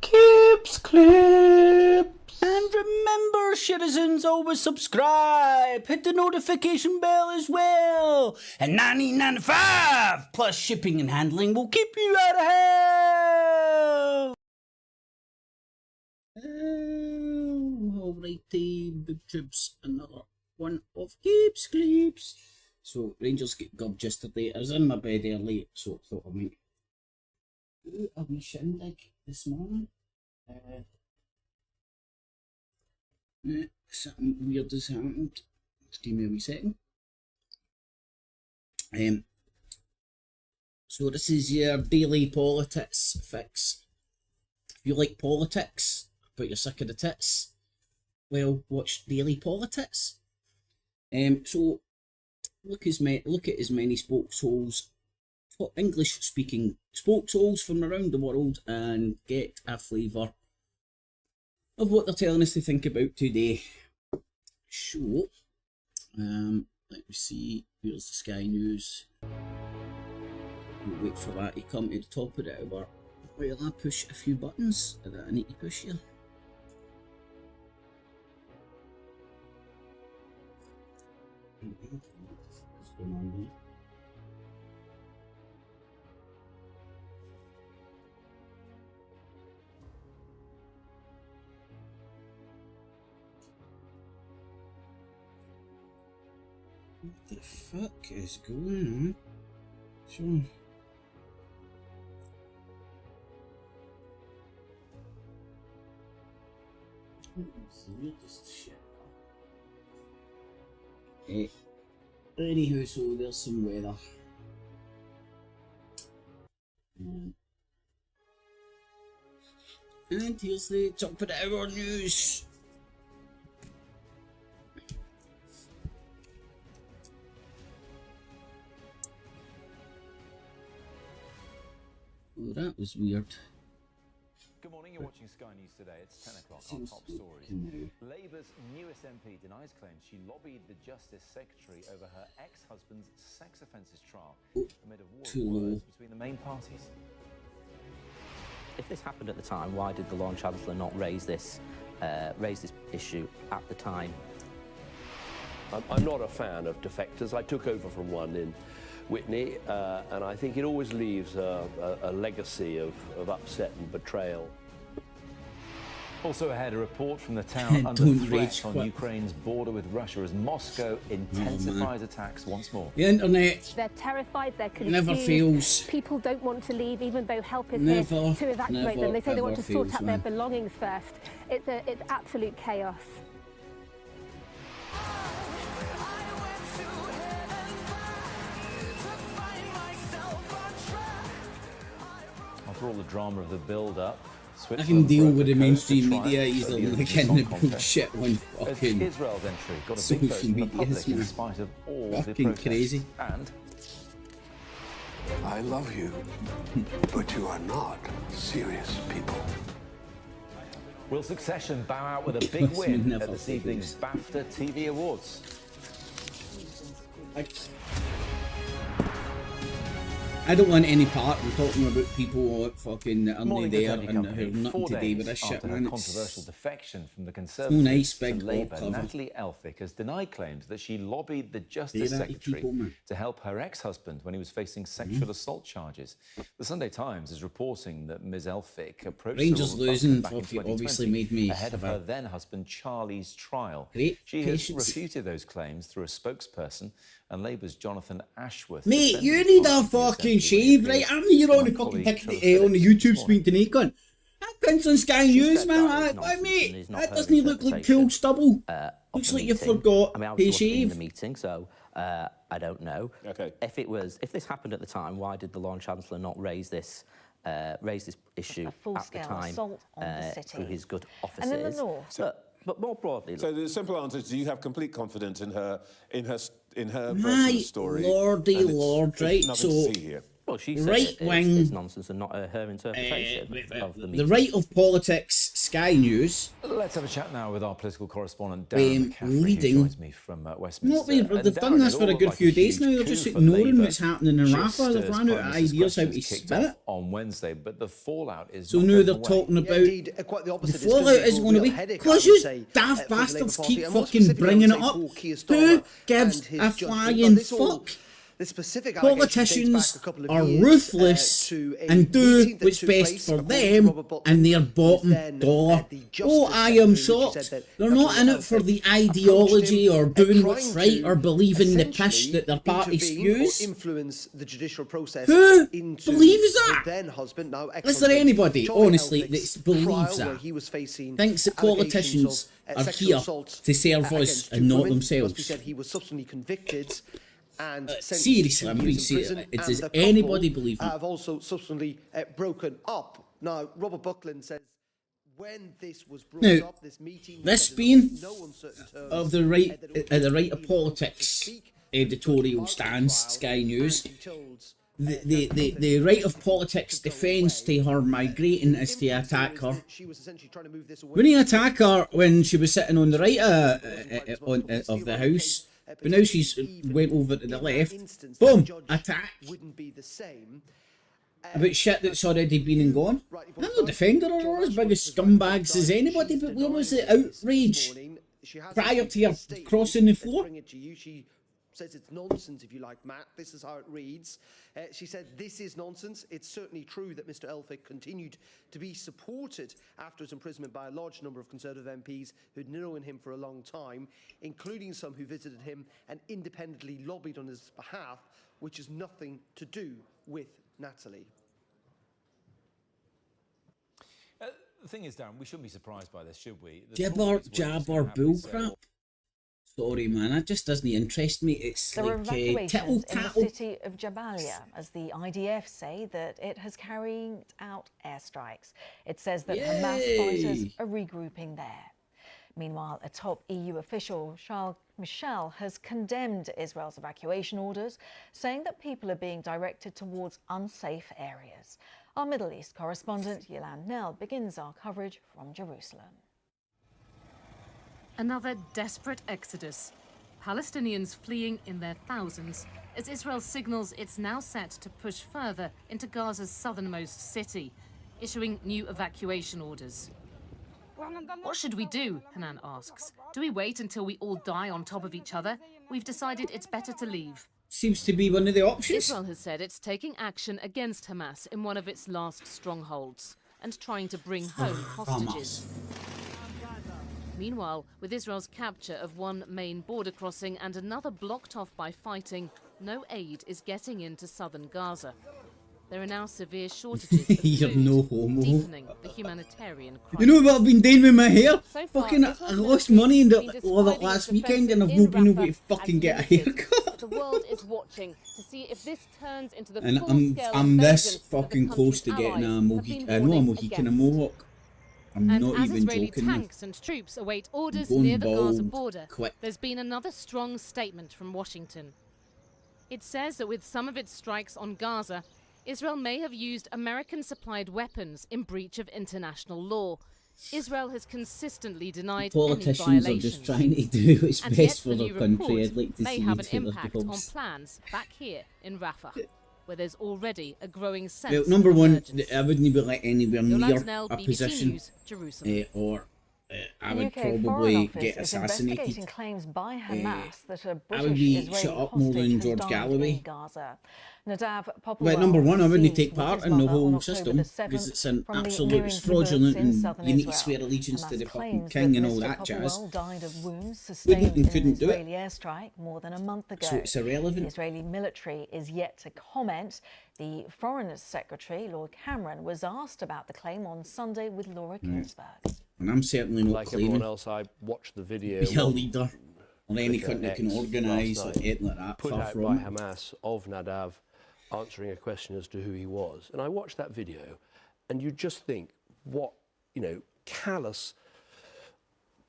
Clips. And remember, citizens, always subscribe. Hit the notification bell as well. And $19.95 plus shipping and handling will keep you out of hell. Alrighty, big trips. Another one of Clips. So, Rangers get gubbed yesterday. I was in my bed early, so I thought I might do a wee shindig this morning. Something weird has happened. Just give me a wee second. So this is your daily PoliTITS fix. If you like politics, but you're sick of the tits, well, watch Daily PoliTITS. So look at as many spokesholes, English speaking spokesholes from around the world, and get a flavour of what they're telling us to think about today. So, let me see, here's the Sky News. We'll wait for that to come to the top of the hour while I push a few buttons that I need to push here. What's going on here? What the fuck is going on? Sure. It's the weirdest shit. Anywho, so there's some weather. And here's the top of the hour news. Oh, that was weird. Good morning, you're watching Sky News Today. It's 10 o'clock. Our top stories. Labour's newest MP denies claims she lobbied the Justice Secretary over her ex-husband's sex offences trial amid a war of words between the main parties. If this happened at the time, why did the Lord Chancellor not raise this issue at the time? I'm not a fan of defectors. I took over from one in Whitney, and I think it always leaves a legacy of upset and betrayal. Also ahead, a report from the town under threat on Ukraine's border with Russia as Moscow intensifies attacks once more. The internet. They're terrified, they're confused. Never fails. People don't want to leave, even though help is Never, here to evacuate them. They say they want to sort fails, out their belongings first. It's absolute chaos. After all the drama of the build-up, I can deal with the mainstream media easily, like in the bullshit on fucking Israel's entry got a big social vote from the media, public in spite of all the fucking protests. crazy. And I love you, but you are not serious people. will Succession bow out with a big win at this evening's BAFTA TV Awards? I don't want any part in talking about people fucking that are not there and who are nothing 4 to do with days this shit, after man. her controversial defection from the no Conservatives nice to big Labour, cover. Natalie Elphicke has denied claims that she lobbied the Justice Secretary to help her ex-husband when he was facing sexual assault charges. The Sunday Times is reporting that Ms. Elphicke approached Rangers the losing back in obviously 2020 made me ahead of her then-husband Charlie's trial. Great She patience. has refuted those claims through a spokesperson, and Labour's Jonathan Ashworth. Mate, defended you his need a policy fucking essentially shave, when he right? appeared I'm here to on the my fucking colleague ticket Trevor on the Phillips YouTube this screen tonight, gun. That cunt's on Sky News, man. Mate, that doesn't look like cool stubble. Looks like you forgot I mean, I to was in shave. the meeting, so I don't know. Okay. If this happened at the time, why did the Lord Chancellor not raise this issue at the time assault on the city. through his good offices? And in the north. But more broadly, So the simple answer is: do you have complete confidence in her version of My the story? lordy And lord, there's right? nothing So to see here. well, she said right wing- it's nonsense and not her interpretation of the the meeting. right of politics, Sky News. Let's have a chat now with our political correspondent, Darren McCaffrey, leading. who joins me from Westminster. They've done this for a good few days now. They're just ignoring what's happening in Rafah. They've run out of ideas how to spin it. On Wednesday, but the fallout is so now they're talking about the fallout is going to be because you daft bastards keep fucking bringing it up. Who gives a flying fuck? Politicians are ruthless and do what's best for them and their bottom dollar. Oh, I am shocked. They're not in it for the ideology or doing what's right or believing the pish that their party spews. Who believes that? Is there anybody, honestly, that believes that? Thinks that politicians are here to serve us and not themselves? And seriously, I'm being serious. Does anybody believe that? Have also subsequently broken up. Now, Robert Buckland says when this was brought up, this meeting, this being of the right of politics editorial stance, Sky News. The right of politics defence to her migrating is to attack her. When he attacked her when she was sitting on the right of the house. But now she's went over to the left. Boom! Attack. About shit that's already been and gone. I'm not defending her or as big as scumbags as anybody, but where was the outrage prior to her crossing the floor? Says it's nonsense, if you like, Matt. This is how it reads. She said, this is nonsense. It's certainly true that Mr Elphick continued to be supported after his imprisonment by a large number of Conservative MPs who'd known him for a long time, including some who visited him and independently lobbied on his behalf, which has nothing to do with Natalie. The thing is, Darren, we shouldn't be surprised by this, should we? Jabber bullcrap. Sorry, man, that just doesn't interest me. It's there like are evacuations in the tittle. city of Jabalia as the IDF say that it has carried out airstrikes. It says that Hamas fighters are regrouping there. Meanwhile, a top EU official, Charles Michel, has condemned Israel's evacuation orders, saying that people are being directed towards unsafe areas. Our Middle East correspondent, Yolande Nell, begins our coverage from Jerusalem. Another desperate exodus. Palestinians fleeing in their thousands as Israel signals it's now set to push further into Gaza's southernmost city, issuing new evacuation orders. What should we do? Hanan asks. Do we wait until we all die on top of each other? We've decided it's better to leave. Seems to be one of the options. Israel has said it's taking action against Hamas in one of its last strongholds and trying to bring home hostages. Meanwhile, with Israel's capture of one main border crossing and another blocked off by fighting, no aid is getting into southern Gaza. There are now severe shortages of food, deepening the humanitarian crisis. You know what I've been doing with my hair? Fucking, I lost money in all that last weekend and I've not been able to fucking get a haircut. The world is watching to see if this turns into the and I'm this fucking close to getting a Mohican, a Mohawk. I'm not even Israeli joking. Tanks and troops await orders near the Gaza bold, border. quick. There's been another strong statement from Washington. It says that with some of its strikes on Gaza, Israel may have used American-supplied weapons in breach of international law. Israel has consistently denied Politicians any violations. are just trying to do what's and best yet for the their new country. report I'd like to may see have an each other's impact on jobs. plans back here in Rafah, where there's already a growing sense Well, number of one, emergency. I wouldn't be let anywhere near Yolande Nell, a BBC position, News, Jerusalem. or I would The UK probably Foreign Office get is assassinated. investigating claims by Hamas that a I would British be Israeli shut up more hostage than has George died Galloway. in Gaza. Nadav Popplewell Well, number one, I wouldn't was take seen part with in his the mother whole on October system the because 7th it's an from the absolute Miriam fraudulent in and southern you need to Israel. swear allegiance to Hamas the fucking claims king that and all Mr. that jazz. Popplewell died of wounds sustained Wouldn't and in an couldn't do it. Israeli airstrike more than a month ago. So it's irrelevant. The Israeli military is yet to comment. The Foreign Secretary, Lord Cameron, was asked about the claim on Sunday with Laura Ginsburg. And I'm certainly not Like claiming everyone else, I watched the video. to be a leader or any Twitter country that can X organise or last night, anything like that. put Far out from by it. Hamas of Nadav answering a question as to who he was. And I watched that video and you just think, what, callous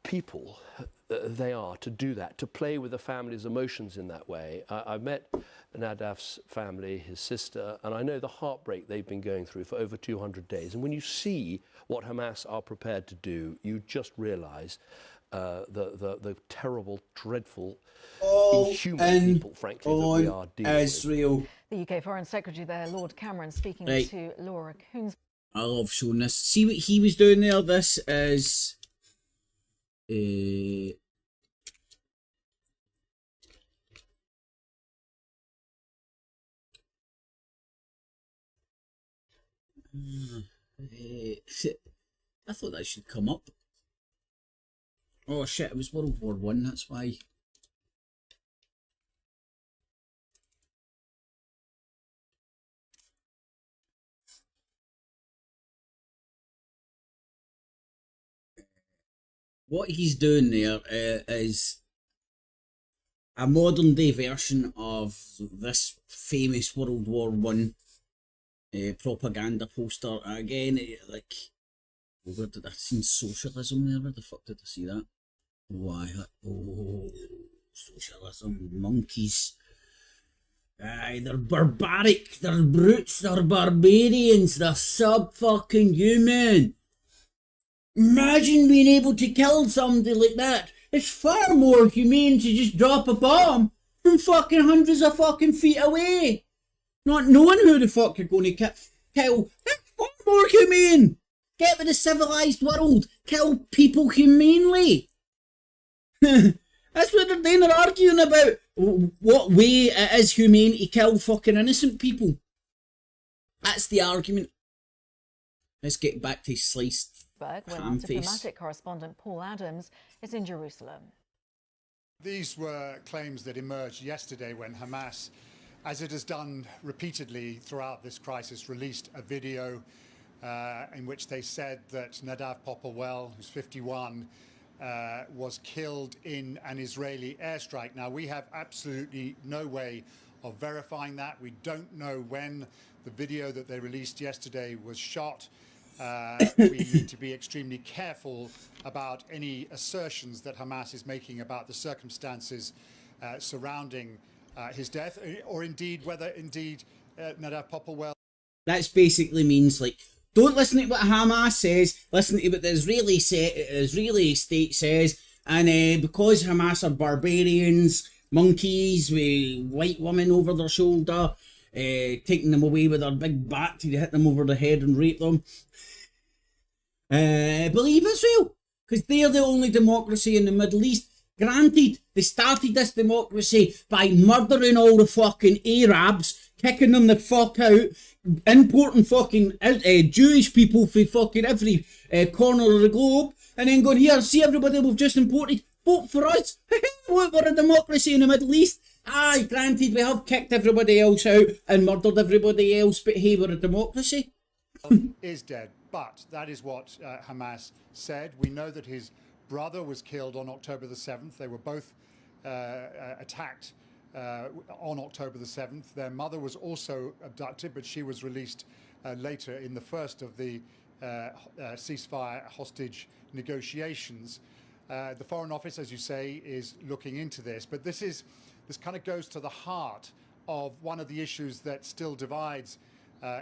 people they are to do that, to play with the family's emotions in that way. I've met Nadav's family, his sister, and I know the heartbreak they've been going through for over 200 days. And when you see what Hamas are prepared to do, you just realise the terrible, dreadful, inhuman people, frankly, that we are dealing with. The UK Foreign Secretary there, Lord Cameron, speaking to Laura Coons. I love showing this. See what he was doing there? This is... I thought that should come up. Oh shit, it was World War One, that's why. What he's doing there is a modern day version of this famous World War One propaganda poster. Again, like, where did I see socialism there? Where the fuck did I see that? Why? Oh, socialism, monkeys. Aye, they're barbaric, they're brutes, they're barbarians, they're sub-fucking human. Imagine being able to kill somebody like that. It's far more humane to just drop a bomb from fucking hundreds of fucking feet away. Not knowing who the fuck you're going to kill. That's far more humane. Get with the civilised world. Kill people humanely. That's what they're doing. They're arguing about what way it is humane to kill fucking innocent people. That's the argument. Let's get back to sliced when diplomatic correspondent Paul Adams is in Jerusalem. These were claims that emerged yesterday when Hamas, as it has done repeatedly throughout this crisis, released a video in which they said that Nadav Popplewell, who's 51, was killed in an Israeli airstrike. Now, we have absolutely no way of verifying that. We don't know when the video that they released yesterday was shot. We need to be extremely careful about any assertions that Hamas is making about the circumstances surrounding his death, or indeed whether Nadav Popplewell. That basically means, like, don't listen to what Hamas says, listen to what the Israeli state says, and because Hamas are barbarians, monkeys with white women over their shoulder, taking them away with their big bat to hit them over the head and rape them, believe Israel, because they're the only democracy in the Middle East. Granted, they started this democracy by murdering all the fucking Arabs, kicking them the fuck out, importing fucking Jewish people from fucking every corner of the globe, and then going, here, see everybody we've just imported, vote for us. We're a democracy in the Middle East. Aye, granted, we have kicked everybody else out and murdered everybody else, but hey, we're a democracy. Is dead, but that is what Hamas said. We know that his brother was killed on October the 7th. They were both attacked on October the 7th. Their mother was also abducted, but she was released later in the first of the ceasefire hostage negotiations. The Foreign Office, as you say, is looking into this, but this kind of goes to the heart of one of the issues that still divides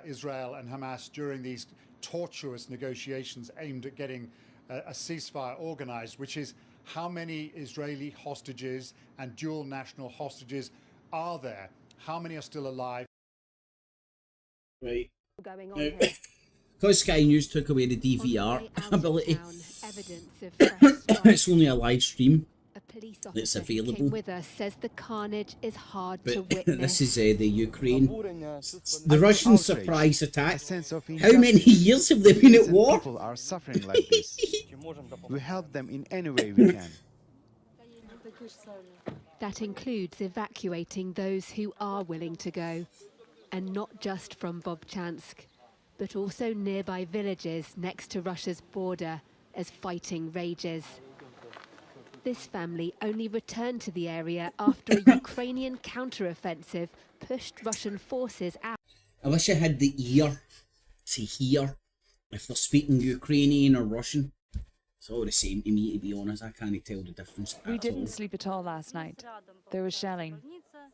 Israel and Hamas during these tortuous negotiations aimed at getting a ceasefire organized, which is how many Israeli hostages and dual national hostages are there? How many are still alive? Right. Going on here. Because Sky News took away the DVR ability, it's only a live stream. It's available. With us says the carnage is hard but to witness. This is the Ukraine. The Russian surprise attack. How many years have they been at war? People are suffering like this. We help them in any way we can. That includes evacuating those who are willing to go, and not just from Vovchansk, but also nearby villages next to Russia's border as fighting rages. This family only returned to the area after a Ukrainian counter-offensive pushed Russian forces out. I wish I had the ear to hear if they're speaking Ukrainian or Russian. It's all the same to me, to be honest. I can't tell the difference We at didn't all. sleep at all last night. There was shelling.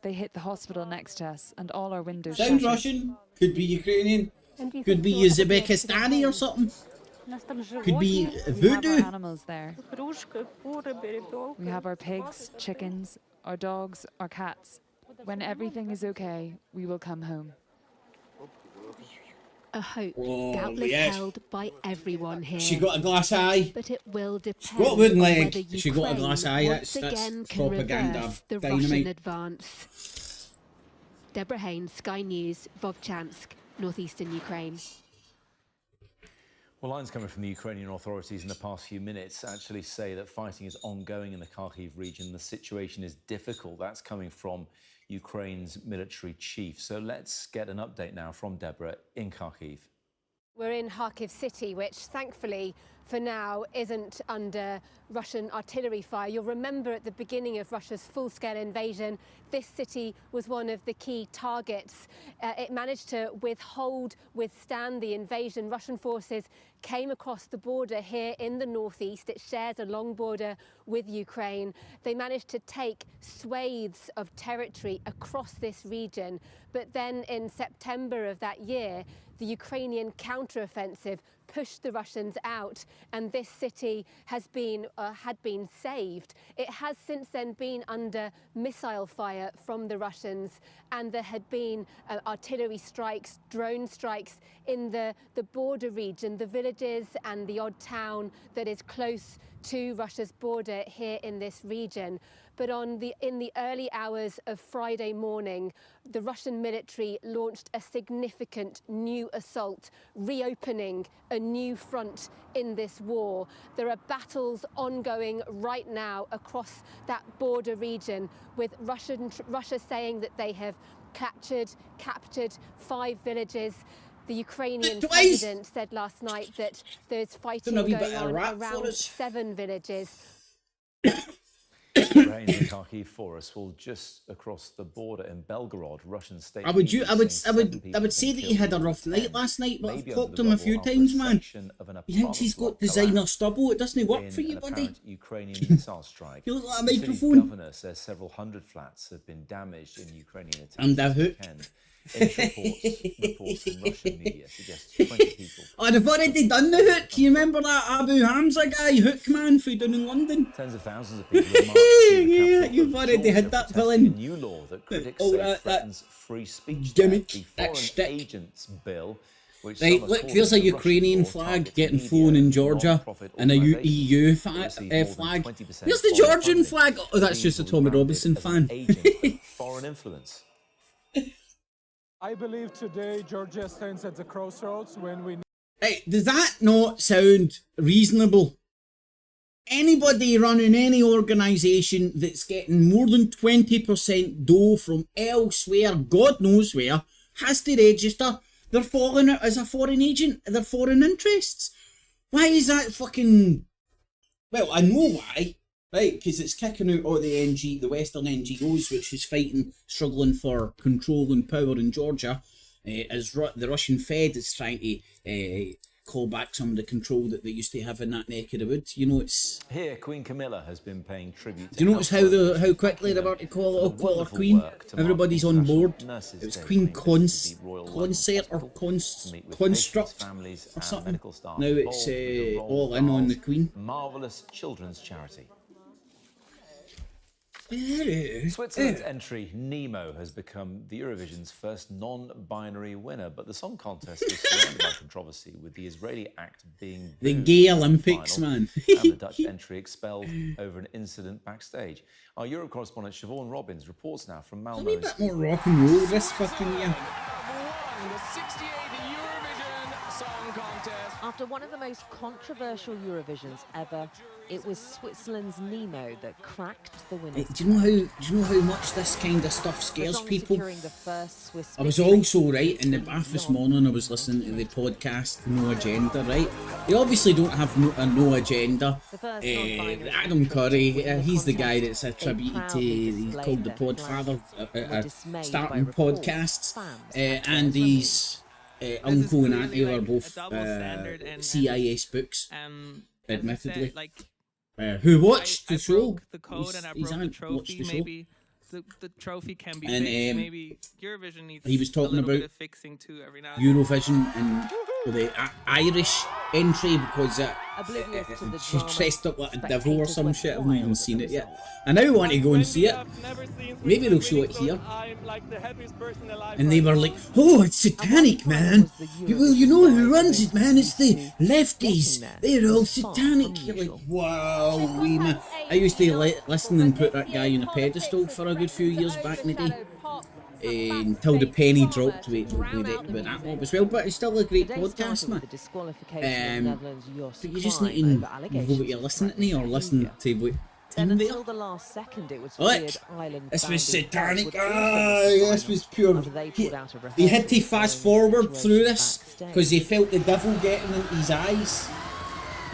They hit the hospital next to us, and all our windows Sounds shattered. Russian, could be Ukrainian, could be Uzbekistani or something. Could be We have voodoo. our animals there. We have our pigs, chickens, our dogs, our cats. When everything is okay, we will come home. A hope Oh, doubtless yes. held by everyone here. She got a glass eye. But it will depend got a wooden on leg. whether She got a Ukraine glass eye. once That's again can propaganda. reverse the Dynamite. Russian advance. Deborah Haynes, Sky News, Vovchansk, northeastern Ukraine. Well, lines coming from the Ukrainian authorities in the past few minutes actually say that fighting is ongoing in the Kharkiv region. The situation is difficult. That's coming from Ukraine's military chief. So let's get an update now from Deborah in Kharkiv. We're in Kharkiv city, which thankfully for now isn't under Russian artillery fire. You'll remember at the beginning of Russia's full-scale invasion, this city was one of the key targets. It managed to withstand the invasion. Russian forces came across the border here in the northeast. It shares a long border with Ukraine. They managed to take swathes of territory across this region. But then in September of that year, the Ukrainian counteroffensive pushed the Russians out, and this city had been saved. It has since then been under missile fire from the Russians, and there had been artillery strikes, drone strikes in the border region, the villages and the odd town that is close to Russia's border here in this region. But in the early hours of Friday morning, the Russian military launched a significant new assault, reopening a new front in this war. There are battles ongoing right now across that border region, with Russia saying that they have captured 5 villages. The Ukrainian president said last night that there's fighting going on around 7 villages. Ukraine in Kharkiv for us. Well, just across the border in Belgorod, Russian state. I would say that he had a rough night last night, but I've clocked him a few times, man. He thinks he's got designer stubble. It doesn't work for you, buddy. Ukrainian missile strike. You look like a The microphone. city governor says several hundred flats have been damaged in Ukrainian attacks. And a this hook. weekend. Initial reports from Russian media suggest 20 people. Oh, they've already done the hook. You remember that Abu Hamza guy, hook man, who down in London? Tens of thousands of people have marched through the Yeah, capital you've of already Georgia had that protesting villain. a new law that critics Oh, say that threatens free speech. gimmick, The that Foreign shtick. Agents Bill, which Right, some look, have there's called a the Ukrainian Russian law, flag targets getting media, flown in Georgia, non-profit and a organisations EU that receive more than flag. 20% Where's the foreign Georgian funding. flag? Oh, that's just a Tommy Robinson fan. Agent of foreign influence. I believe today Georgia stands at the crossroads when we... Hey, does that not sound reasonable? Anybody running any organisation that's getting more than 20% dough from elsewhere, God knows where, has to register. They're falling out as a foreign agent, their foreign interests. Why is that fucking... Well, I know why. Right, because it's kicking out all the Western NGOs, which is struggling for control and power in Georgia, as the Russian Fed is trying to claw back some of the control that they used to have in that neck of the woods. You know, it's... Here, Queen Camilla has been paying tribute to... Do you notice how quickly they're about to call her Queen? Everybody's on board. It was Queen Concert or Construct or something. Now it's all in on the Queen. Marvellous children's charity. Switzerland's entry, Nemo, has become the Eurovision's first non-binary winner, but the song contest is surrounded by controversy, with the Israeli act being The booed gay in the Olympics, final, man. and the Dutch entry expelled over an incident backstage. Our Europe correspondent Siobhan Robbins reports now from A wee Malmo. bit more rock and roll this fucking year. After one of the most controversial Eurovisions ever, it was Switzerland's Nemo that cracked the winners. Do you know how much this kind of stuff scares people? The first Swiss I was also in the bath this morning. I was listening to the podcast No Agenda. Right, they obviously don't have no agenda. Adam Curry, he's the guy that's attributed to. He's called the Podfather, starting podcasts, and he's. Uncle and Auntie are both CIS books. admittedly. Said, like, Who watched the show? broke the code and I broke the trophy. Maybe the trophy can be And, fixed. Maybe Eurovision needs he was talking a little bit about of fixing too every now and then. Eurovision and the Irish entry because she's dressed up like a devil or some shit. I've not even seen it yet. I now want to go and see it. Maybe they'll show it here. And they were like, "Oh, it's satanic, man. Well, you know who runs it, man? It's the lefties. They're all satanic." You're like, wow, man. I used to listen and put that guy on a pedestal for a good few years back in the day. Until the penny dropped with that mob as well, but it's still a great podcast, man. But you just need to know what you're listening to or listen to what team they are. The last second, it was Look, this was satanic. This was pure. He had to fast forward through this because he felt the devil getting into his eyes.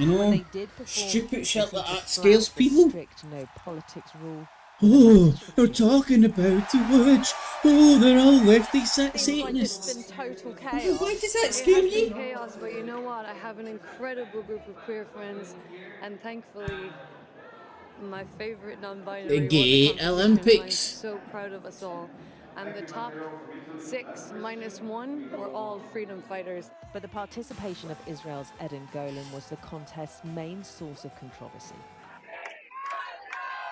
You know, stupid shit like that scares people. No politics rule. Oh, they're talking about the witch. Oh, they're all lefty Satanists. It's been total chaos. Why does that scare you? Chaos, but you know what? I have an incredible group of queer friends, and thankfully, my favorite non-binary. The Gay Olympics. I'm so proud of us all. And the top 6 minus 1 were all freedom fighters. But the participation of Israel's Eden Golan was the contest's main source of controversy.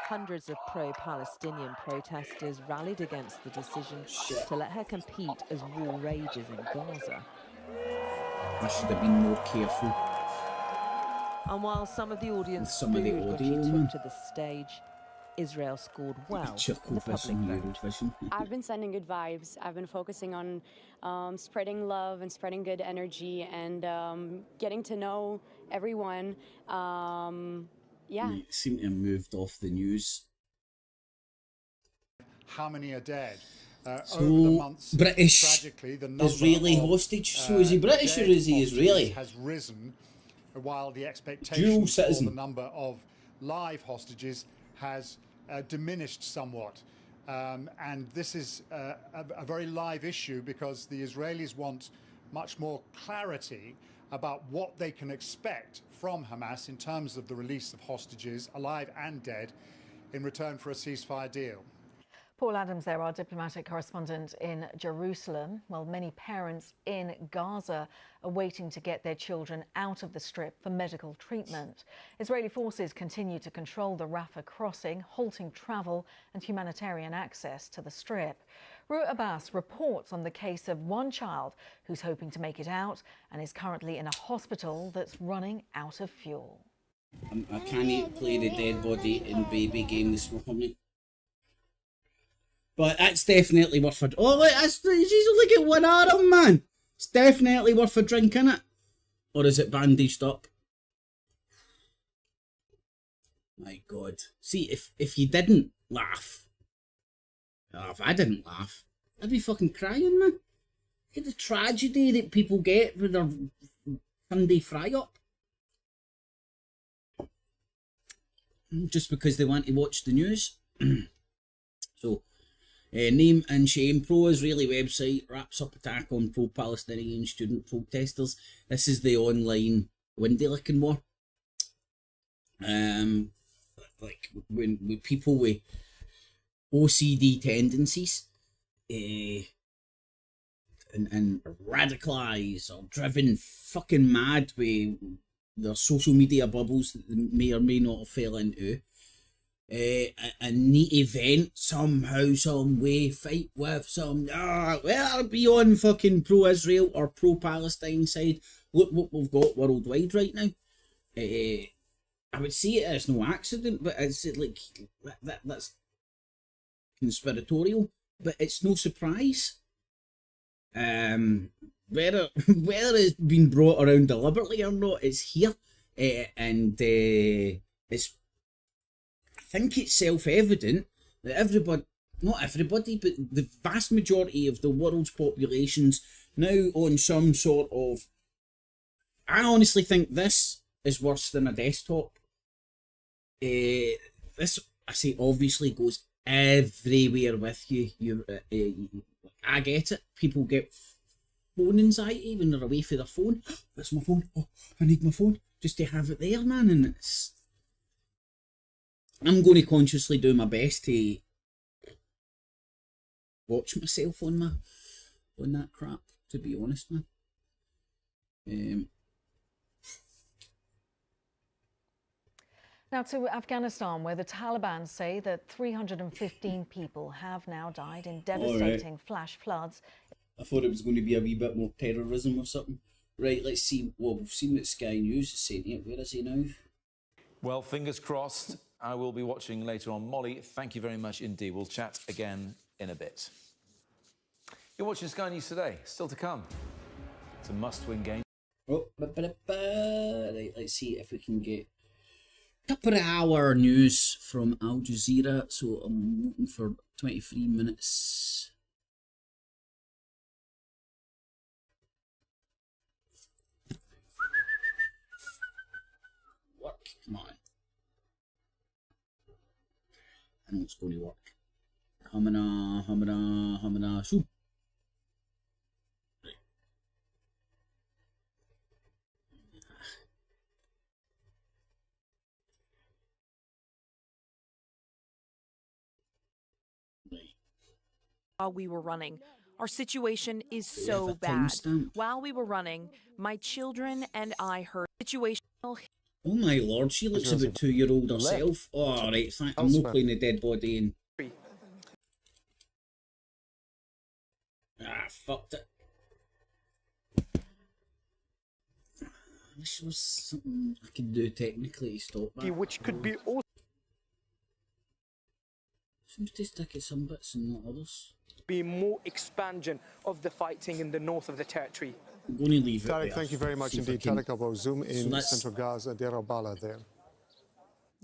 Hundreds of pro-Palestinian protesters rallied against the decision to let her compete as war rages in Gaza. I should have been more careful. And while some of the audience booed when she took to the stage, Israel scored well in the public vote. I've been sending good vibes. I've been focusing on spreading love and spreading good energy and getting to know everyone. Yeah. It seemed to have moved off the news. How many are dead? So, over the months, British tragically, the number Israeli of, hostage. So is he British or is he Israeli? Has risen, while the expectation for the number of live hostages has diminished somewhat. And this is a very live issue because the Israelis want much more clarity about what they can expect from Hamas in terms of the release of hostages, alive and dead, in return for a ceasefire deal. Paul Adams there, our diplomatic correspondent in Jerusalem. Well, many parents in Gaza are waiting to get their children out of the Strip for medical treatment. Israeli forces continue to control the Rafah crossing, halting travel and humanitarian access to the Strip. Ruth Abbas reports on the case of one child who's hoping to make it out and is currently in a hospital that's running out of fuel. I can't play the dead body in baby game this morning. But that's definitely worth a... Oh, look, she's only got one arm, man. It's definitely worth a drink, innit? Or is it bandaged up? My God. See, if you didn't laugh... Oh, if I didn't laugh, I'd be fucking crying, man. Look at the tragedy that people get with their Sunday fry-up. Just because they want to watch the news. So... Name and Shame, pro-Israeli website wraps up attack on pro-Palestinian student protesters. This is the online windy-licking war. Like when people with OCD tendencies and radicalised or driven fucking mad with their social media bubbles that they may or may not have fell into. A neat event somehow, some way, fight with some well, be on fucking pro-Israel or pro-Palestine side. Look what we've got worldwide right now. I would see it as no accident, but it's like that's conspiratorial, but it's no surprise. Whether it's been brought around deliberately or not, it's here, and it's. I think it's self-evident that not everybody, but the vast majority of the world's population's now on some sort of... I honestly think this is worse than a desktop. This, I say, obviously goes everywhere with you. I get it. People get phone anxiety when they're away from their phone. That's my phone. Oh, I need my phone. just to have it there, man. And it's, I'm going to consciously do my best to watch myself on that crap, to be honest, man. Now to Afghanistan, where the Taliban say that 315 people have now died in devastating flash floods. I thought it was going to be a wee bit more terrorism or something. Right, let's see. Well, we've seen what Sky News is saying here. Where is he now? Well, fingers crossed. I will be watching later on. Molly, thank you very much indeed. We'll chat again in a bit. You're watching Sky News Today. Still to come. It's a must-win game. Oh, right, let's see if we can get a couple of hour news from Al Jazeera. So I'm looking for 23 minutes. Work, come on. I know it's going to work. Hamana, shoot. While we were running, our situation is so bad. While we were running, my children and I heard situational. Oh my lord, she looks about 2-year-old herself. Oh, right, I'm not playing the dead body in. Ah, fucked it. I wish there was something I could do technically to stop that. Which could be also seems to stick at some bits and not others. Be more expansion of the fighting in the north of the territory. I'm going to leave it Tarek, there. thank you very much indeed. Tarek, I'll zoom in central Gaza, Deir al-Balah there.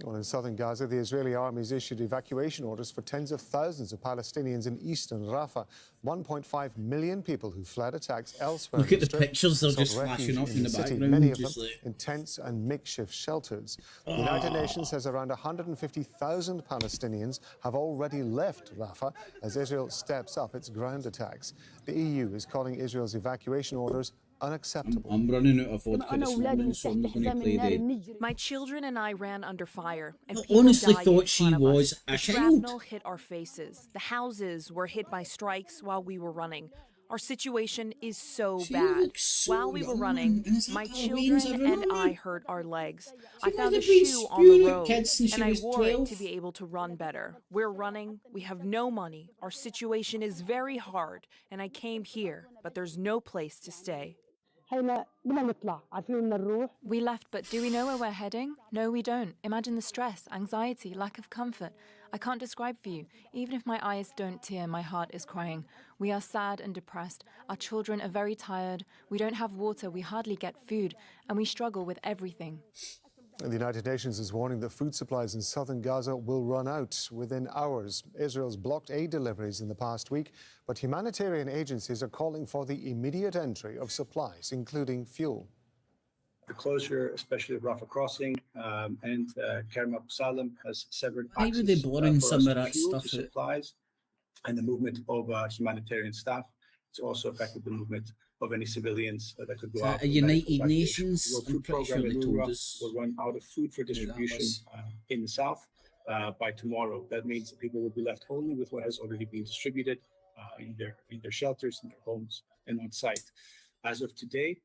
Well, in southern Gaza, the Israeli army's issued evacuation orders for tens of thousands of Palestinians in eastern Rafah. 1.5 million people who fled attacks elsewhere. Look at the pictures, they're just flashing up in the background. Many of them in tents and makeshift shelters. The United Nations says around 150,000 Palestinians have already left Rafah as Israel steps up its ground attacks. The EU is calling Israel's evacuation orders unacceptable. I'm running out of vodka this morning, so I'm not going to play dead. My children and I ran under fire, and I people honestly died thought in she front of was us. a The child. shrapnel hit our faces. The houses were hit by strikes while we were running. Our situation is so bad. While we were running, my children and I hurt our legs. I found a shoe on the road, and I wore it to be able to run better. We're running. We have no money. Our situation is very hard, and I came here, but there's no place to stay. We left, but do we know where we're heading? No, we don't. Imagine the stress, anxiety, lack of comfort. I can't describe for you. Even if my eyes don't tear, my heart is crying. We are sad and depressed. Our children are very tired. We don't have water. We hardly get food. And we struggle with everything. And the United Nations is warning that food supplies in southern Gaza will run out within hours. Israel's blocked aid deliveries in the past week, but humanitarian agencies are calling for the immediate entry of supplies, including fuel. The closure, especially of Rafah Crossing and Kerem Abu Salem, has severed Why were they blurring some of that fuel stuff to supplies and the movement of humanitarian staff. It's also affected the movement of any civilians that could go out. United Nations, The World I'm Food pretty sure Programme they in told UNRWA us. will run out of food for distribution in the south by tomorrow. That means that people will be left only with what has already been distributed in their shelters, in their homes, and on site. As of today,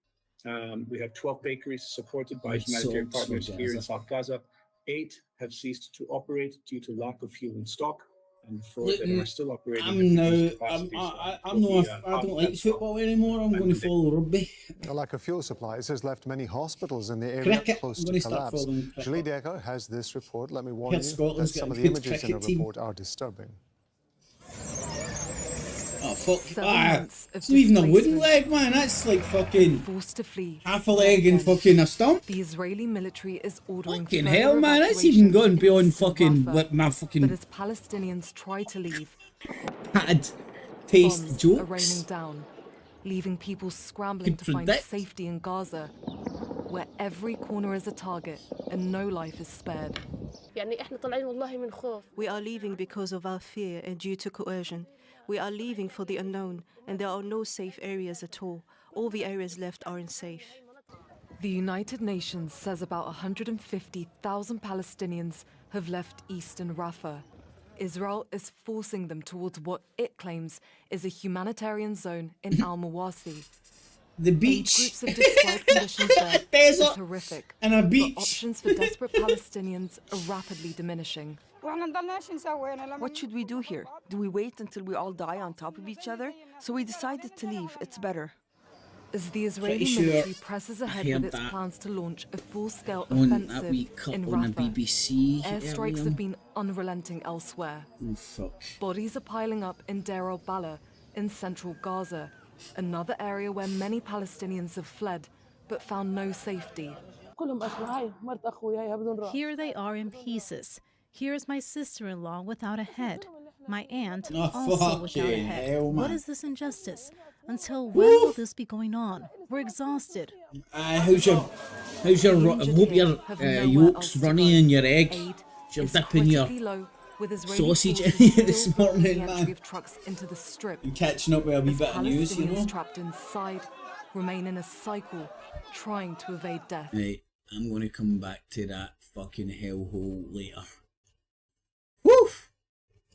we have 12 bakeries supported by humanitarian partners here in South Gaza. 8 have ceased to operate due to lack of fuel in stock. And 4 that are still operating. I don't like football anymore. I'm going to follow rugby. A lack of fuel supplies has left many hospitals in the area close to collapse. Julie Decker has this report. Let me warn you that some of the images in her report are disturbing. Oh fuck! It's not even a wooden leg, man. That's like fucking forced to flee. Half a leg and fucking a stump. The Israeli military is ordering fucking hell, man. That's even gone beyond fucking what my fucking. But as Palestinians try to leave, bad taste bombs jokes are raining down, leaving people scrambling to find safety in Gaza, where every corner is a target and no life is spared. We are leaving because of our fear and due to coercion. We are leaving for the unknown, and there are no safe areas at all. All the areas left are unsafe. The United Nations says about 150,000 Palestinians have left eastern Rafah. Israel is forcing them towards what it claims is a humanitarian zone in Al-Mawasi. The beach. Groups have described conditions there as horrific, and a beach. But options for desperate Palestinians are rapidly diminishing. What should we do here? Do we wait until we all die on top of each other? So we decided to leave. It's better. As the Israeli military presses ahead with its plans to launch a full-scale offensive in Rafah, airstrikes have been unrelenting elsewhere. Bodies are piling up in Deir al-Balah in central Gaza, another area where many Palestinians have fled but found no safety. Here they are in pieces. Here is my sister-in-law without a head. My aunt also without a head. What is this injustice? Until when will this be going on? We're exhausted. How's your I hope your yolk's runny in your egg. You're dipping your sausage in it this morning, man. I'm catching up with a wee bit of news, you know. Trapped inside remain in a cycle, trying to evade death. Right, I'm going to come back to that fucking hellhole later. Woo!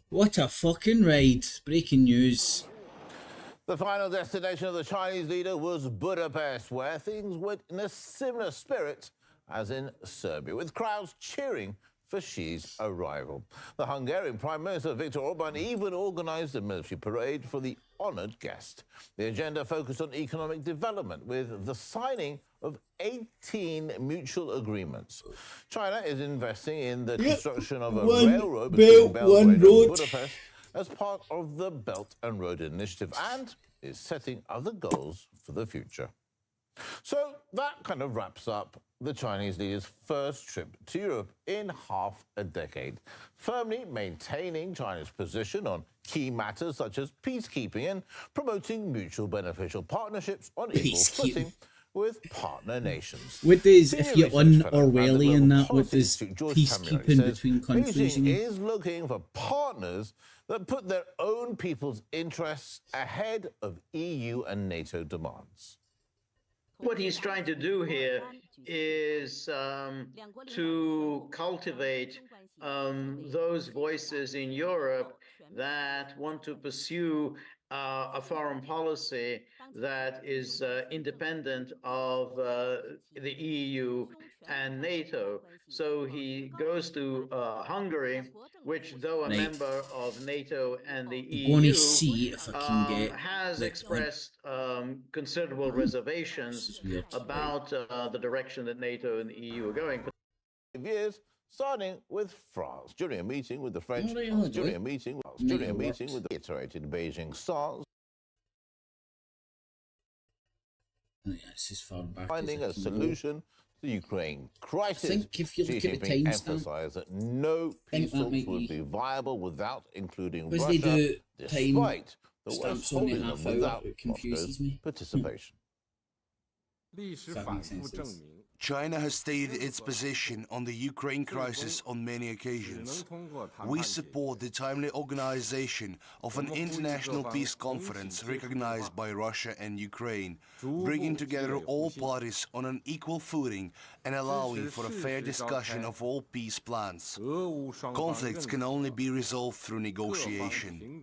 What a fucking ride. Breaking news. The final destination of the Chinese leader was Budapest, where things went in a similar spirit as in Serbia, with crowds cheering for Xi's arrival. The Hungarian Prime Minister Viktor Orban even organised a military parade for the honoured guest. The agenda focused on economic development, with the signing of 18 mutual agreements. China is investing in the construction of a railroad between Belgrade and Budapest as part of the Belt and Road Initiative, and is setting other goals for the future. So that kind of wraps up the Chinese leader's first trip to Europe in half a decade, firmly maintaining China's position on key matters such as peacekeeping and promoting mutual beneficial partnerships on equal footing with partner nations. What does, if you're un-Orwellian that, what does peacekeeping between countries Beijing is looking for partners that put their own people's interests ahead of EU and NATO demands. What he's trying to do here is to cultivate those voices in Europe that want to pursue a foreign policy that is independent of the EU and NATO. So he goes to Hungary, which, though a member of NATO and the EU, has expressed considerable reservations about the direction that NATO and the EU are going. Years, starting with France, during a meeting with the French, during a meeting with the iterated Beijing stance, finding a solution to the Ukraine crisis. I think if you look at the time emphasized that no peace talks would be viable without including Russia, they do despite the stamps West on the holding them half hour, without it confuses Moscow's me. participation. China has stated its position on the Ukraine crisis on many occasions. We support the timely organization of an international peace conference recognized by Russia and Ukraine, bringing together all parties on an equal footing and allowing for a fair discussion of all peace plans. Conflicts can only be resolved through negotiation.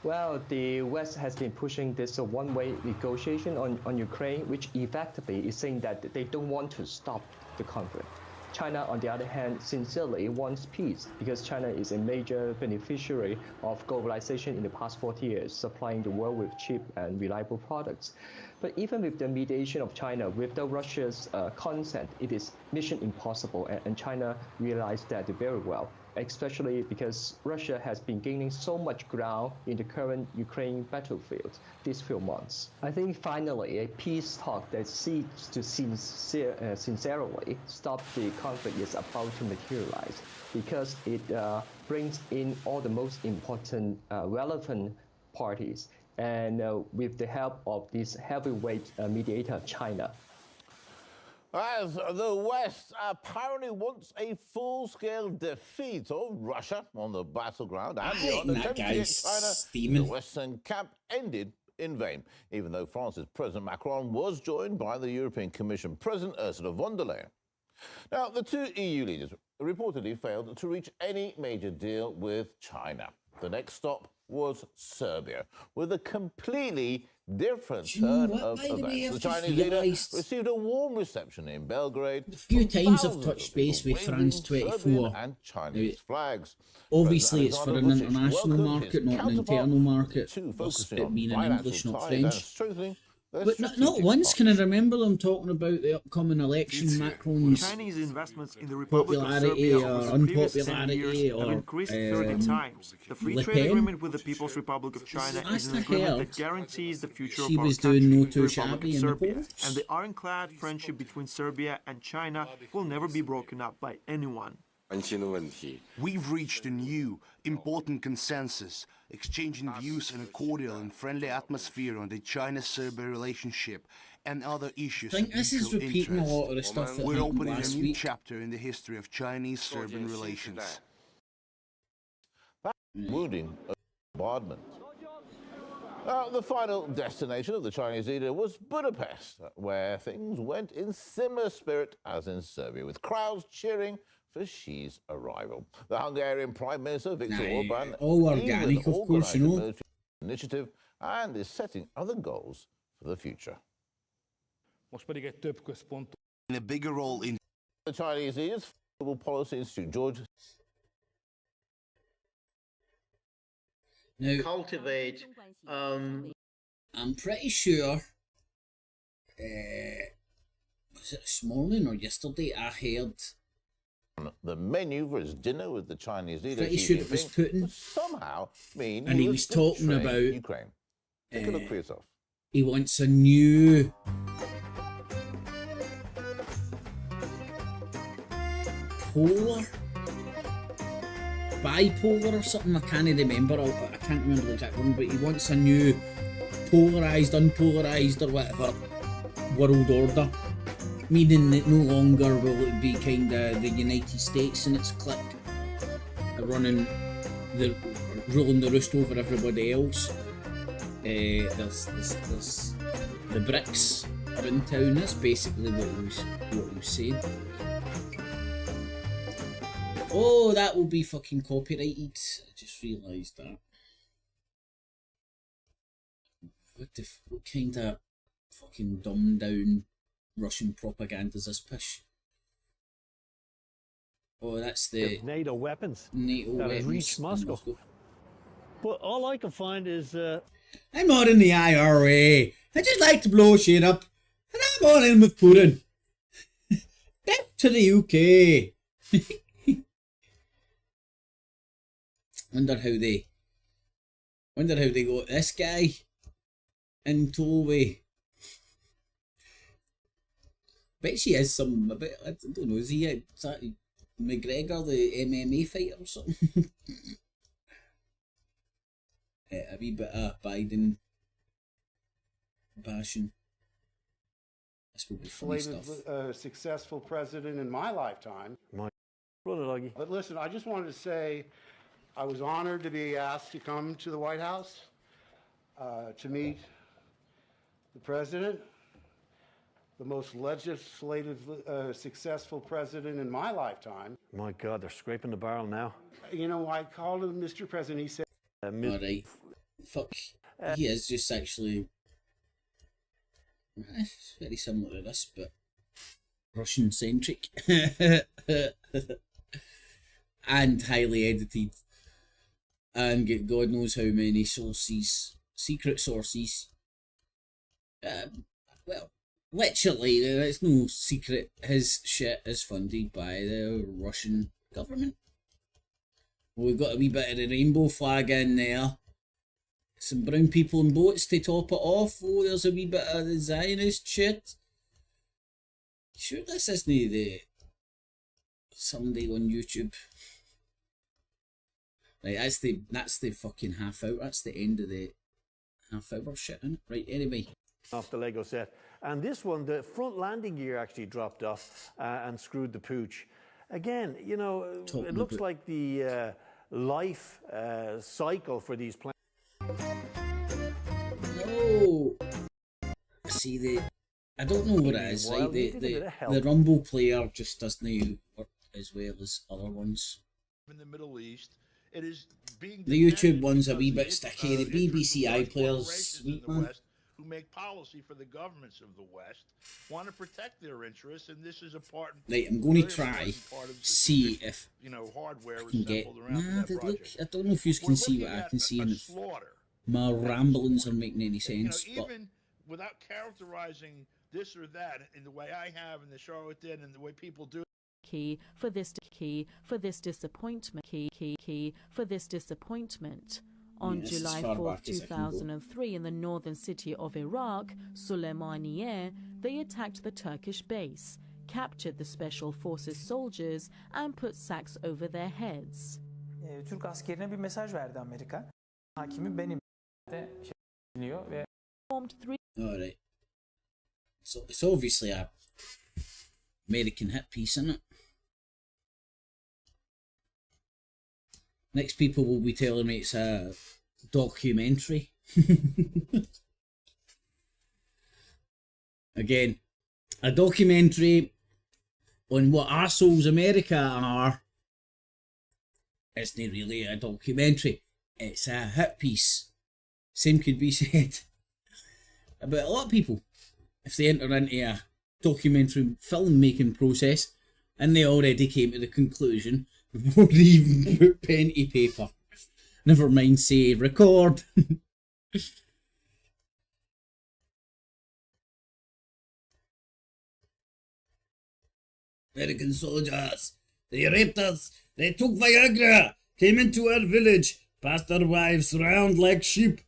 Well, the West has been pushing this one-way negotiation on Ukraine, which effectively is saying that they don't want to stop the conflict. China, on the other hand, sincerely wants peace because China is a major beneficiary of globalization in the past 40 years, supplying the world with cheap and reliable products. But even with the mediation of China, without Russia's consent, it is mission impossible, and China realized that very well, especially because Russia has been gaining so much ground in the current Ukraine battlefield these few months. I think finally a peace talk that seeks to sincerely stop the conflict is about to materialize because it brings in all the most important relevant parties and with the help of this heavyweight mediator, China. As the West apparently wants a full-scale defeat of Russia on the battleground and beyond, attempting to get China, the Western camp ended in vain, even though France's President Macron was joined by the European Commission President Ursula von der Leyen. Now, the two EU leaders reportedly failed to reach any major deal with China. The next stop was Serbia, with a completely different turn of events. The Chinese leader received a warm reception in Belgrade. A few times I've touched base with France 24. And Chinese flags. Obviously, it's for an international market, not an internal market. It being in English, not French. But not once can I remember them talking about the upcoming election, Macron's Chinese investments in the Republic of popularity Serbia or over the previous 10 unpopularity years or have increased 30 times. The free trade agreement with the People's Republic of China is an agreement that guarantees the future of our country, the Republic of Serbia. And the ironclad friendship between Serbia and China will never be broken up by anyone. We've reached a new, important consensus, exchanging views in a cordial and friendly atmosphere on the China-Serbia relationship and other issues I think this is repeating a lot of the stuff that We're happened opening a last new week. chapter in the history of Chinese-Serbian relations. Wounding bombardment. The final destination of the Chinese leader was Budapest, where things went in similar spirit as in Serbia, with crowds cheering for Xi's arrival. The Hungarian Prime Minister Viktor Orban all organic, of course, you know. military initiative and is setting other goals for the future. In a bigger role in the Chinese leaders, Global Policy Institute, George. Now, cultivate. I'm pretty sure. Was it this morning or yesterday? I heard the menu for his dinner with the Chinese leader. Pretty sure it was Putin. Somehow mean and he was talking about Ukraine. Take a look for yourself. He wants a new bipolar or something. I can't remember. I can't remember the exact one, but he wants a new polarized, unpolarized, or whatever world order. Meaning that no longer will it be kind of the United States and its clique ruling the roost over everybody else. There's the BRICS are in town. That's basically what he was saying. Oh, that will be fucking copyrighted. I just realised that. What kind of fucking dumbed down Russian propaganda is this pish? Oh, that's the NATO weapons. NATO that weapons. Reached Moscow. But all I can find is. I'm not in the IRA. I just like to blow shit up, and I'm all in with Putin. Death to the UK. Wonder how they got this guy in tow. Bet she is some. I don't know. Is he McGregor, the MMA fighter or something? A wee bit of Biden bashing. This will be funny stuff. Successful president in my lifetime. But listen, I just wanted to say I was honored to be asked to come to the White House to meet the president, the most legislatively successful president in my lifetime. My God, they're scraping the barrel now. You know, I called him Mr. President. He said, alright. Fuck. He is just actually very similar to this, but Russian centric. And highly edited. And get God knows how many sources, secret sources. Well, literally, it's no secret. His shit is funded by the Russian government. We've got a wee bit of the rainbow flag in there. Some brown people in boats to top it off. Oh, there's a wee bit of the Zionist shit. Sure this isn't the somebody on YouTube. Right, that's the fucking half hour. That's the end of the half hour shit, isn't it? Right, anyway. Off the Lego set. And this one, the front landing gear actually dropped off and screwed the pooch. Again, you know, it looks like the life cycle for these planes. No, So, see, I don't know what it is, like, the Rumble player just doesn't work as well as other ones. In the Middle East, it is being the YouTube one's a wee bit sticky, the BBC iPlayers, sweet man. West, who make policy for the governments of the West, want to protect their interests, and this is a part. Right, I'm going to try see if hardware I can get. Nah, look, I don't know if you can see what I can see, and if my ramblings are making any sense. Even without characterizing this or that in the way I have, and the Charlotte did, and the way people do. Key for this disappointment. On July 4th, 2003, in the northern city of Iraq, Süleymaniye, they attacked the Turkish base, captured the special forces soldiers, and put sacks over their heads. Türk askerine bir mesaj verdi Amerika. Hakimi benim dinliyor ve Alright. So it's obviously a American hit piece, isn't it? Next people will be telling me it's a documentary. Again, a documentary on what arseholes America are isn't really a documentary. It's a hit piece. Same could be said about a lot of people. If they enter into a documentary filmmaking process and they already came to the conclusion before they even put pen to paper, never mind say record. American soldiers, they raped us, they took Viagra, came into our village, passed our wives round like sheep.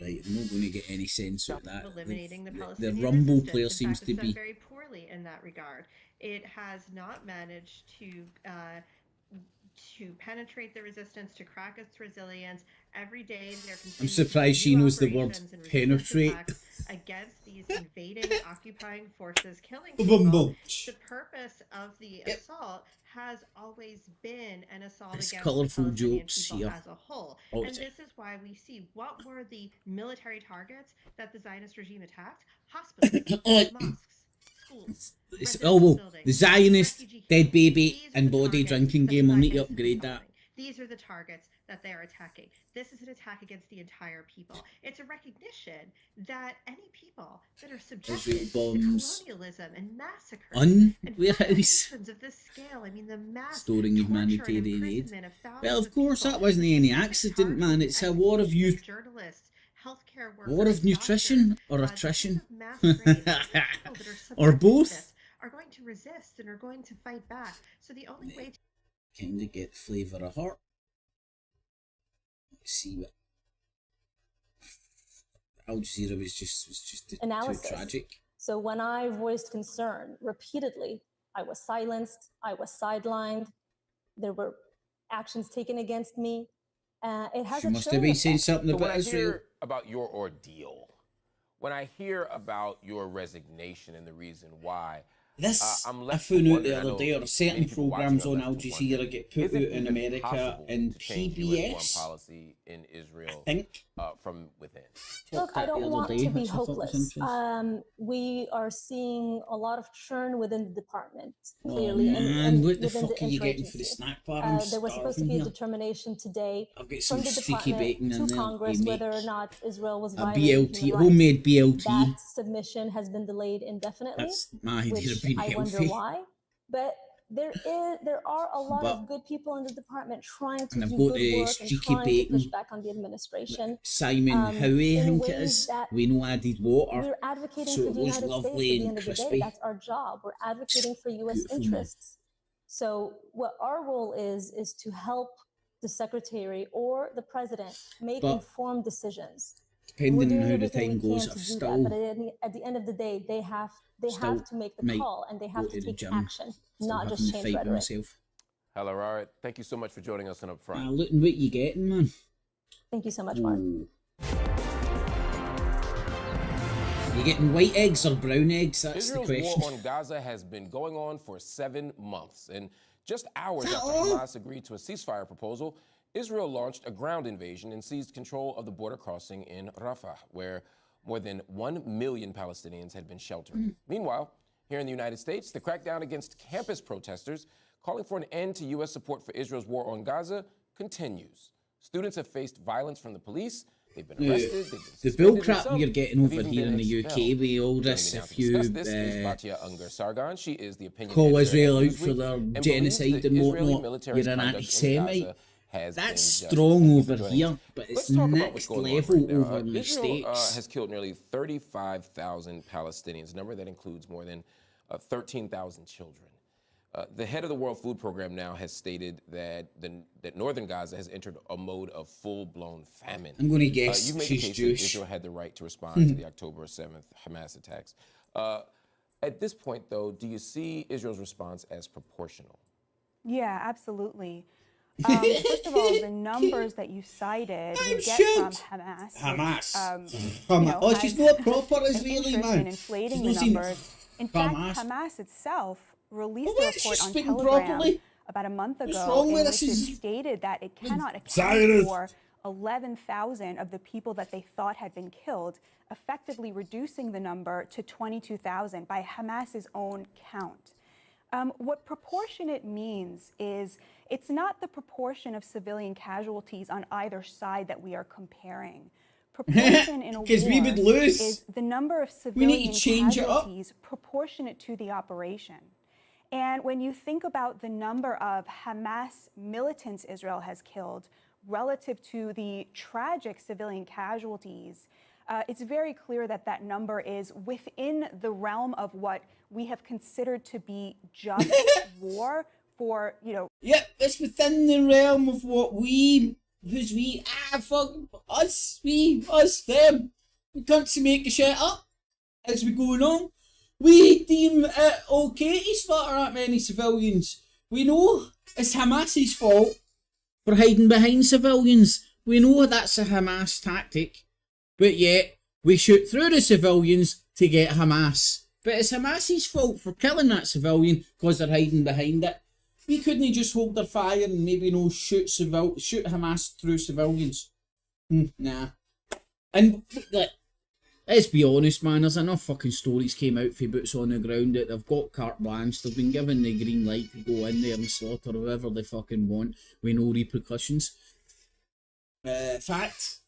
Right, I'm not going to get any sense of that. Eliminating The Rumble player seems to be very poorly in that regard. It has not managed to penetrate the resistance, to crack its resilience. Every day they're I'm surprised she knows the word penetrate. Against these invading, occupying forces, killing people. The purpose of the assault has always been an assault It's against colourful the Palestinian jokes people here. as a whole. All And the time. this is why we see what were the military targets that the Zionist regime attacked: hospitals, mosques, schools. It's, oh well, the Zionist dead baby and body drinking game will need to upgrade that. These are the targets that they are attacking. This is an attack against the entire people. It's a recognition that any people that are subjected to bombs. colonialism and massacres On and warehouse. violations of this scale, I mean the mass Storing torture and humanitarian aid. imprisonment of thousands Well, of course, that wasn't any accident, man. It's a war of journalists, healthcare workers, war of nutrition or doctors, attrition, mass graves, people that are or subjected to both. this are going to resist and are going to fight back. So the only way to Kind of get the flavour of heart. Let's see what Al Jazeera was just too tragic. So when I voiced concern repeatedly, I was silenced, I was sidelined, there were actions taken against me. It has She must have been saying something So when about I Israel. hear about your ordeal, when I hear about your resignation and the reason why, This, I'm I left found out wondering, the I other know day, or many certain people programmes watching on are Al left to Jazeera wonder, get put is it out in even America possible and to change US foreign PBS. policy in Israel, think. From within? Look, I don't want to be hopeless. We are seeing a lot of churn within the department, Oh clearly. man, what the within fuck are you getting for the interagency. snack bar? I'm There was supposed to starving be a here. determination today I've got from some the streaky bacon department in to there. Congress You whether make or not Israel was a violating BLT, human rights. homemade BLT. That submission has been delayed indefinitely, That's my idea which of being I wonder healthy. why. But there are a lot But- of good people in the department trying to And I've do got good the work and streaky trying to push bacon. back on the administration. Simon Howie, I in think it ways is. that We know added water. We're advocating so for it the was United States at lovely the and end of the day. crispy. That's our job. We're advocating for U.S. Beautiful, man. interests. So what our role is to help the secretary or the president make But informed decisions. depending We're on doing how the everything time we goes, can I've to do still that. But at the end of the day, they have to make the might call and they go have to to the take gym. action, Still not having just the change fight with rhetoric. myself. Hello, Robert. Thank you so much for joining us on Up Front. Look what you getting, man. Thank you so much, Mark. Ooh. You getting white eggs or brown eggs? That's Israel's the question. war on Gaza has been going on for 7 months, and just hours after Hamas agreed to a ceasefire proposal, Israel launched a ground invasion and seized control of the border crossing in Rafah, where more than 1 million Palestinians had been sheltered. Meanwhile, here in the United States, the crackdown against campus protesters calling for an end to U.S. support for Israel's war on Gaza continues. Students have faced violence from the police. They've been arrested. The bull crap we're getting over here in the UK with all this, if you call Israel out for their genocide and whatnot, you're an anti-Semite. That's strong over here, but it's next level over in the States. Israel has killed nearly 35,000 Palestinians, a number that includes more than 13,000 children. The head of the World Food Program now has stated that northern Gaza has entered a mode of full-blown famine. I'm going to guess you've made she's the case Jewish. That Israel had the right to respond to the October 7th Hamas attacks. At this point, though, do you see Israel's response as proportional? Yeah, absolutely. First of all, the numbers that you cited we get from Hamas. She's not proper Israeli, man. In inflating the numbers. In fact, Hamas itself released a report on Telegram about a month ago in which it stated that it cannot account for 11,000 of the people that they thought had been killed, effectively reducing the number to 22,000 by Hamas's own count. What proportionate means is it's not the proportion of civilian casualties on either side that we are comparing. Proportion in a war we would lose. is the number of civilian casualties proportionate to the operation. And when you think about the number of Hamas militants Israel has killed relative to the tragic civilian casualties, it's very clear that that number is within the realm of what we have considered to be just war for, Yep, it's within the realm of what us, them. We can't make a shit up as we go along. We deem it okay to slaughter that many civilians. We know it's Hamas's fault for hiding behind civilians. We know that's a Hamas tactic. But yet, we shoot through the civilians to get Hamas. But it's Hamas's fault for killing that civilian because they're hiding behind it. We couldn't just hold their fire and maybe shoot Hamas through civilians. Nah. And let's be honest, man, there's enough fucking stories came out for boots on the ground that they've got carte blanche. They've been given the green light to go in there and slaughter whoever they fucking want with no repercussions. Fact,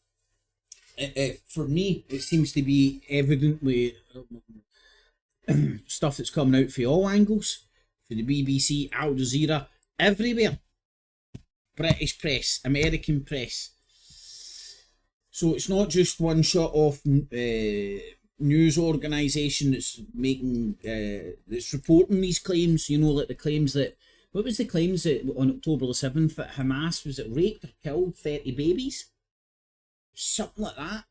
for me, it seems to be evidently stuff that's coming out for all angles. For the BBC, Al Jazeera, everywhere. British press, American press. So it's not just one shot off news organisation that's making that's reporting these claims. Like the claims that what was the claims that on October the 7th that Hamas was it raped or killed 30 babies, something like that.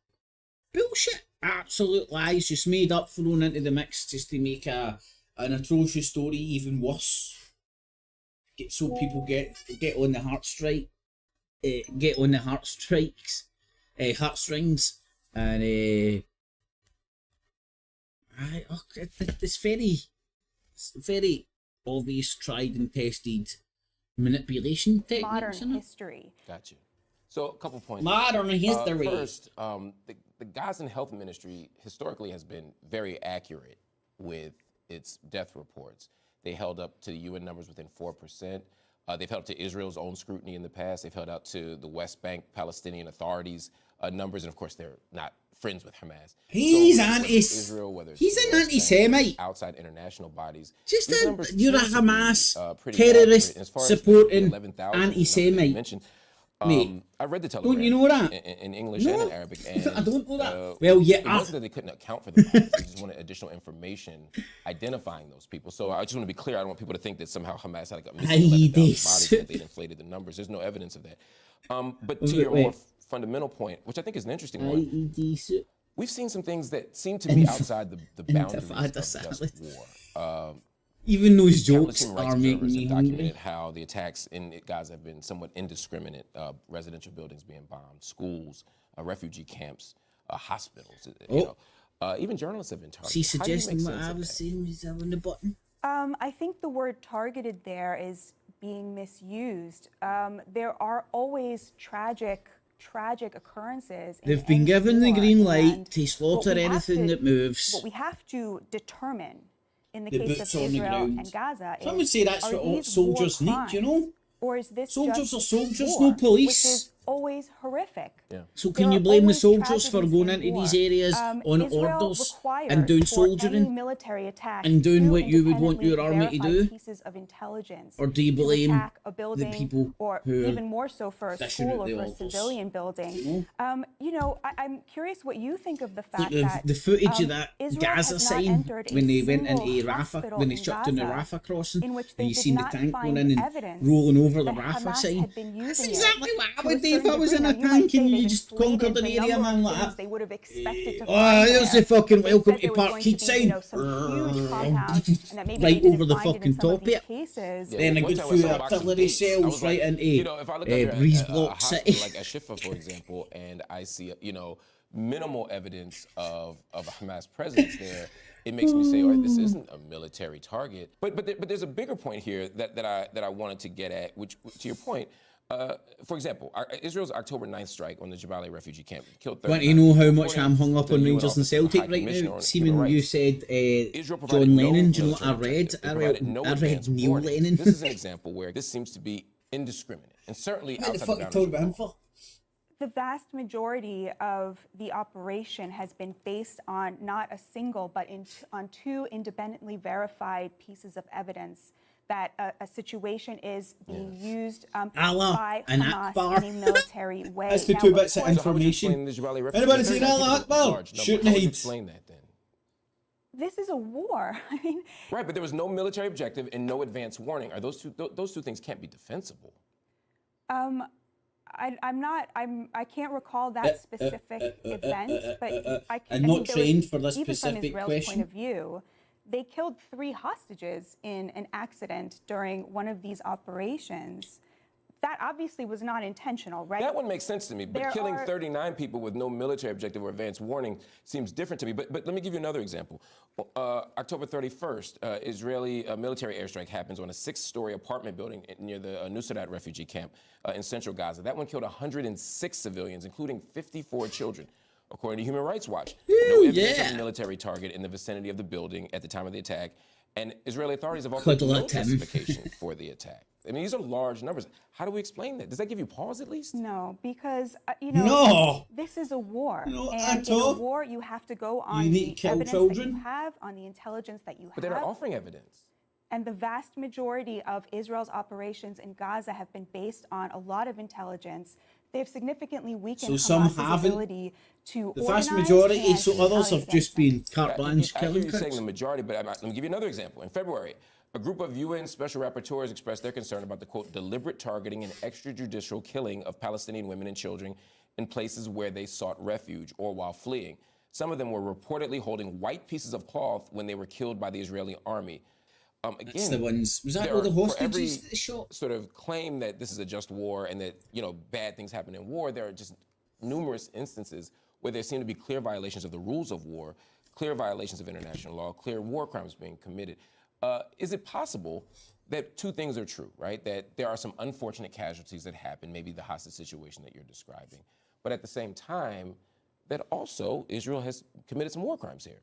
Bullshit, absolute lies, just made up, thrown into the mix just to make an atrocious story even worse. So people get on the heartstrings, and it's very obvious, tried and tested manipulation techniques. Modern history. Gotcha. So a couple points. Modern history. First, the Gazan Health Ministry historically has been very accurate with its death reports. They held up to the UN numbers within 4%. They've held up to Israel's own scrutiny in the past. They've held out to the West Bank Palestinian Authorities numbers, and of course they're not friends with Hamas. He's an anti-Semite. Outside international bodies. You're a Hamas terrorist supporting anti-Semite. Mate, I read the Telegram. Don't you know that? In English and in Arabic. And, I don't know that. Well, yeah. It wasn't that they couldn't account for the bodies. They just wanted additional information identifying those people. So I just want to be clear. I don't want people to think that somehow Hamas had like a million bodies that they'd inflated the numbers. There's no evidence of that. But to your more fundamental point, which I think is an interesting one, we've seen some things that seem to be outside the boundaries of just war. Even those jokes are making me hungry. Documented how the attacks in Gaza have been somewhat indiscriminate. Residential buildings being bombed, schools, refugee camps, hospitals. You know, Even journalists have been targeted. Is he suggesting what I was saying was on the button? I think the word targeted there is being misused. There are always tragic occurrences. They've been given the green light to slaughter anything that moves. What we have to determine in the The case boots of on the Israel ground. and Gaza Some would say that's what all soldiers need, you know? Or is this Soldiers just are soldiers, war, no police. Which is always horrific. So can you blame the soldiers for going into these areas on orders and doing soldiering and doing what you would want your army to do? Or do you blame the people or who even more so for a dishing school out or the for a orders? civilian building? I'm curious what you think of the fact Like that the footage of that Israel Gaza has not sign entered a when they went into single Rafah, hospital when they in shut down the Gaza Rafah crossing, in which and they you did seen the not tank find going in and evidence rolling over the that Rafah Hamas sign. had been That's using exactly it what I to would do a if I was certain in a degree. Now, you might tank say and you they've just inflated conquered an the area, number man, of like things that. they would have expected to Oh, find there's there. the fucking They welcome said there to was Park going Keep to be, sign. some huge compound, and that maybe Right they over didn't the find it in fucking some of top these of it. cases. Then a One good time I few saw a box of artillery dates. I cells was right like, into you know, if I look under Breeze a Block hospital City. like a Shifa, for example, and I see, minimal evidence of a Hamas presence there, it makes me say, all right, this isn't a military target. But there's a bigger point here that I wanted to get at, which, to your point, for example, Israel's October 9th strike on the Jabalia refugee camp killed 39. Want to know how much According I'm hung to up the on UN Rangers and Office of the High Celtic right Commissioner now? on Seeming Human you Rights, said Israel provided John no Lennon. Do you know what I military read? objective. They provided no I read advance Neil warning. Lennon. This is an example where this seems to be indiscriminate and certainly What the outside fuck the you talking boundaries about of him for? The vast majority of the operation has been based on not a single, but on two independently verified pieces of evidence that a situation is being used by and Hamas Akbar. in a military way. That's the Now, two of bits of course, information. Anybody seen Allah Akbar? Shooting How would you heads. explain that then? this is a war. I mean, Right, but there was no military objective and no advance warning. Are those two things can't be defensible? I can't recall that specific event, but I'm not trained for this even specific from Israel's question. point of view, they killed 3 hostages in an accident during one of these operations. That obviously was not intentional, right? That one makes sense to me, but There killing are- 39 people with no military objective or advance warning seems different to me. But let me give you another example. October 31st, Israeli military airstrike happens on a 6-story apartment building near the Nusayrat refugee camp in central Gaza. That one killed 106 civilians, including 54 children. According to Human Rights Watch, no evidence of a military target in the vicinity of the building at the time of the attack, and Israeli authorities have offered no justification for the attack. I mean, these are large numbers. How do we explain that? Does that give you pause at least? No, because, No. this is a war. No, and at in a all. war, you have to go on You need the to kill evidence that children. you have, on the intelligence that you have. But they're not offering evidence. And the vast majority of Israel's operations in Gaza have been based on a lot of intelligence. They've significantly weakened some Hamas's haven't. ability to The vast organize majority, and so others have retaliate just been against carte blanche I hear killing you saying cooks. the majority, but let me give you another example. In February, a group of UN special rapporteurs expressed their concern about the, quote, deliberate targeting and extrajudicial killing of Palestinian women and children in places where they sought refuge or while fleeing. Some of them were reportedly holding white pieces of cloth when they were killed by the Israeli army. That's the ones. Was that there all the are- for hostages every that they shot? sort of claim that this is a just war and that, bad things happen in war, there are just numerous instances where there seem to be clear violations of the rules of war, clear violations of international law, clear war crimes being committed. Is it possible that two things are true, right? That there are some unfortunate casualties that happen, maybe the hostage situation that you're describing, but at the same time, that also Israel has committed some war crimes here?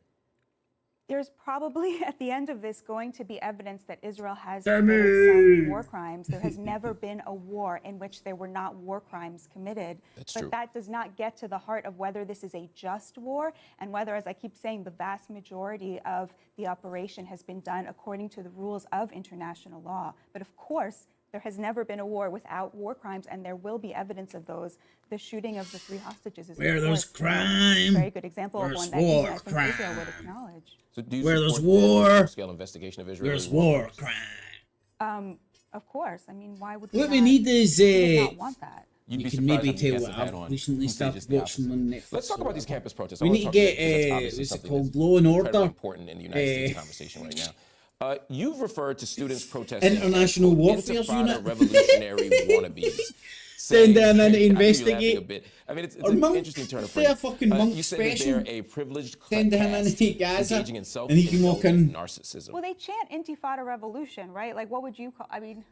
There's probably, at the end of this, going to be evidence that Israel has committed some war crimes. There has never been a war in which there were not war crimes committed. That's but true. that does not get to the heart of whether this is a just war and whether, as I keep saying, the vast majority of the operation has been done according to the rules of international law. But of course, there has never been a war without war crimes, and there will be evidence of those. The shooting of the 3 hostages is, Where of there's course, crime, a very good example of there's one that war even I think crime. Israel would acknowledge. So do you Where there's support that war, full-scale investigation of Israeli there's war war crimes? crime. Of course. I mean, why would we What not, we need is we would not want that? You'd you be can surprised maybe how many tell guests what I've had I've on recently who say started just the watching on Netflix. Let's talk about these campus protests. We I need to wanna get talk about this because that's what's it something called, that's Law and incredibly Order. important in the United States conversation right now. You've referred to students protesting International as, quote, Warfare Intifada Unit. revolutionary wannabes. Send them in to investigate. I mean, it's an interesting turn of phrase. They're fucking monk you said special. that they're a privileged Send him in to Gaza, engaging in and he can walk in. narcissism. Well, they chant Intifada revolution, right? Like, what would you call? I mean,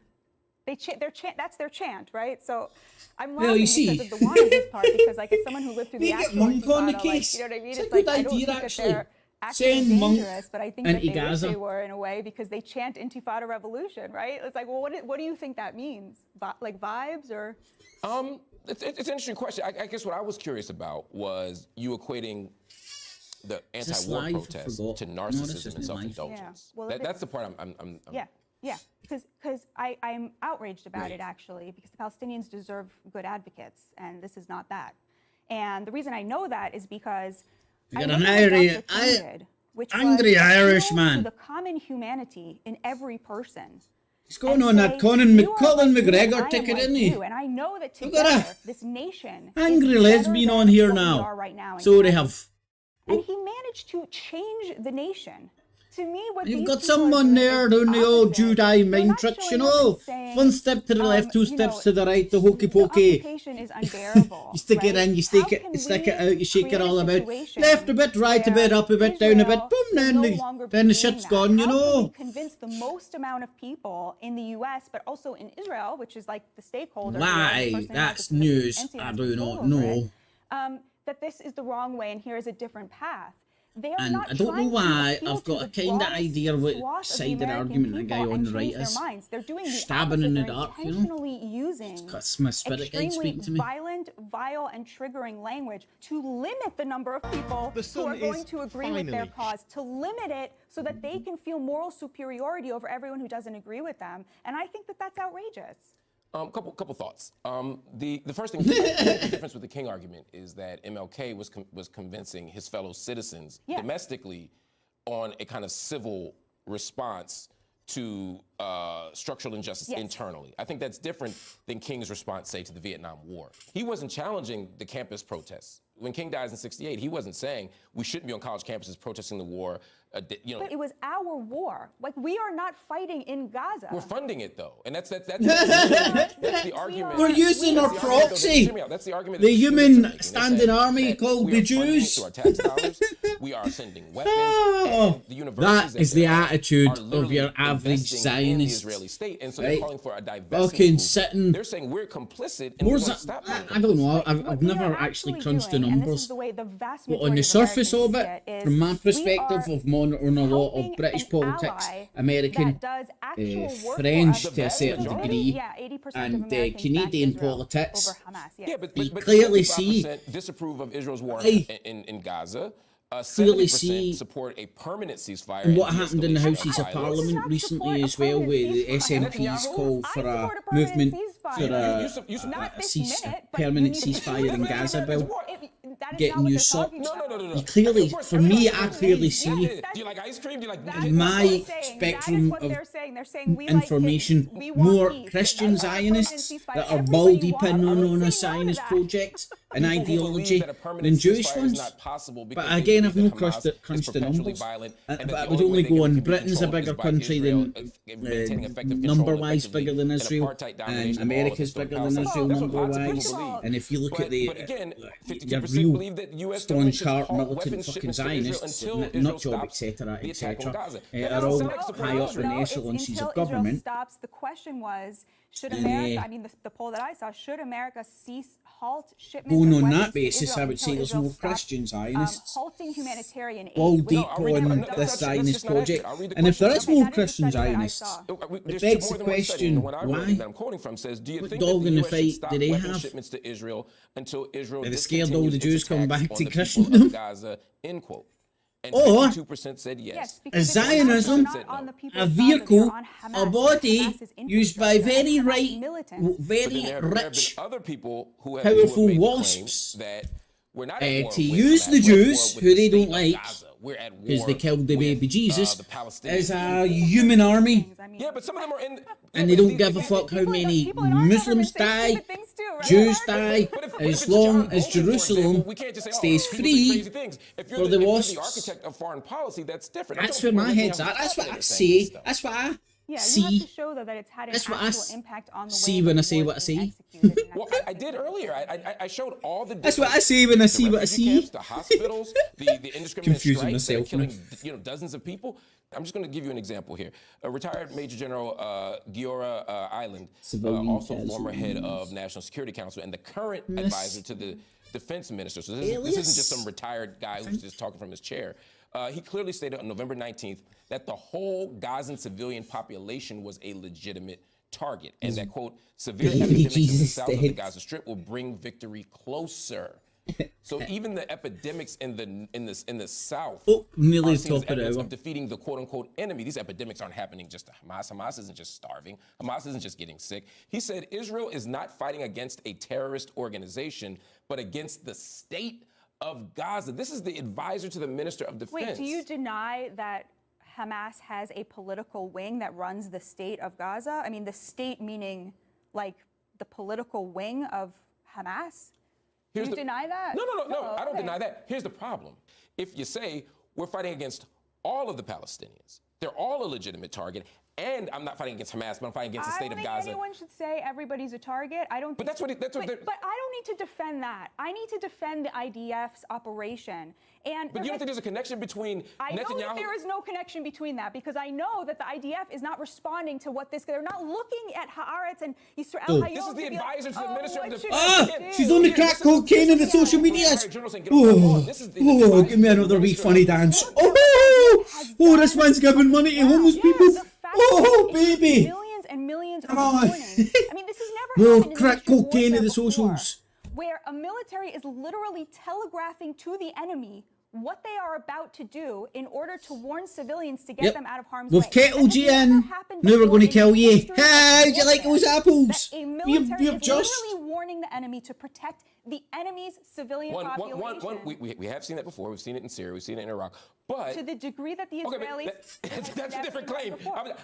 they chant. That's their chant, right? So, I'm laughing because of the Wannabe's part, because like as someone who lived through the actual monk on the Intifada, case. Like, you know what I mean? It's a like good I don't idea, think actually. that they're actually Send monk dangerous, but I think that into they wish Gaza. they were in a way, because they chant Intifada revolution, right? It's like, well, what do you think that means? Like vibes or? It's an interesting question. I guess what I was curious about was you equating the anti-war protests to narcissism and self-indulgence. Yeah. Well, that's the part I'm Yeah, because I'm outraged about it, actually, because the Palestinians deserve good advocates, and this is not that. And the reason I know that is because you got an angry Irishman. The common humanity in every person. He's going on that Colin McGregor ticket, isn't he? And I know that together, this nation angry lesbian on here now. So they have. And he managed to change the nation. To me, what you've got someone there doing the old Judai mind tricks, you know. One step to the left, two steps to the right, the hokey pokey. Is unbearable, you stick it in, you stick it out, you shake it all about. Left a bit, right a bit, up a bit, down a bit, boom, then the shit's gone, you know. Convince the most amount of people in the U.S., but also in Israel, which is like the stakeholder. Why? That's news. I do not know. That this is the wrong way, and here is a different path. And I don't know why, I've got a kind of idea what side of the argument the guy on the right is. Stabbing in the dark, you know? It's my spirit guide speaking to me. Violent, vile, and triggering language to limit the number of people who are going to agree with their cause, to limit it so that they can feel moral superiority over everyone who doesn't agree with them. And I think that that's outrageous. Couple thoughts. The first thing, the difference with the King argument is that MLK was convincing his fellow citizens domestically on a kind of civil response to structural injustice internally. I think that's different than King's response, say, to the Vietnam War. He wasn't challenging the campus protests. When King dies in '68, he wasn't saying we shouldn't be on college campuses protesting the war. You know, but it was our war. Like, we are not fighting in Gaza. We're funding it, though, and that's the argument. We're using our proxy. That's the argument. The human standing army called the Jews. Our tax dollars. We are sending weapons. Oh, that is the attitude of your average Zionist. The Israeli state, and so they're calling for a divestment. Fucking sitting. They're saying we're complicit, and we won't stop. I don't know. I've never actually crunched the numbers. But on the surface of it, from my perspective of monitoring a lot of British politics, American, French to a certain degree, and Canadian politics, but clearly see disapprove of Israel's war in Gaza. Clearly see support a permanent ceasefire. And what happened in the Houses of Parliament recently as well, where the SNPs called for a movement for a permanent ceasefire in Gaza bill. Getting usurped. You clearly, for me, I clearly see do you like ice cream? Do you like my spectrum of information more Christian Zionists that are baldy pinning on a Zionist project and ideology than Jewish ones. But again, I've no crunched the numbers. But I would only go on Britain's a bigger country than number-wise bigger than Israel, and America's bigger than Israel number-wise. And if you look at the real staunch heart militant fucking Zionists, not job, etc., are all high up in the echelons of government. The question was, should America, I mean, the poll that I saw, should America halt shipments? Going on that basis, I would say there's more Christian Zionists. Halting humanitarian aid. All deep on this Zionist project. And if there is more Christian Zionists, it begs the question, why? What dog in the fight do they have? Are they scared all the Jews come back to Christendom? Or is Zionism a vehicle, a body used by very rich, powerful wasps to use the Jews, who they don't like, because they killed the baby Jesus, as a human army? Yeah, but some of them are in. And they don't give a fuck how many Muslims die, Jews die, as long as Jerusalem stays free for the wasps. Architect of foreign policy, that's different. That's where my head's at. That's what I say. That's what Yeah, see? You have to show, though, that it's had an actual impact on the way see when I say what I say. Well, I did earlier. I showed all the. That's what I say when I see what I see. Camps, the hospitals, the indiscriminate strikes that are killing dozens of people. I'm just going to give you an example here. A retired Major General Giora Island, also former head of National Security Council and the current advisor to the defense minister. So this isn't just some retired guy who's just talking from his chair. He clearly stated on November 19th that the whole Gazan civilian population was a legitimate target, and that, quote, severe epidemics in the south of the Gaza Strip will bring victory closer. So even the epidemics in the south are seen as evidence of defeating the quote-unquote enemy. These epidemics aren't happening just to Hamas. Hamas isn't just starving. Hamas isn't just getting sick. He said Israel is not fighting against a terrorist organization, but against the state of Gaza. This is the advisor to the Minister of Defense. Wait, do you deny that Hamas has a political wing that runs the state of Gaza? I mean, the state meaning like the political wing of Hamas? Do you deny that? No, I don't deny that. Here's the problem. If you say we're fighting against all of the Palestinians, they're all a legitimate target, and I'm not fighting against Hamas, but I'm fighting against the state of Gaza. I don't think anyone should say everybody's a target. I don't. But that's what. But I don't need to defend that. I need to defend the IDF's operation. But you don't think there's a connection between Netanyahu? I know that there is no connection between that because I know that the IDF is not responding to what this. They're not looking at Haaretz and Yisrael. This is the advisor to the Minister of Defense. She's on the crack cocaine in the social medias. Oh, give me another wee funny dance. Oh, this one's giving money to homeless people. Oh, baby. Millions and millions Come of on. warnings. I mean, this has never happened in crack history of cocaine in warfare the socials. before, where a military is literally telegraphing to the enemy what they are about to do in order to warn civilians to get them out of harm's way. With kettle G in, now we're going to kill you. Hey, do you like those apples? A military You're is just... literally warning the enemy to protect the enemy's civilian population. We have seen that before. We've seen it in Syria. We've seen it in Iraq. But to the degree that the Israelis... that's a different claim.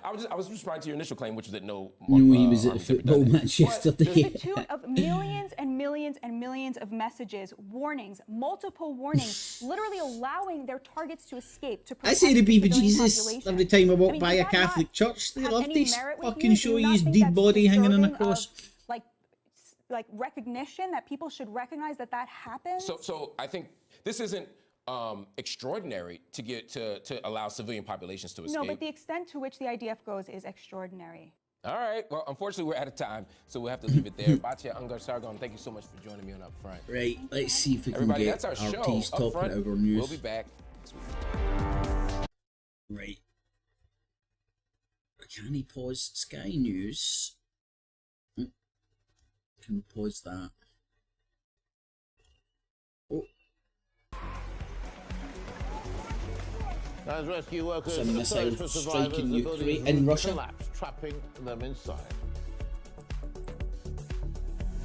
I was responding to your initial claim, which was that no... No, he was at a football match yesterday. To the tune of millions and millions and millions of messages, warnings, multiple warnings, literally allowing their targets to escape. To I say to baby Jesus every time I walk by a Catholic church. They love this fucking show you his dead body hanging on a cross. Like recognition that people should recognize that happens. So I think this isn't extraordinary to allow civilian populations to escape. No, but the extent to which the IDF goes is extraordinary. All right. Well, unfortunately, we're out of time, so we'll have to leave it there. Batia Ungar Sargon, thank you so much for joining me on Upfront. Right. Let's see if we can Everybody, get that's our RT's show. top Upfront, of our news. We'll be back next week. Right. Can he pause Sky News? Can we pause that? Oh. As rescue workers Some missile search for strike survivors, in the building Ukraine and Russia. collapsed, trapping them inside.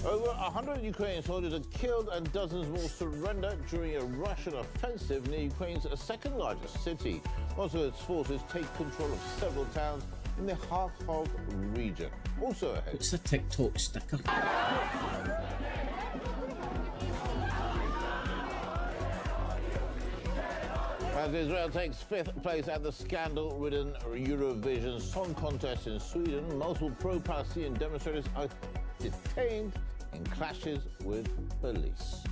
Over 100 Ukrainian soldiers are killed and dozens more surrender during a Russian offensive near Ukraine's second largest city. Moscow's forces take control of several towns in the Kharkov region. Also ahead. What's a TikTok sticker? As Israel takes 5th place at the scandal-ridden Eurovision Song Contest in Sweden, multiple pro-Palestinian demonstrators are detained in clashes with police.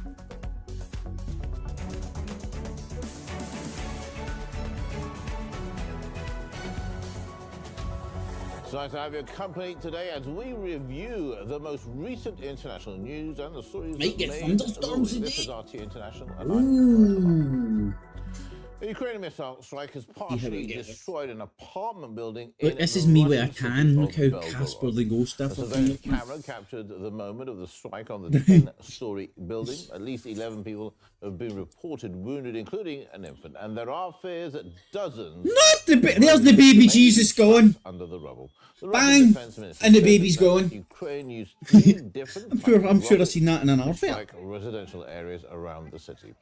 It's nice to have your company today as we review the most recent international news and the stories Might that get made thunderstorms the today. This is RT International. Ooh. The Ukrainian missile strike has partially destroyed an apartment building. Look, this is me where I can. Look how Casper the Ghost stuff. A surveillance camera captured the moment of the strike on the 10-story building. At least 11 people have been reported wounded, including an infant. And there are fears that dozens... Not the there's the baby Jesus going. Under the rubble. The Bang! And the baby's going. Ukraine used 3 different I'm sure I've seen that in an outfit. residential areas around the city.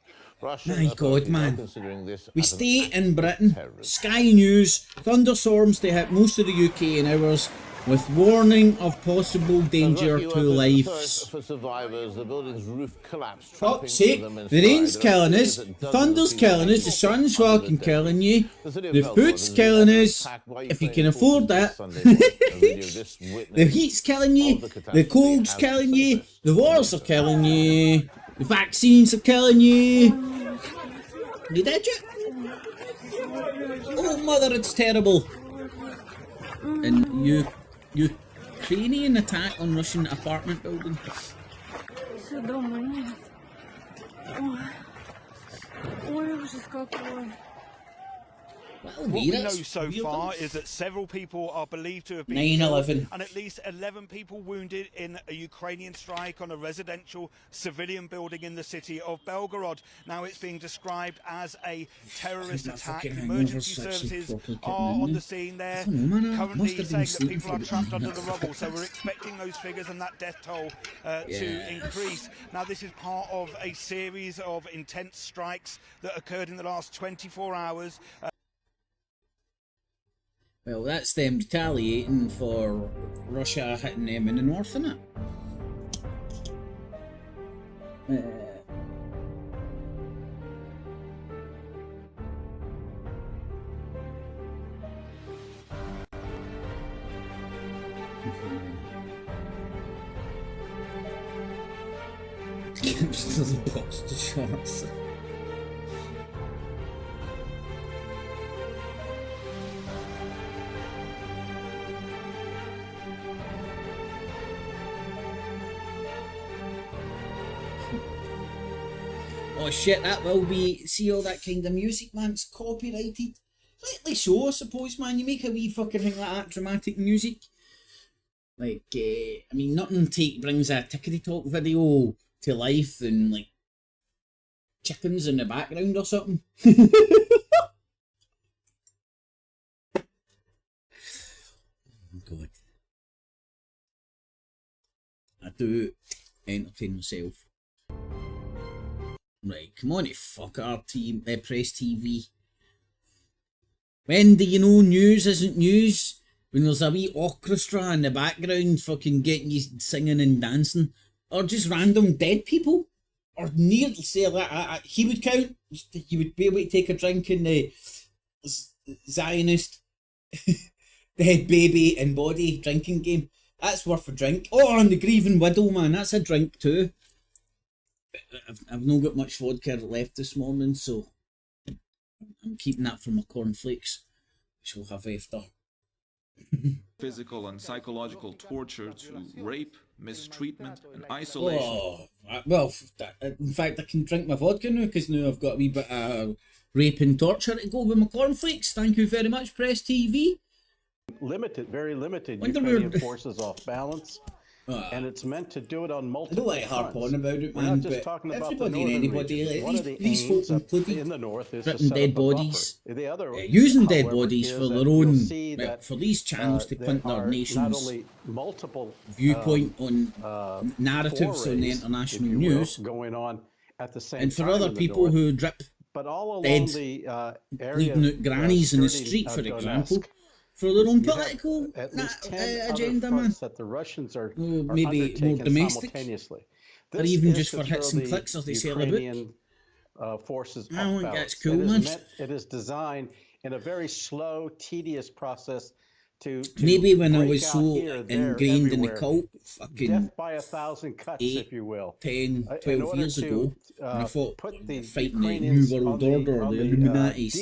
My God, man. Considering this We stay in Britain. Sky News. Thunderstorms to hit most of the UK in hours. with warning of possible danger to lives. For survivors, the building's roof collapsed. Fuck's sake, the rain's killing us, the thunder's killing us, the sun's fucking killing you, the food's killing us, if you can afford that. The heat's killing you, the cold's killing you, the wars are killing you, the vaccines are killing you. You did it? Oh mother, it's terrible. And Ukrainian attack on Russian apartment building. What we know so far is that several people are believed to have been 9/11 killed and at least 11 people wounded in a Ukrainian strike on a residential civilian building in the city of Belgorod. Now it's being described as a terrorist attack. Emergency services are on the scene there, currently saying that people are trapped under the rubble. So we're expecting those figures and that death toll to increase. Now this is part of a series of intense strikes that occurred in the last 24 hours. Well, that's them retaliating for Russia hitting them in the north, isn't it? Gibbs doesn't box the shots. Oh shit, that will be, see all that kind of music, man, it's copyrighted. Rightly so, I suppose, man, you make a wee fucking thing like that, dramatic music. Like, I mean, nothing brings a tickety talk video to life than, like, chickens in the background or something. Oh god. I do entertain myself. Right, come on, you fucker, press TV. When do you know news isn't news? When there's a wee orchestra in the background fucking getting you singing and dancing? Or just random dead people? Or near, say, he would count, he would be able to take a drink in the Zionist dead baby and body drinking game. That's worth a drink. Oh, and the grieving widow, man, that's a drink too. I've not got much vodka left this morning, so I'm keeping that for my cornflakes, which I'll have after. Physical and psychological torture to rape, mistreatment and isolation. Oh, well, in fact, I can drink my vodka now, because now I've got a wee bit of rape and torture to go with my cornflakes. Thank you very much, Press TV. Limited, very limited Ukrainian forces off balance. And it's meant to do it on multiple fronts. I don't like harp on about it, man, but everybody and anybody, these folk included, in the north is written dead bodies, the other, using dead bodies for their own, well, for these channels to print their nation's viewpoint on narratives on the international news, going on at the same and for other people who drip dead, bleeding out grannies in the street, for example. For their own political agenda, man. That the Russians are maybe more domestic, or even just for hits and clicks, as they say in forces. I don't think that's cool, man. It is designed in a very slow, tedious process to maybe when I was so ingrained in the cult, fucking death by 1,000 cuts, 8, if you will, 10, 12 years ago, when I thought fighting the New World Order, the Illuminatis,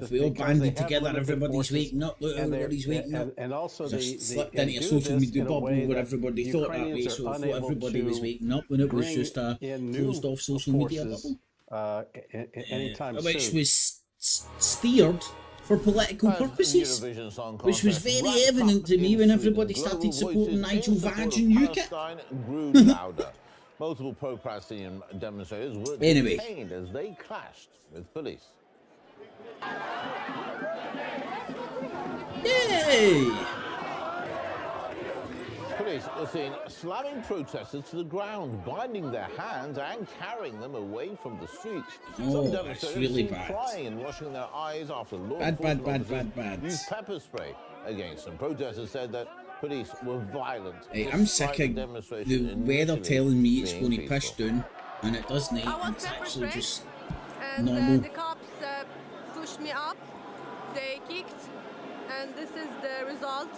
if we all banded together, everybody's waking up, look, everybody's waking up. And also they slipped into a social media bubble where everybody thought that way, so I thought everybody was waking up when it was just a closed off social media bubble. Which was steered for political purposes, which was very evident to me when everybody started supporting Nigel Farage and UKIP. Multiple pro-Palestinian demonstrators were anyway, detained as they clashed with police. Yay! Police was seen slamming protesters to the ground, binding their hands and carrying them away from the streets. Some demonstrators really seen bad. crying and washing their eyes after law Bad. enforcement used pepper spray against them. Protesters said that police were violent. Hey, I'm sick of the weather telling me it's going to push down, and it doesn't. It's actually just normal. The cops pushed me up, they kicked, and this is the result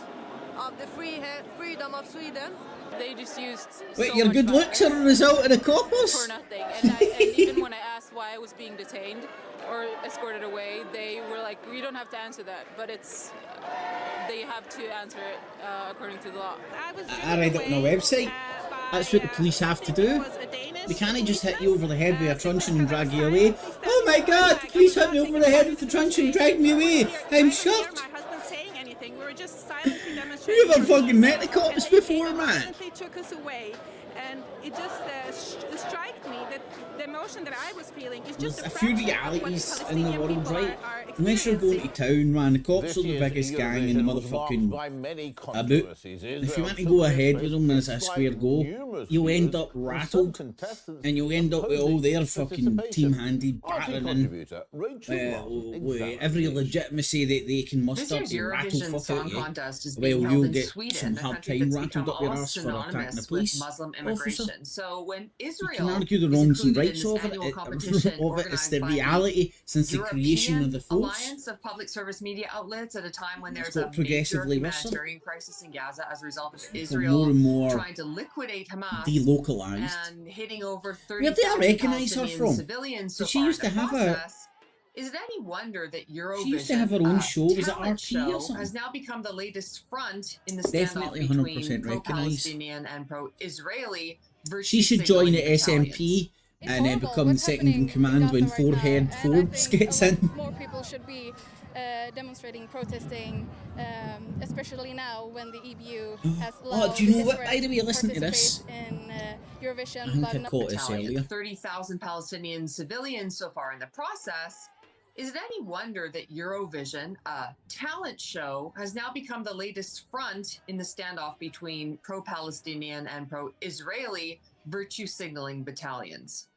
of the freedom of Sweden. They just used Wait, your good looks are a result of the coppers? for nothing. And even when I asked why I was being detained or escorted away, they were like, "You don't have to answer that," but it's they have to answer it according to the law. I read it on a website. That's what the police have to do. They can't just hit you over the head with a truncheon and drag you away. Oh my god, the police hit me over the head with the truncheon and dragged me away. I'm shocked. You ever fucking met the cops before, man? They took us away, and it just struck me that the emotion that I was feeling is just There's a few realities in the world, right? Unless you're going to town, man, the cops are the biggest gang in the motherfucking about. If you want to go ahead with them and it's a square go, you'll end up rattled, and you'll end up with all their fucking team-handed battering in every legitimacy that they can muster to rattle fuck out you. Well, you'll get some hard time rattled up your arse for attacking the police officer. So when Israel You can argue the wrongs and rights of it. It's the reality since the creation of the force. Alliance of public service media outlets at a time when there's got a major progressively worse. humanitarian crisis in Gaza as a result of More Israel and more trying to liquidate Hamas delocalized. and hitting over Where did I 30,000 recognise her Palestinian from? civilians so Did she far used in to the have a? process. Is it any wonder that Eurovision, She used to have her own show. Was it talent RT show, or something? has now become the latest front in the Definitely standoff 100% between recognised. pro-Palestinian and pro-Israeli. She should join the SMP and become second in command when Forehead Forbes gets in. More people should be demonstrating, protesting, especially now when the EU has allowed Do you know what? Israel By the way, listen to this. in Eurovision. I think I caught this earlier. 30,000 Palestinian civilians so far in the process. Is it any wonder that Eurovision, a talent show, has now become the latest front in the standoff between pro-Palestinian and pro-Israeli virtue signaling battalions?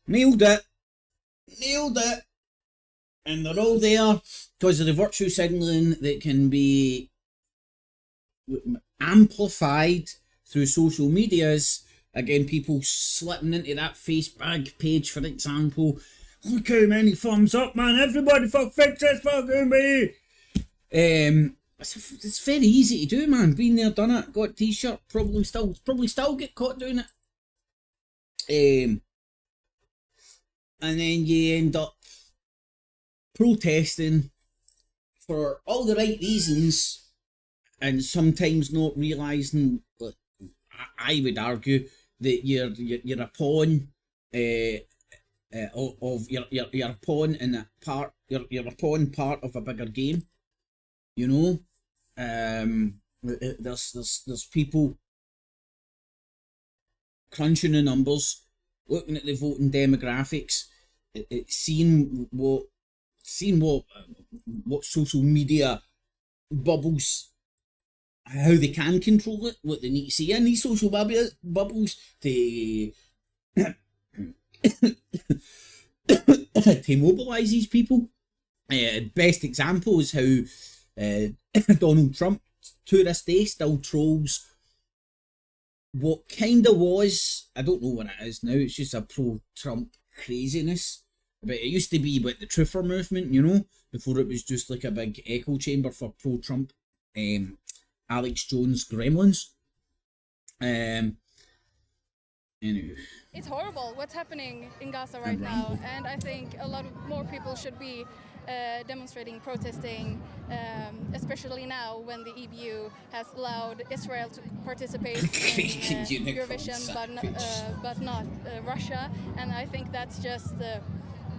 Nailed it. Nailed it. And they're all there because of the virtue signalling that can be amplified through social medias. Again, people slipping into that Facebook page, for example. Look how many thumbs up, man. Everybody fix this fucking me. It's very easy to do, man. Been there, done it. Got a t-shirt. Probably still get caught doing it. And then you end up protesting for all the right reasons, and sometimes not realising. I would argue that you're a pawn of you're a pawn in a part. You're a pawn part of a bigger game. You know, there's people crunching the numbers, looking at the voting demographics, seeing what social media bubbles, how they can control it, what they need to see in these social bubbles to to mobilise these people. Best example is how Donald Trump to this day still trolls what kind of was, I don't know what it is now, it's just a pro-Trump craziness. But it used to be about the truther movement, you know, before it was just like a big echo chamber for pro-Trump Alex Jones gremlins. Anyway. It's horrible what's happening in Gaza right now, and I think a lot more people should be demonstrating, protesting, especially now when the EU has allowed Israel to participate in Eurovision, but not Russia. And I think that's just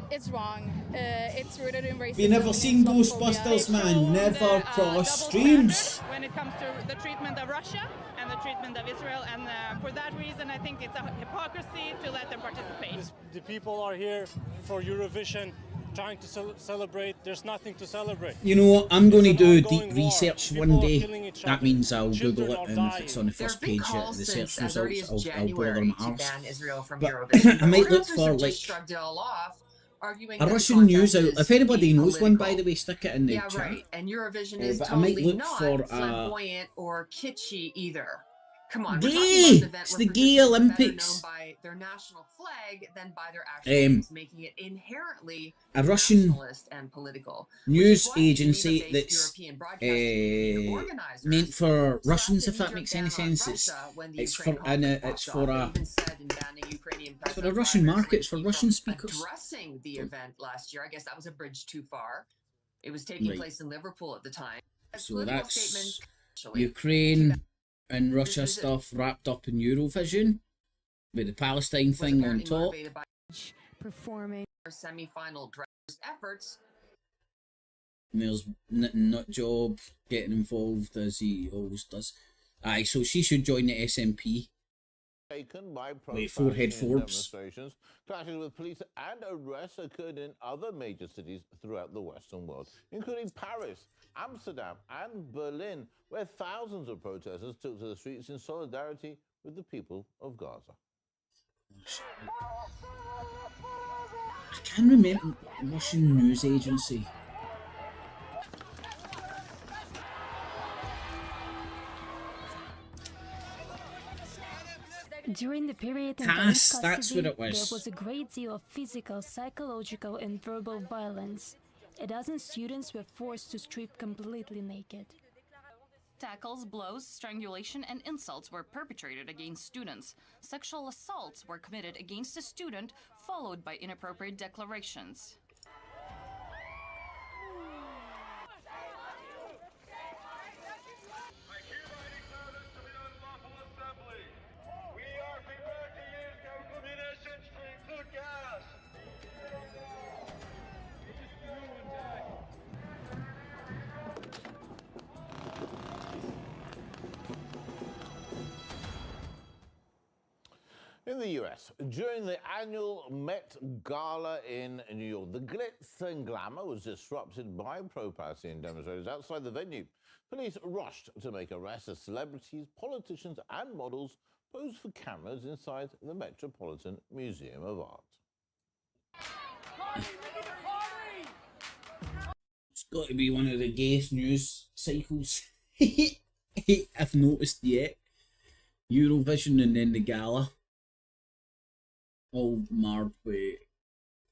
it's wrong. It's rooted in racism. You never seen Ghostbusters, man. Never cross streams. When it comes to the treatment of Russia and the treatment of Israel, and for that reason, I think it's a hypocrisy to let them participate. The people are here for Eurovision, trying to celebrate. There's nothing to celebrate. You know, I'm going to do deep war. research one day. That means I'll Google it, and if it's on the first page of the search results, I'll bother my arse. But I might look for like a Russian news out. If anybody knows one, by the way, stick it in the chat. Right. And Eurovision is but I might totally look not for flamboyant or kitschy either. Come on, gay! It's the Gay Olympics. Known by their national flag than by their actions, making it inherently a Russian nationalist and political. news agency that's meant for Russians, if that makes any sense. It's for a Russian market. It's for Russian speakers. Addressing the event last year, I guess that was a bridge too far. It was taking place in Liverpool at the time. So that's Ukraine and Russia stuff wrapped up in Eurovision with the Palestine thing on top. Performing semi-final efforts. And there's Nutjob getting involved as he always does. Aye, so she should join the SNP. Taken by Forehead Forbes. Demonstrations, clashes with police and arrests occurred in other major cities throughout the Western world, including Paris, Amsterdam and Berlin, where thousands of protesters took to the streets in solidarity with the people of Gaza. I can't remember Russian news agency. During the period in Cass, police that's custody, what it was. there was a great deal of physical, psychological and verbal violence. A dozen students were forced to strip completely naked. Tackles, blows, strangulation, and insults were perpetrated against students. Sexual assaults were committed against a student, followed by inappropriate declarations. In the US, during the annual Met Gala in New York, the glitz and glamour was disrupted by pro-Palestinian demonstrators outside the venue. Police rushed to make arrests as celebrities, politicians and models posed for cameras inside the Metropolitan Museum of Art. It's got to be one of the gayest news cycles I've noticed yet. Eurovision and then the gala. All marred with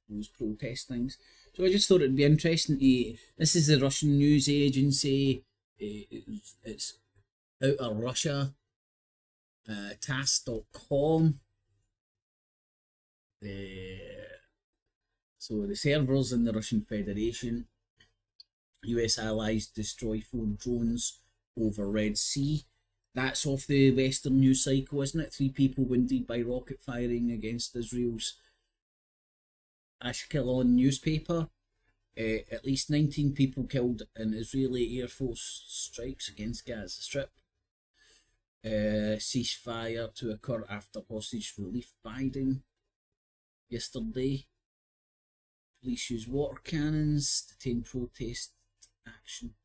those protest things. So I just thought it'd be interesting to... This is a Russian news agency. It's out of Russia. TASS.com. So the servers in the Russian Federation. US allies destroy 4 drones over Red Sea. That's off the Western news cycle, isn't it? 3 people wounded by rocket firing against Israel's Ashkelon newspaper. At least 19 people killed in Israeli Air Force strikes against Gaza Strip. Ceasefire to occur after hostage relief biting yesterday. Police use water cannons to tame protest action.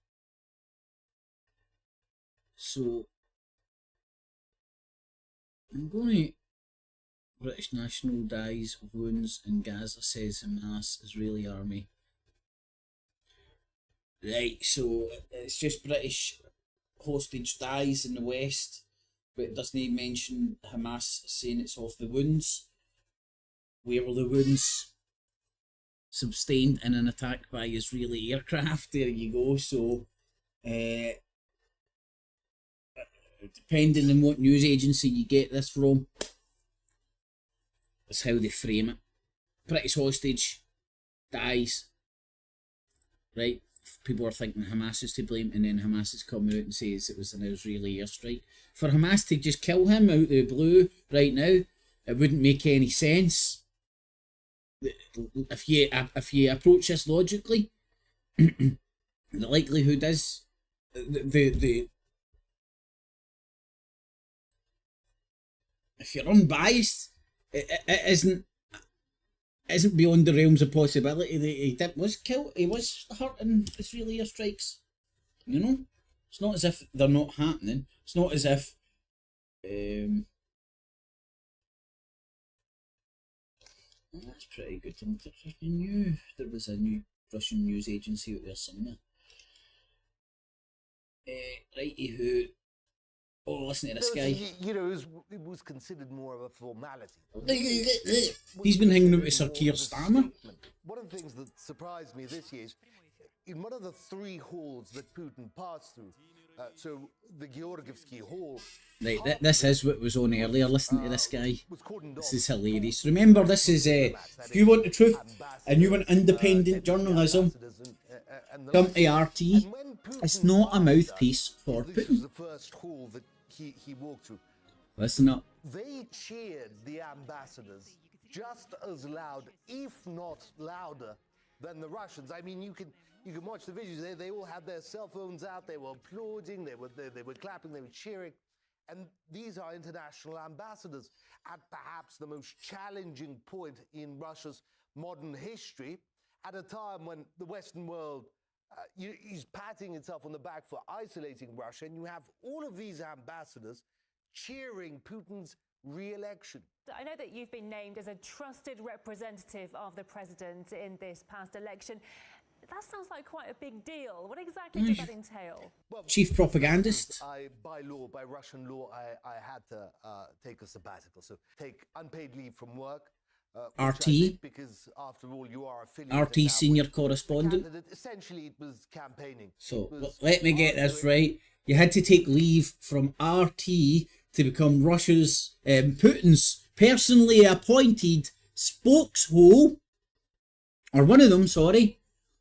So I'm going to... British national dies of wounds in Gaza, says Hamas Israeli army. Right, so it's just British hostage dies in the West, but it doesn't mention Hamas saying it's off the wounds. Where were the wounds? Sustained in an attack by Israeli aircraft. There you go. So, depending on what news agency you get this from, that's how they frame it. British hostage dies. Right? People are thinking Hamas is to blame, and then Hamas is coming out and says it was an Israeli airstrike. For Hamas to just kill him out of the blue right now, it wouldn't make any sense. If you approach this logically, the likelihood is if you're unbiased, it isn't isn't beyond the realms of possibility that he was killed. He was hurt in Israeli airstrikes. You know, it's not as if they're not happening. It's not as if. That's pretty good. I knew there was a new Russian news agency out there somewhere. Righty-hoo. Oh, listen to this guy. You know, it was considered more of a formality. He's been hanging out with Sir Keir Starmer. One of the things that surprised me this year is in one of the 3 halls that Putin passed through, so the Georgievsky Hall. Right, this is what was on earlier. Listen to this guy. This is hilarious. Remember, this is if you want the truth and you want independent journalism, come to RT. It's not a mouthpiece for Putin. This was the first hall that he walked through. Listen up. They cheered the ambassadors just as loud, if not louder, than the Russians. I mean, you can watch the videos. They all had their cell phones out. They were applauding. They were clapping. They were cheering. And these are international ambassadors at perhaps the most challenging point in Russia's modern history, at a time when the Western world is patting itself on the back for isolating Russia, and you have all of these ambassadors cheering Putin's re-election. I know that you've been named as a trusted representative of the president in this past election. That sounds like quite a big deal. What exactly does that entail? Well, chief propagandist. By Russian law, I had to take a sabbatical, so take unpaid leave from work. RT, because after all, you are affiliated RT senior correspondent. Essentially, it was campaigning. So let me get this right. You had to take leave from RT to become Russia's Putin's personally appointed spokeshole, or one of them, sorry,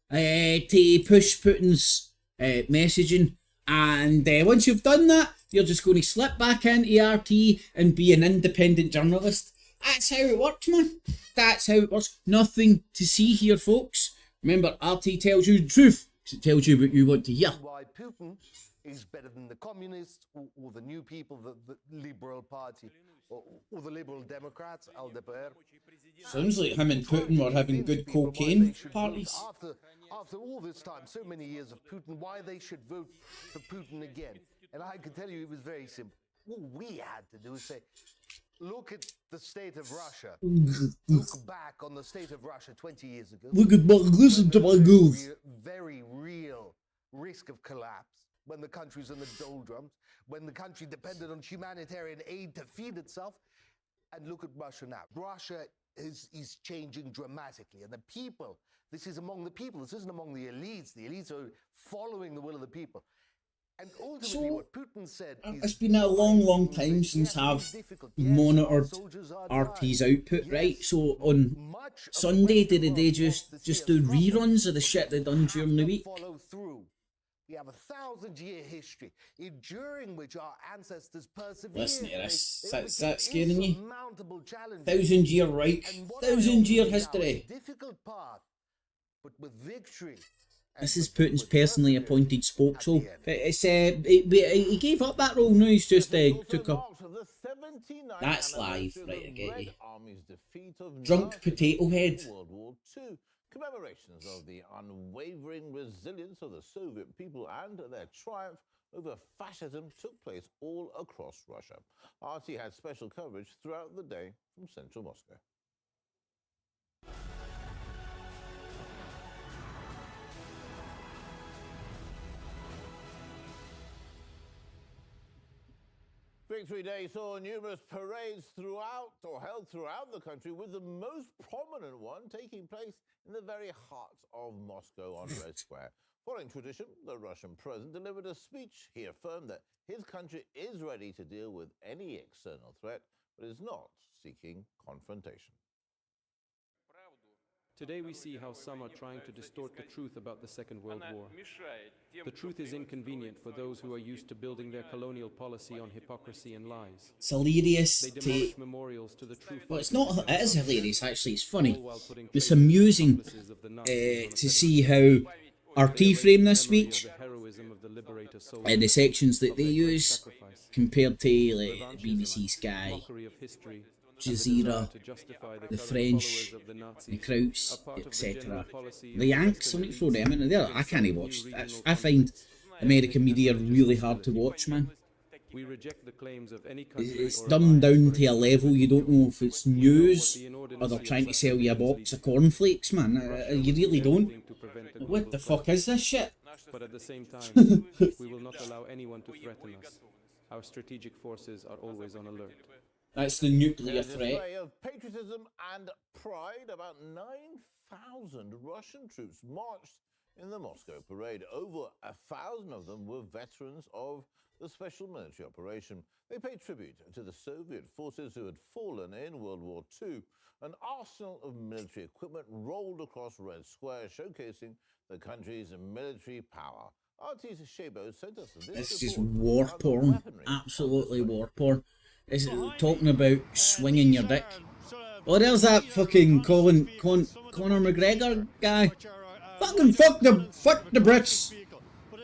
to push Putin's messaging. And once you've done that, you're just going to slip back into RT and be an independent journalist. That's how it works, man. That's how it works. Nothing to see here, folks. Remember, RT tells you the truth, because it tells you what you want to hear. Why Putin is better than the communists or the new people, the Liberal Party, or the Liberal Democrats, LDPR. Sounds like him and Putin were having good cocaine parties. After all this time, so many years of Putin, why they should vote for Putin again. And I can tell you it was very simple. What we had to do is say, look at the state of Russia. Look back on the state of Russia 20 years ago. Listen to my goals. Very real risk of collapse when the country's in the doldrums, when the country depended on humanitarian aid to feed itself. And look at Russia now. Russia is changing dramatically. And the people, this is among the people. This isn't among the elites. The elites are following the will of the people. And ultimately, what Putin said is, it's been a long time since I've monitored RT's output, right? So on Sunday, did they just do reruns of the shit they done during the week? We have a 1,000-year history during which our ancestors persevered. Listen to this. Is that scaring you? 1,000-year Reich, 1,000-year history. Difficult path, but with victory. This is Putin's personally appointed spokesman. It's he gave up that role now. He's just took up. That's live, right? I get you. Drunk potato head. World War II. Commemorations of the unwavering resilience of the Soviet people and their triumph over fascism took place all across Russia. RT had special coverage throughout the day from central Moscow. Victory Day saw numerous parades held throughout the country, with the most prominent one taking place in the very heart of Moscow on Red Square. Following tradition, the Russian president delivered a speech. He affirmed that his country is ready to deal with any external threat, but is not seeking confrontation. Today we see how some are trying to distort the truth about the Second World War. The truth is inconvenient for those who are used to building their colonial policy on hypocrisy and lies. It's hilarious. They demolish memorials to the truth. Well, it's not. It is hilarious. Actually, it's funny. It's amusing to see how RT framed this speech and the sections that they use compared to like BBC, Sky. Jazeera, the French, the Krauts, etc. The Yanks, something throw them in there. I can't watch. I find American media really hard to watch, man. We reject the claims of any country It's dumbed down to a level you don't know if it's news or they're trying to sell you a box of cornflakes, man. You really don't. What the fuck is this shit? But at the same time, we will not allow anyone to threaten us. Our strategic forces are always on alert. That's the nuclear In a threat. display of patriotism and pride, about 9,000 Russian troops marched in the Moscow parade. Over 1,000 of them were veterans of the special military operation. They paid tribute to the Soviet forces who had fallen in World War II. An arsenal of military equipment rolled across Red Square, showcasing the country's military power. RT's Shabo sent us This is war porn. Absolutely war porn. Is it talking about swinging your dick? Oh, there's that fucking Conor McGregor guy. Fucking fuck the Brits.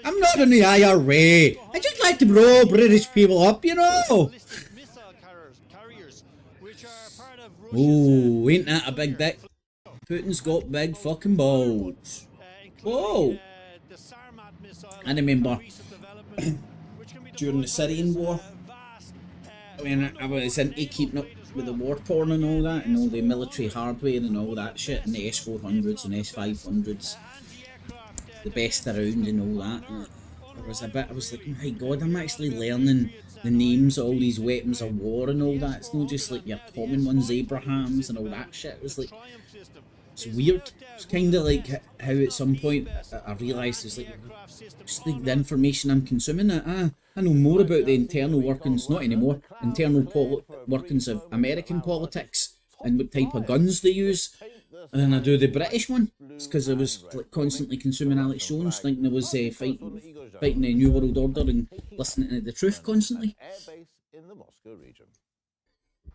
I'm not in the IRA. I just like to blow British people up, you know. Oh, ain't that a big dick? Putin's got big fucking balls. Whoa. I remember during the Syrian war, when I was into keeping up with the war porn and all that, and all the military hardware and all that shit, and the S-400s and S-500s, the best around and all that. I was like, my god, I'm actually learning the names of all these weapons of war and all that. It's not just like your common ones, Abrahams and all that shit. It was like, it's weird. It's kind of like how at some point I realised it's like, just like the information I'm consuming, I know more about the internal workings, not anymore, internal workings of American politics and what type of guns they use, and then I do the British one. It's because I was like constantly consuming Alex Jones, thinking I was fighting the New World Order and listening to the truth constantly. in the Moscow region.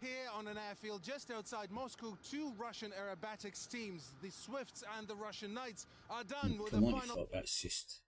Here on an airfield just outside Moscow, two Russian aerobatics teams, the Swifts and the Russian Knights, are done with the final. That's just...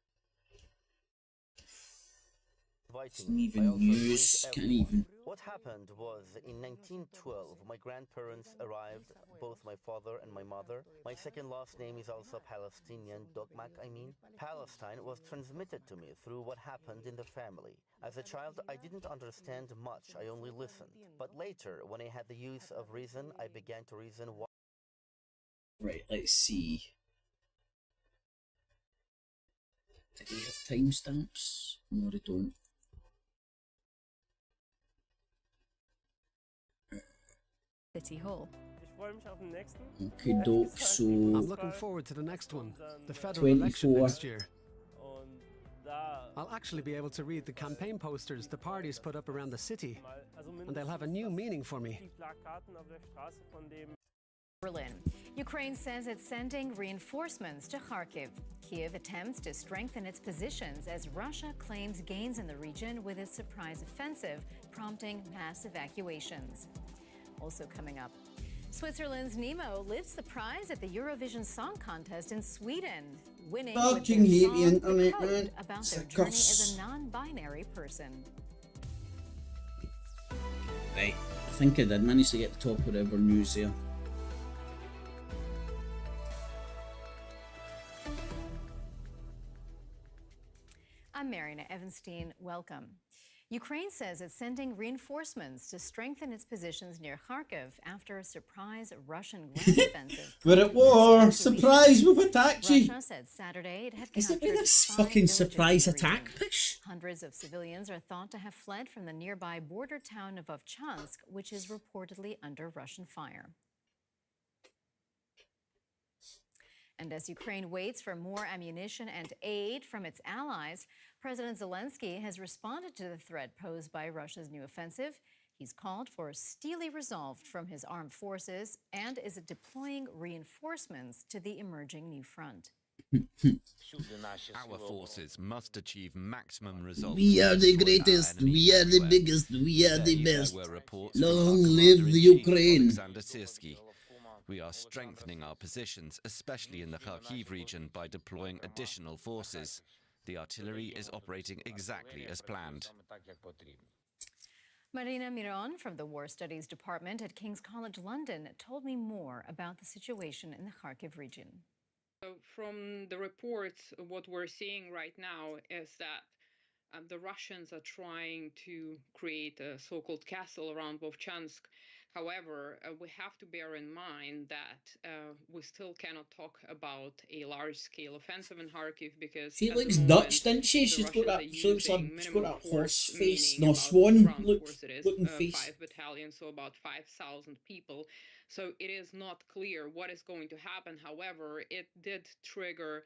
It's not even news, can't even... What happened was, in 1912, my grandparents arrived, both my father and my mother. My second last name is also Palestinian, Dogmak, I mean. Palestine was transmitted to me through what happened in the family. As a child, I didn't understand much, I only listened. But later, when I had the use of reason, I began to reason why... Right, let's see. Do they have timestamps? No, they don't. City Hall. Okay, doke, so... I'm looking forward to the next one, the federal election next year. I'll actually be able to read the campaign posters the parties put up around the city, and they'll have a new meaning for me. Berlin. Ukraine says it's sending reinforcements to Kharkiv. Kiev attempts to strengthen its positions as Russia claims gains in the region with its surprise offensive, prompting mass evacuations. Also coming up, Switzerland's Nemo lifts the prize at the Eurovision Song Contest in Sweden, winning with their song The Code about their journey as a non-binary person. Right, I think I did manage to get the top whatever news there. I'm Marina Evanstein. Welcome. Ukraine says it's sending reinforcements to strengthen its positions near Kharkiv after a surprise Russian ground offensive. We're at war! Surprise, we've attacked you! Russia said Saturday it had Is it captured this 5 fucking villages surprise in the attack region. push? Hundreds of civilians are thought to have fled from the nearby border town of Ovchansk, which is reportedly under Russian fire. And as Ukraine waits for more ammunition and aid from its allies, President Zelensky has responded to the threat posed by Russia's new offensive. He's called for steely resolve from his armed forces and is deploying reinforcements to the emerging new front. Our forces must achieve maximum results. We are the greatest, we are the biggest, we are the best. Long live the Ukraine. We are strengthening our positions, especially in the Kharkiv region, by deploying additional forces. The artillery is operating exactly as planned. Marina Miron from the War Studies Department at King's College London told me more about the situation in the Kharkiv region. So from the reports, what we're seeing right now is that the Russians are trying to create a so-called castle around Vovchansk. However, we have to bear in mind that we still cannot talk about a large-scale offensive in Kharkiv because She looks Dutch, doesn't she? She's got that, she's got that horse face, no, swan looking face. 5 battalions, so about 5,000 people. So it is not clear what is going to happen. However, it did trigger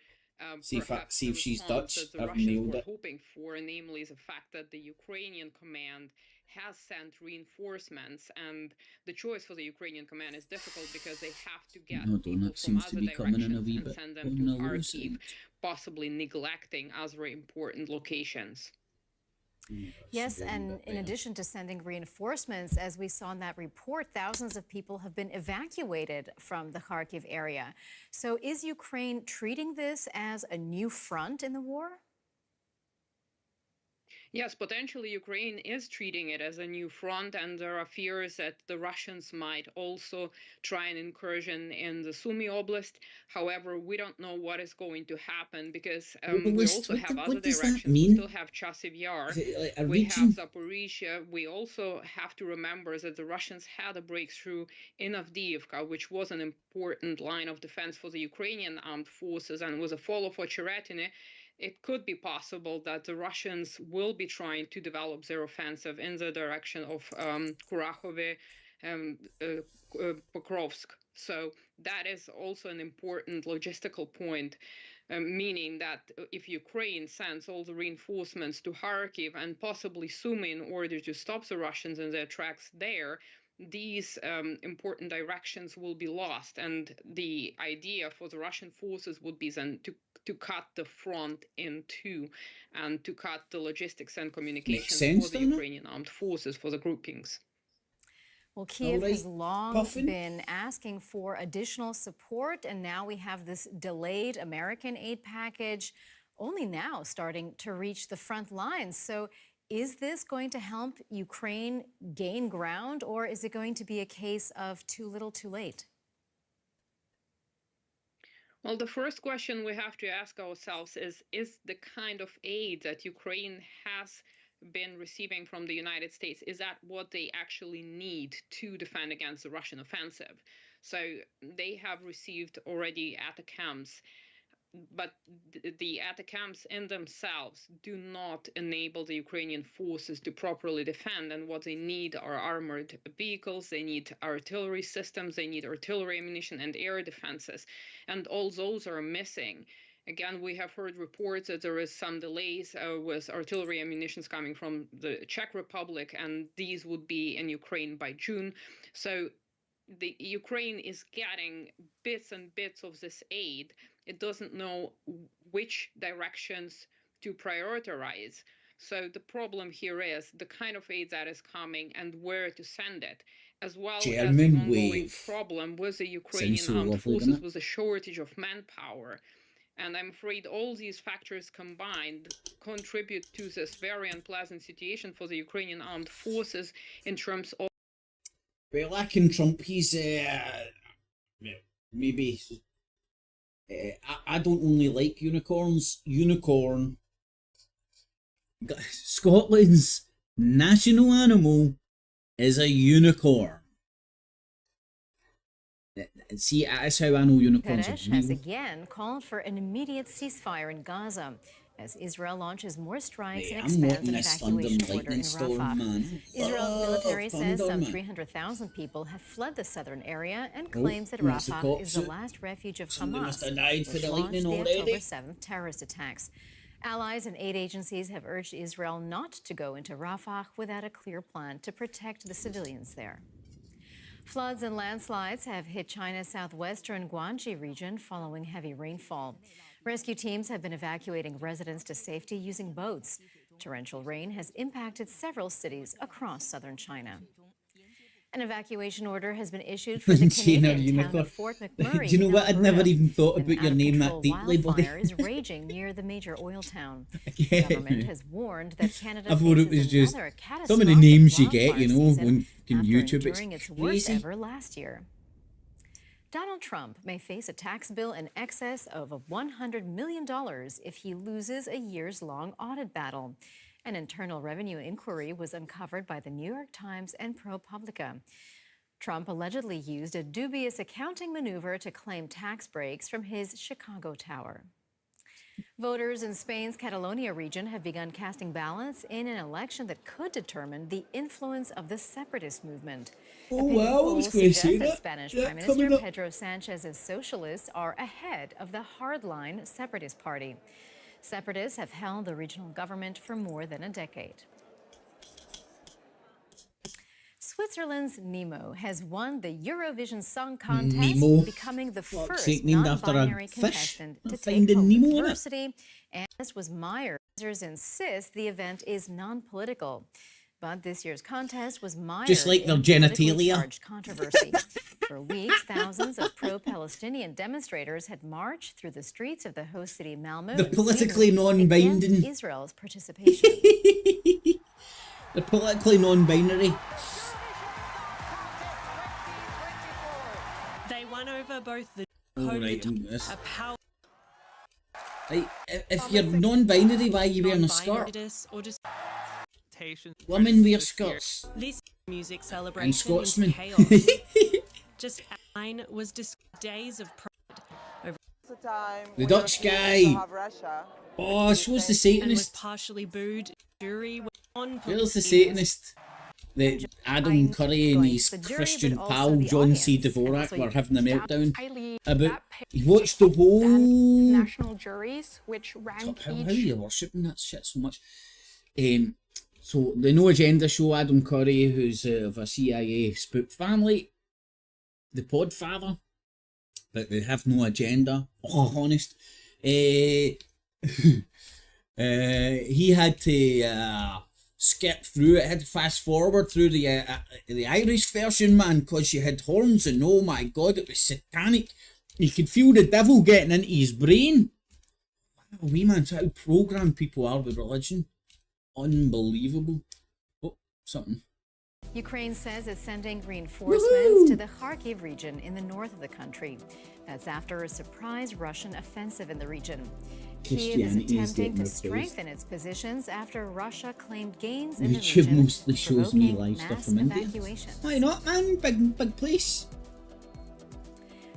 See if she's Dutch. that the I've Russians nailed were it. hoping for, namely the fact that the Ukrainian command has sent reinforcements, and the choice for the Ukrainian command is difficult because they have to get No, people Donut from seems to other be coming in a directions wee and bit send them on to the low Kharkiv, side. possibly neglecting other important locations. Yes, and in addition to sending reinforcements, as we saw in that report, thousands of people have been evacuated from the Kharkiv area. So is Ukraine treating this as a new front in the war? Yes, potentially Ukraine is treating it as a new front, and there are fears that the Russians might also try an incursion in the Sumy Oblast. However, we don't know what is going to happen because we also have other directions. We still have Chasiv Yar, we have Zaporizhia. We also have to remember that the Russians had a breakthrough in Avdiivka, which was an important line of defense for the Ukrainian armed forces and was a follow for Cheretine. It could be possible that the Russians will be trying to develop their offensive in the direction of Kurakhove and Pokrovsk. So that is also an important logistical point, meaning that if Ukraine sends all the reinforcements to Kharkiv and possibly Sumy in order to stop the Russians in their tracks there, these important directions will be lost. And the idea for the Russian forces would be then to cut the front in two and to cut the logistics and communications for the Ukrainian armed forces, for the groupings. Well, Kyiv has long been asking for additional support, and now we have this delayed American aid package only now starting to reach the front lines. So is this going to help Ukraine gain ground, or is it going to be a case of too little too late? Well, the first question we have to ask ourselves is the kind of aid that Ukraine has been receiving from the United States, is that what they actually need to defend against the Russian offensive? So they have received already ATACMS, but the ATACMS in themselves do not enable the Ukrainian forces to properly defend, and what they need are armored vehicles, they need artillery systems, they need artillery ammunition and air defenses, and all those are missing. Again, we have heard reports that there is some delays with artillery ammunitions coming from the Czech Republic, and these would be in Ukraine by June. So the Ukraine is getting bits and bits of this aid. It doesn't know which directions to prioritize. So the problem here is the kind of aid that is coming and where to send it, as well as the ongoing problem with the Ukrainian armed forces with a shortage of manpower. And I'm afraid all these factors combined contribute to this very unpleasant situation for the Ukrainian armed forces in terms of... Well, lacking Trump, he's maybe... I don't only like unicorns. Unicorn. Scotland's national animal is a unicorn. See, that's how I know unicorns are real. Has again called for an immediate ceasefire in Gaza as Israel launches more strikes and expands an evacuation order in Rafah. Israel's military says some 300,000 people have fled the southern area and claims that Rafah is the last refuge of Hamas, which launched the October 7th terrorist attacks. Allies and aid agencies have urged Israel not to go into Rafah without a clear plan to protect the civilians there. Floods and landslides have hit China's southwestern Guangxi region following heavy rainfall. Rescue teams have been evacuating residents to safety using boats. Torrential rain has impacted several cities across southern China. An evacuation order has been issued for the Canadian town of Fort McMurray. Do you know what? I'd never even thought An about your name that out-of-control deeply, buddy. wildfire is raging near the major oil town. The government has warned that Canada I thought it was faces just another some of the catastrophic names you get, wildfire you know, season on fucking after YouTube. enduring It's its worst crazy. ever last year. Donald Trump may face a tax bill in excess of $100 million if he loses a years-long audit battle. An internal revenue inquiry was uncovered by the New York Times and ProPublica. Trump allegedly used a dubious accounting maneuver to claim tax breaks from his Chicago tower. Voters in Spain's Catalonia region have begun casting ballots in an election that could determine the influence of the separatist movement. Oh, Opinion wow, I was polls going to suggest say that that. Spanish Yeah, Prime coming Minister up. Pedro Sanchez's socialists are ahead of the hardline Separatist Party. Separatists have held the regional government for more than a decade. Switzerland's Nemo has won the Eurovision Song Contest, Nemo. becoming the Fuck's first sake, named after a non-binary fish. contestant to take Finding home Nemo in it. diversity. And this was Myers. Users insist the event is non-political. But this year's contest was mired Just like their in politically genitalia. charged controversy. For weeks, thousands of pro-Palestinian demonstrators had marched through the streets of the host city Malmo. The in politically Sweden non-binding. against Israel's participation. The politically non-binary. They won over both the Alright, I'm this. a power Right, if you're non-binary, why are you wearing a skirt? or just Women wear skirts. this music And celebration Scotsmen. in chaos. Just mine was days of pride over The Dutch guy. Oh, so was the and was Satanist. partially booed. Jury went on Where's the Satanist? The Adam Curry and his Christian pal John C. Dvorak were having a meltdown about. He watched the whole national juries, which rank How are each. you worshipping that shit so much? So the No Agenda show, Adam Curry, who's of a CIA spook family, the Podfather, but they have no agenda. Oh, honest. He had to skip through it, had to fast forward through the Irish version, man, because she had horns and oh my god, it was satanic. You could feel the devil getting into his brain. Wow, wee man, that's how programmed people are with religion. Unbelievable. Oh, something. Ukraine says it's sending reinforcements to the Kharkiv region in the north of the country. That's after a surprise Russian offensive in the region. Kyiv is Christianity is attempting getting to replaced. strengthen its positions after Russia claimed gains in the YouTube region, mostly shows me provoking live stuff mass from India. evacuations. Why not, man? Big place.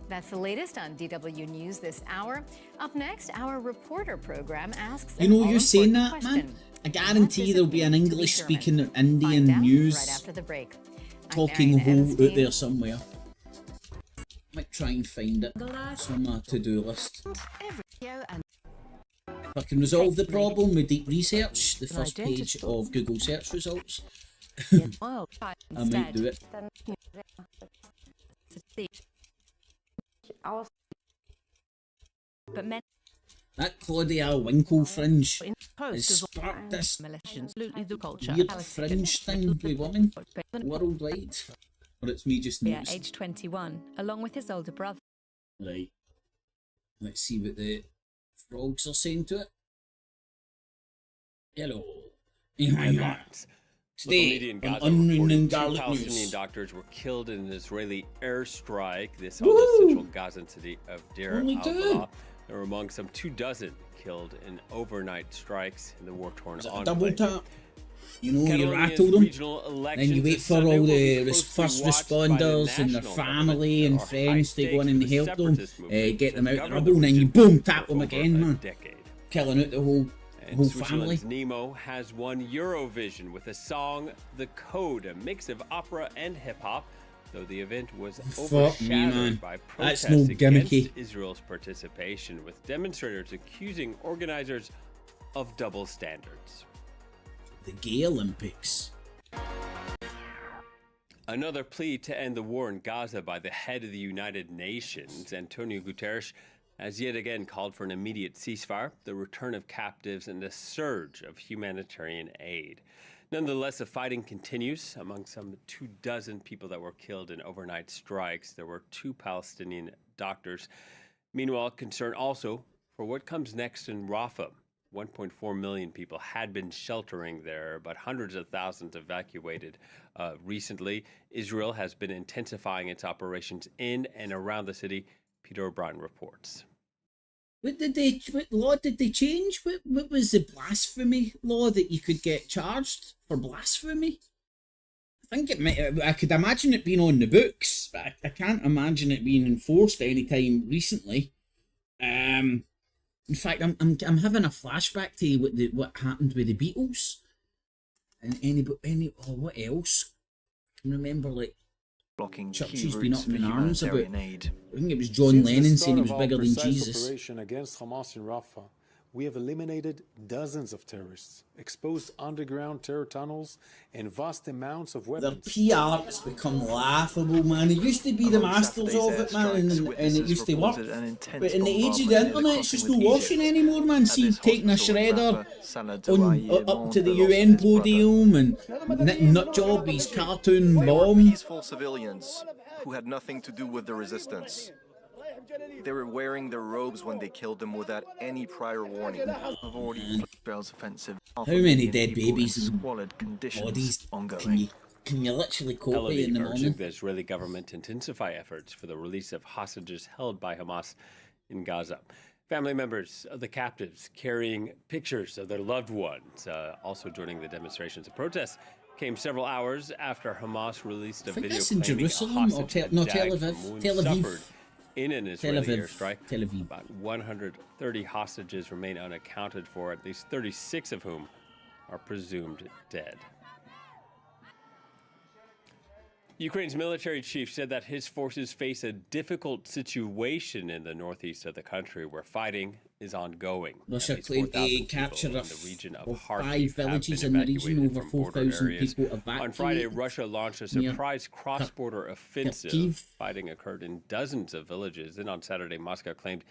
That's the latest on DW News this hour. Up next, our reporter program asks You an know, you're saying that, all-important man. question. I guarantee there'll be an English-speaking Indian Find out news right after the break. I'm talking Ariana hole out Evanstein. there somewhere. Might try and find it. It's on my to-do list. If I can resolve the problem with deep research, the first page of Google search results, I might do it. But many That Claudia Winkle fringe has sparked this weird fringe thing with women worldwide. Or it's me just yeah, noticing. age 21, along with his older brother. Right. Let's see what the frogs are saying to it. Hello. Today, on Unreal Garlic Palestinian News. doctors were killed in an Israeli airstrike. This Woo! on the central Gazan city of Deir Only al-Balah. There were among some 24 killed in overnight strikes in the war-torn Is it a enclave. double tap? You know, you Catalonia's rattle them, regional then elections you wait this for Sunday all will be the closely first watched by the responders and their national family and government. friends to go in and High stakes help for them, the separatist movement get them out the governed rubble, and then you region boom, for tap them over again, a man. decade. Killing out the whole And family. Switzerland's Nemo has won Eurovision with the song The Code, a mix of opera and hip-hop, though the event was Fuck me, man. overshadowed by That's protests no against gimmicky. Israel's participation, with demonstrators accusing organizers of double standards. The Gay Olympics. Another plea to end the war in Gaza by the head of the United Nations, Antonio Guterres, has yet again called for an immediate ceasefire, the return of captives, and a surge of humanitarian aid. Nonetheless, the fighting continues. Among some 24 people that were killed in overnight strikes, there were 2 Palestinian doctors. Meanwhile, concern also for what comes next in Rafah. 1.4 million people had been sheltering there, but hundreds of thousands evacuated recently. Israel has been intensifying its operations in and around the city. Peter O'Brien reports. What law did they change? What was the blasphemy law that you could get charged for blasphemy? I think it might. I could imagine it being on the books, but I can't imagine it being enforced any time recently. In fact, I'm having a flashback to what happened with the Beatles, and what else? I can remember, like, blocking churches being up in arms about. Aid. I think it was John Lennon saying he was bigger than Jesus. Operation against Hamas in Rafah, we have eliminated dozens of terrorists, exposed underground terror tunnels, and vast amounts of weapons. Their PR has become laughable, man. It used to be the masters of it, man, and it used to work. But in the age of the internet, it's just no washing anymore, man. See, taking a shredder up to the UN podium and nutjob his cartoon bomb. Peaceful civilians who had nothing to do with the resistance. They were wearing their robes when they killed them without any prior warning. How many dead babies and bodies can you literally cope with in the morning? The Israeli government to intensify efforts for the release of hostages held by Hamas in Gaza. Family members of the captives carrying pictures of their loved ones also joining the demonstrations and protests came several hours after Hamas released a video that's in claiming Jerusalem or Tel Aviv. In an Israeli airstrike, about 130 hostages remain unaccounted for, at least 36 of whom are presumed dead. Ukraine's military chief said that his forces face a difficult situation in the northeast of the country where fighting is ongoing. Russia claimed a capture of 5 villages in the region, over 4,000 people evacuated. On Friday, Russia launched a surprise cross-border offensive. Kyiv. Fighting occurred in dozens of villages. Then on Saturday, Moscow claimed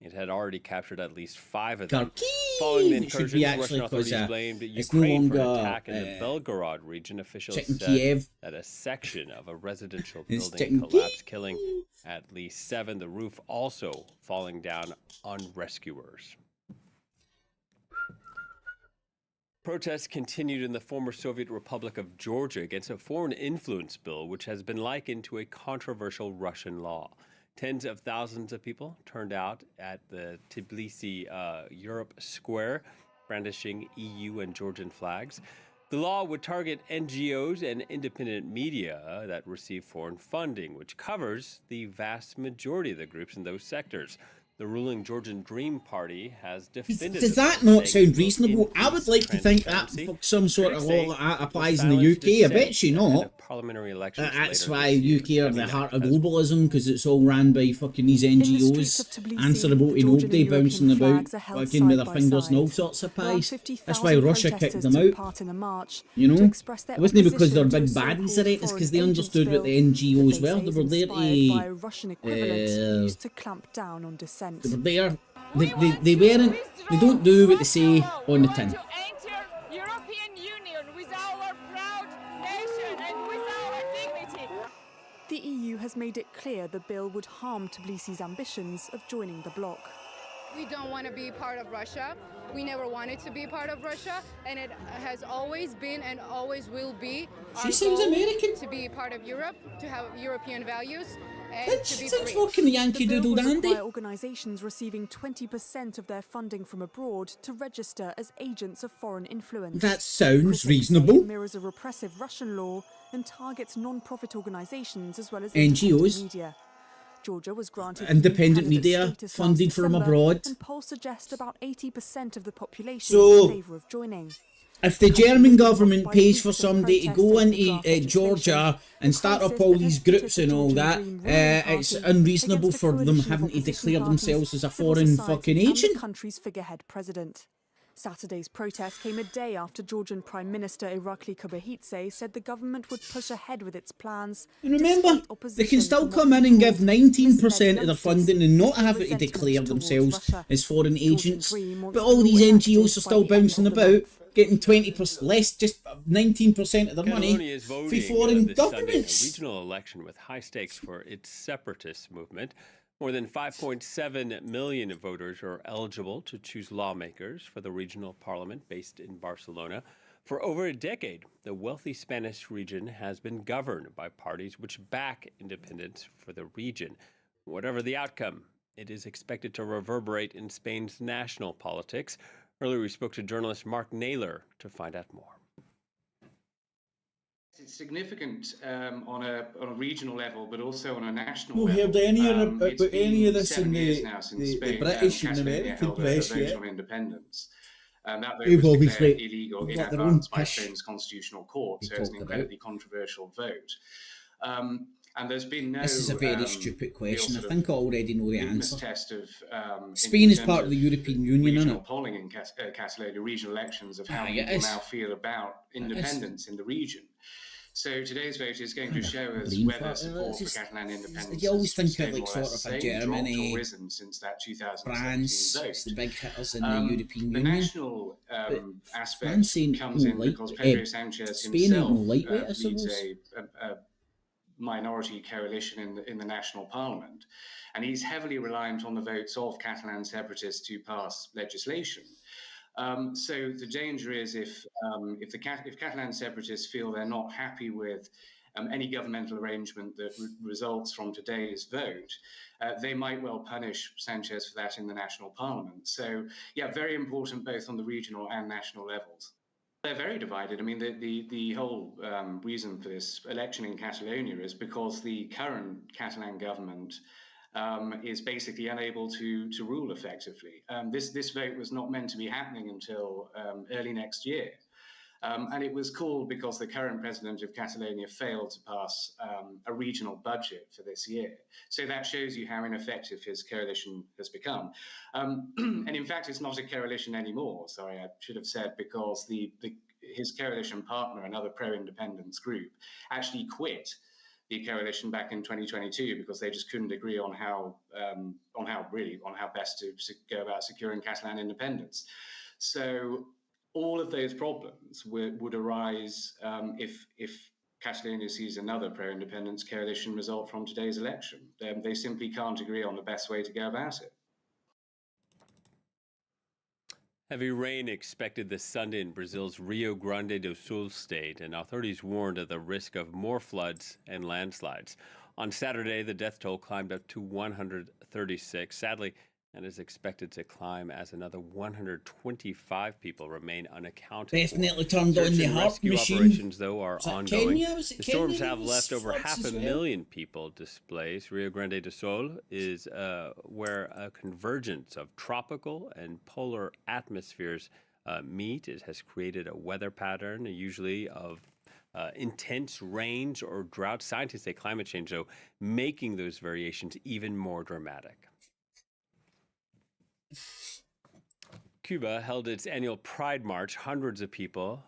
it had already captured at least 5 of them. Following the incursions, Russian authorities blamed Ukraine for an attack in the Belgorod region. Officials said that a section of a residential building collapsed, killing at least 7. The roof also falling down on rescuers. Protests continued in the former Soviet Republic of Georgia against a foreign influence bill, which has been likened to a controversial Russian law. Tens of thousands of people turned out at the Tbilisi Europe Square, brandishing EU and Georgian flags. The law would target NGOs and independent media that receive foreign funding, which covers the vast majority of the groups in those sectors. The ruling Georgian Dream Party has defended. Does that not sound reasonable? I would like to think that some sort of law that applies in the UK. I bet you not. Parliamentary elections That's why UK are the heart of globalism, because it's all ran by fucking these NGOs, answerable to nobody, bouncing about, fucking with their fingers and all sorts of pies. That's why Russia kicked them out. You know, it wasn't because they're big baddies, it's because they understood what the NGOs were. They were there to clamp down on dissent. They were there. They weren't. They don't do what they say on the tin. The EU has made it clear the bill would harm Tbilisi's ambitions of joining the bloc. We don't want to be part of Russia. We never wanted to be part of Russia, and it has always been and always will be She seems American. to be part of Europe, to have European values, and to She be seems free. fucking Yankee Doodle Dandy. Organisations receiving 20% of their funding from abroad to register as agents of foreign influence. That sounds Critics reasonable. say it mirrors a repressive Russian law and targets non-profit organisations as well as NGOs. independent media. Georgia was granted Independent EU candidate media status funded last from December, abroad. and polls suggest about 80% of the population So, is in favour of joining. If the German government pays for somebody to go into Georgia and start up all these groups and all that, it's unreasonable for them having to declare themselves as a foreign fucking agent. The country's figurehead president. Saturday's protest came a day after Georgian Prime Minister Irakli Kobahidze said the government would push ahead with its plans. And remember, they can still come in and give 19% of their funding and not have to declare themselves as foreign agents. But all these NGOs are still bouncing about, getting 20% less, just 19% of the money Catalonia is for voting foreign this Sunday in a governments. regional election with high stakes for its separatist movement. More than 5.7 million voters are eligible to choose lawmakers for the regional parliament based in Barcelona. For over a decade, the wealthy Spanish region has been governed by parties which back independence for the region. Whatever the outcome, it is expected to reverberate in Spain's national politics. Earlier, we spoke to journalist Mark Naylor to find out more. It's significant on a regional level, but also on a national No level. heard any of It's any of been this 7 in years now since the Spain, British and Catalonia American held a press vote yet. on independence. That vote They've was obviously declared illegal in got their own advance by pish Spain's constitutional court, they so it's an talked about. incredibly controversial vote. And there's been no This is a very stupid question. I real think I already know the litmus answer. test of Spain is in part terms of the European Union, isn't regional it? polling in Catalonia, regional elections, of how Aye, it people is. now feel about independence in the region. So today's vote is going to show us brain whether fart. support It's for just- Catalan independence you always has think of stayed like more or sort less of the a same, dropped Germany, or risen since that 2017 France, vote. it's the big hitters in the European The Union. national aspect France ain't comes no in light- because Pedro Sanchez Spain ain't himself no lightweight, I leads suppose. a minority coalition in the national parliament, and he's heavily reliant on the votes of Catalan separatists to pass legislation. So the danger is if Catalan separatists feel they're not happy with any governmental arrangement that results from today's vote, they might well punish Sanchez for that in the national parliament. So yeah, very important both on the regional and national levels. They're very divided. I mean, the whole reason for this election in Catalonia is because the current Catalan government is basically unable to rule effectively. This vote was not meant to be happening until early next year. And it was called because the current president of Catalonia failed to pass a regional budget for this year. So that shows you how ineffective his coalition has become. And in fact, it's not a coalition anymore. Sorry, I should have said, because his coalition partner, another pro-independence group, actually quit the coalition back in 2022 because they just couldn't agree on how best to go about securing Catalan independence. So all of those problems would arise if Catalonia sees another pro-independence coalition result from today's election. They simply can't agree on the best way to go about it. Heavy rain expected this Sunday in Brazil's Rio Grande do Sul state, and authorities warned of the risk of more floods and landslides. On Saturday, the death toll climbed up to 136. Sadly, and is expected to climb as another 125 people remain unaccounted Definitely for. turned on Search the and heart rescue machine. operations, though, are Was that ongoing. Kenya? Was it The storms Kenya have that left was over floods half as a well? million people displaced. Rio Grande do Sul is where a convergence of tropical and polar atmospheres meet. It has created a weather pattern, usually of intense rains or drought. Scientists say climate change, though, making those variations even more dramatic. Cuba held its annual Pride March. Hundreds of people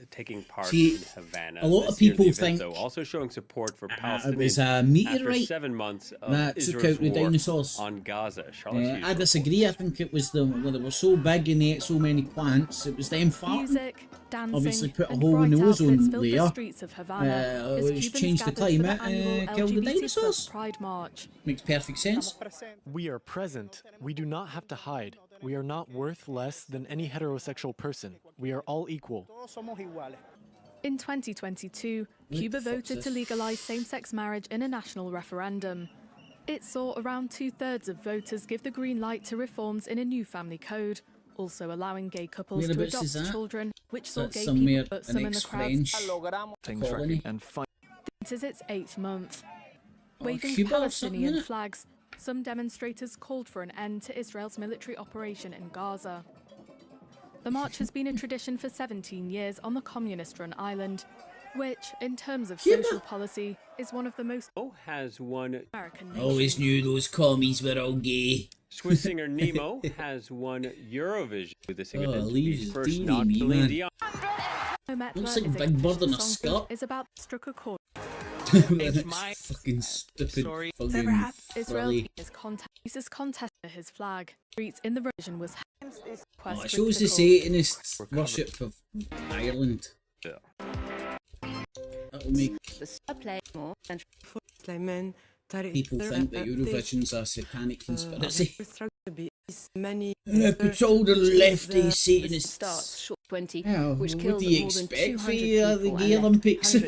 taking part in Havana. A lot of This year, people the event, think though, also showing support for it Palestinians was a after meteorite 7 months of that took Israel's out the war dinosaurs. on Gaza. Charlotte Hughes I disagree. I think it was they were so big and they ate so many plants. It was them farting. Music, dancing, Obviously put a and hole in the bright ozone outfits filled the layer. streets of Havana as Which Cubans changed the gathered for climate annual and killed the LGBT+ dinosaurs. Pride March. Makes perfect sense. We are present. We do not have to hide. We are not worth less than any heterosexual person. We are all equal. In 2022, Cuba voted to legalize same-sex marriage in a national referendum. It saw around 2/3 of voters give the green light to reforms in a new family code, also allowing gay couples to Whereabouts is adopt that? children, which saw That's gay somewhere people put an some in the crowds. ex-French colony. It is its 8th month. Oh, Waving Cuba or something, Palestinian innit? flags, some demonstrators called for an end to Israel's military operation in Gaza. The march has been a tradition for 17 years on the communist-run island, which, in terms of social policy, is one of the most has won American Always knew those commies were all gay. Swiss singer Nemo has won Eurovision with the singer leaves first teeny not me, Celine man. Dion. Looks like Big Bird in a song skirt. is about struck a chord. Fucking stupid, fucking Israel frilly. uses contest his flag. Streets in the region was Oh, it shows the Satanists' worship of Ireland. Yeah. That'll make people think that Eurovision's a satanic conspiracy. It's all the lefty Satanists. Well, what do you expect for the Gay Olympics? Are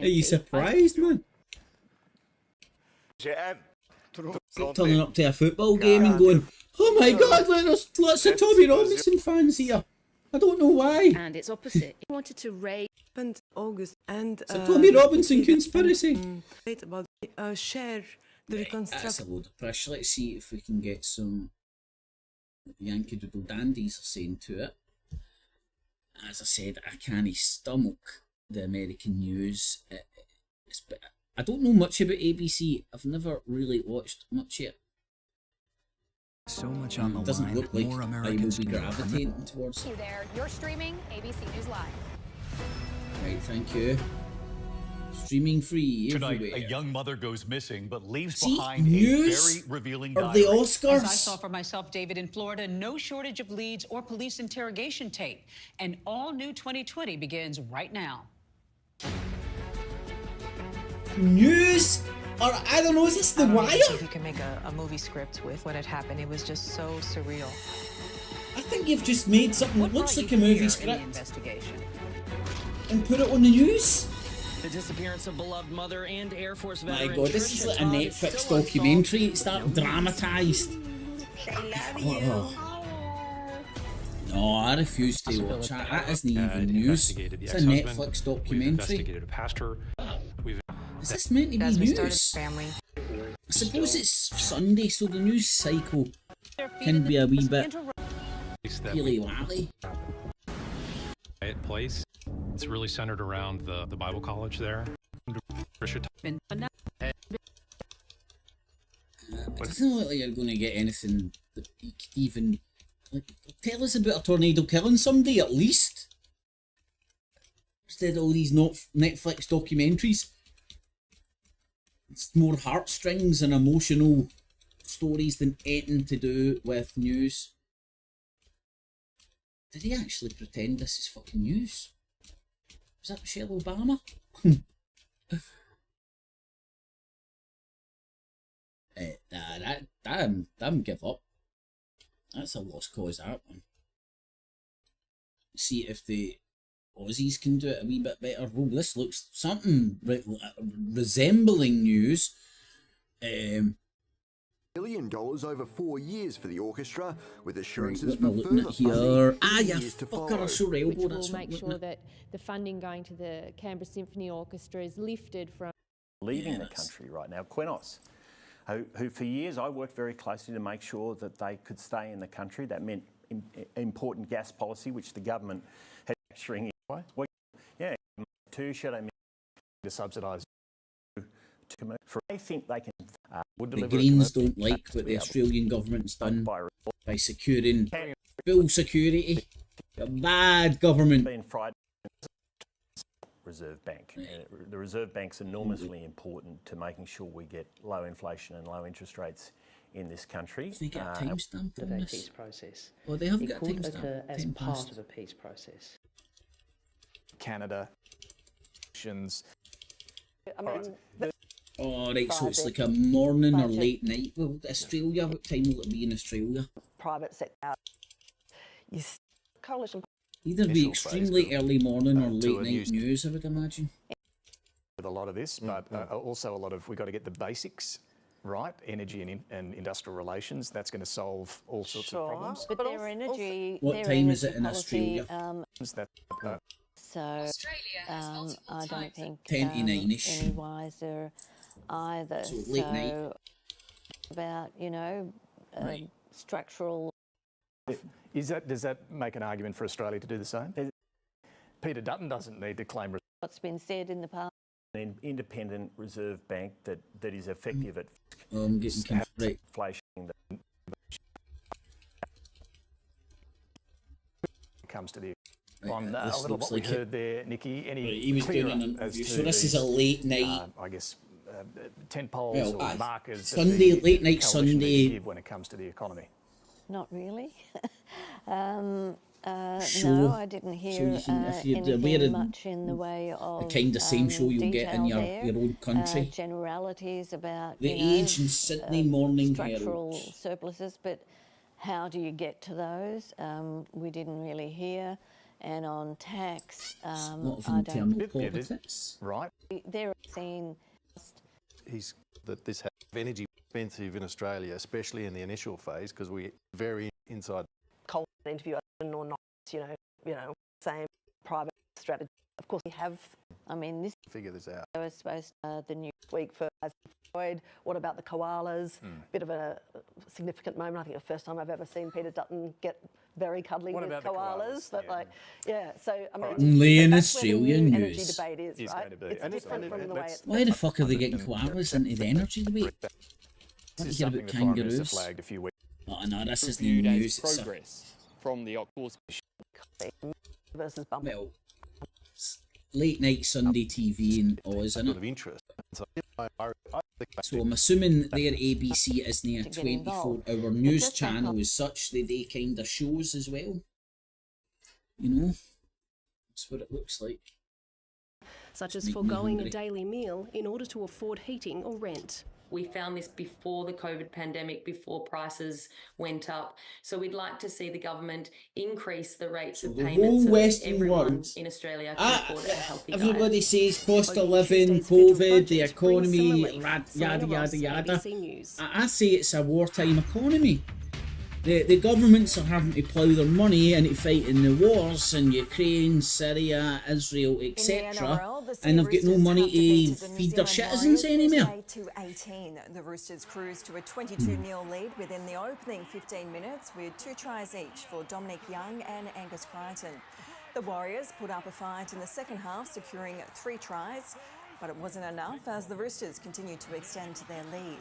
you surprised, man? Turning up to a football game and going, oh my god, there's lots of Tommy Robinson fans here. I don't know why. And it's opposite. He wanted to raise August and it's a Tommy Robinson conspiracy. share That's a load of pish. Let's see if we can get some Yankee Doodle Dandies are saying to it. As I said, I can't stomach the American news. I don't know much about ABC. I've never really watched much yet. So much on the doesn't line. look like More I Americans will be can gravitating towards You there. You're streaming ABC News Live. Right, thank you. Streaming free Tonight, everywhere. a young mother goes missing but leaves See, behind news a very revealing of diary. the Oscars. As I saw for myself, David, in Florida, no shortage of leads or police interrogation tape. And all new 2020 begins right now. News? Or, I don't know, is this The Wire? You can make a movie script with what had happened. It was just so surreal. I think you've just made something that looks like a movie script and put it on the news. The disappearance of beloved mother and Air Force My veteran god, this is like a Netflix documentary. It's that dramatised. No, I refuse to watch that. That isn't even news. It's a Netflix documentary. Is this meant to be news? I suppose it's Sunday, so the news cycle can be a wee bit willy-wally. Place. It's really centered around the Bible college there. It doesn't look like you're going to get anything that you could even... Like, tell us about a tornado killing somebody, at least. Instead of all these Netflix documentaries. It's more heartstrings and emotional stories than anything to do with news. Did he actually pretend this is fucking news? Was that Michelle Obama? That give up. That's a lost cause, that one. See if the Aussies can do it a wee bit better. Oh, this looks something resembling news. $1 billion over 4 years for the orchestra, with assurances for further funding years to follow. Which will make sure that the funding going to the Canberra Symphony Orchestra is lifted from leaving the country right now. Qenos, who for years I worked very closely to make sure that they could stay in the country. That meant important gas policy, which the government had structuring in. Well, yeah, to shadow to subsidise. I think they can. The Greens don't like what the Australian government's done by securing full security. A bad government. Reserve Bank. The Reserve Bank's enormously important to making sure we get low inflation and low interest rates in this country. They get a timestamp on this. Peace process. Oh, they have it got a could timestamp. occur as part of a peace process. Canada. I mean, Oh, right, so it's like a morning or late night. Well, Australia, what time will it be in Australia? Private sector. Coalition. Either be extremely early morning or late night news, I would imagine. With a lot of this, but also a lot of, we've got to get the basics right, energy and industrial relations. That's going to solve all sorts of problems. But their energy. What time is it in Australia? So I don't think 10 to 9-ish. any wiser either. So late night. About structural. Does that make an argument for Australia to do the same? Peter Dutton doesn't need to claim What's been said in the past. an independent reserve bank that is effective at I'm getting confused. inflation. Comes to the on a little what we heard there, Nikki. Any he was doing an interview. So this is a late night. I guess tent poles Well, or markers. Sunday, that the late night coalition need to Sunday. give when it comes to the economy. Not really. Show. No, I didn't hear So you can, if you're anything aware of much in the way of the kind of same show you'll get in detail your own country. Generalities about The Age and Sydney Morning structural Herald. surpluses, but how do you get to those? We didn't really hear. And on tax, A lot of I internal don't. politics. Right. They're seeing. He's that this has energy expensive in Australia, especially in the initial phase, because we're very inside. Cold interview or not, you know, same private strategy. Of course, we have. I mean, this. Figure this out. I was supposed The news week for Floyd. What about the koalas? Bit of a significant moment. I think the first time I've ever seen Peter Dutton get very cuddly What with about the koalas. But so I mean, Only in that's where the Australian new news. energy debate is, It's right? going to be. It's And different from the way it's. Why the fuck are they getting koalas into the energy debate? This is Hear something about the Prime Minister kangaroos. flagged a few weeks. Oh no, this isn't Reviewed as news. It's progress from the October. Versus Bumble. well, late night Sunday TV and all, isn't Sort it? of interest. So, So I'm assuming their ABC isn't a 24-hour news channel as such. They kind of shows as well. You know, that's what it looks like. Such as Make me foregoing a hungry. daily meal in order to afford heating or rent. We found this before the COVID pandemic, before prices went up. So we'd like to see the government increase the rates of the payment whole so that Western everyone world- in Australia can afford a healthy Everybody diet. says cost of living, Tuesday's federal COVID, the budget brings some economy, relief. yada Selena yada Ross, yada. ABC News. I say it's a wartime economy. The governments are having to plough their money into fighting the wars in Ukraine, Syria, Israel, etc. And they've got no money to feed their citizens anymore. To 18, the Roosters cruised to a 22-0 lead within the opening 15 minutes with 2 tries each for Dominic Young and Angus Crichton. The Warriors put up a fight in the second half, securing 3 tries, but it wasn't enough as the Roosters continued to extend to their lead.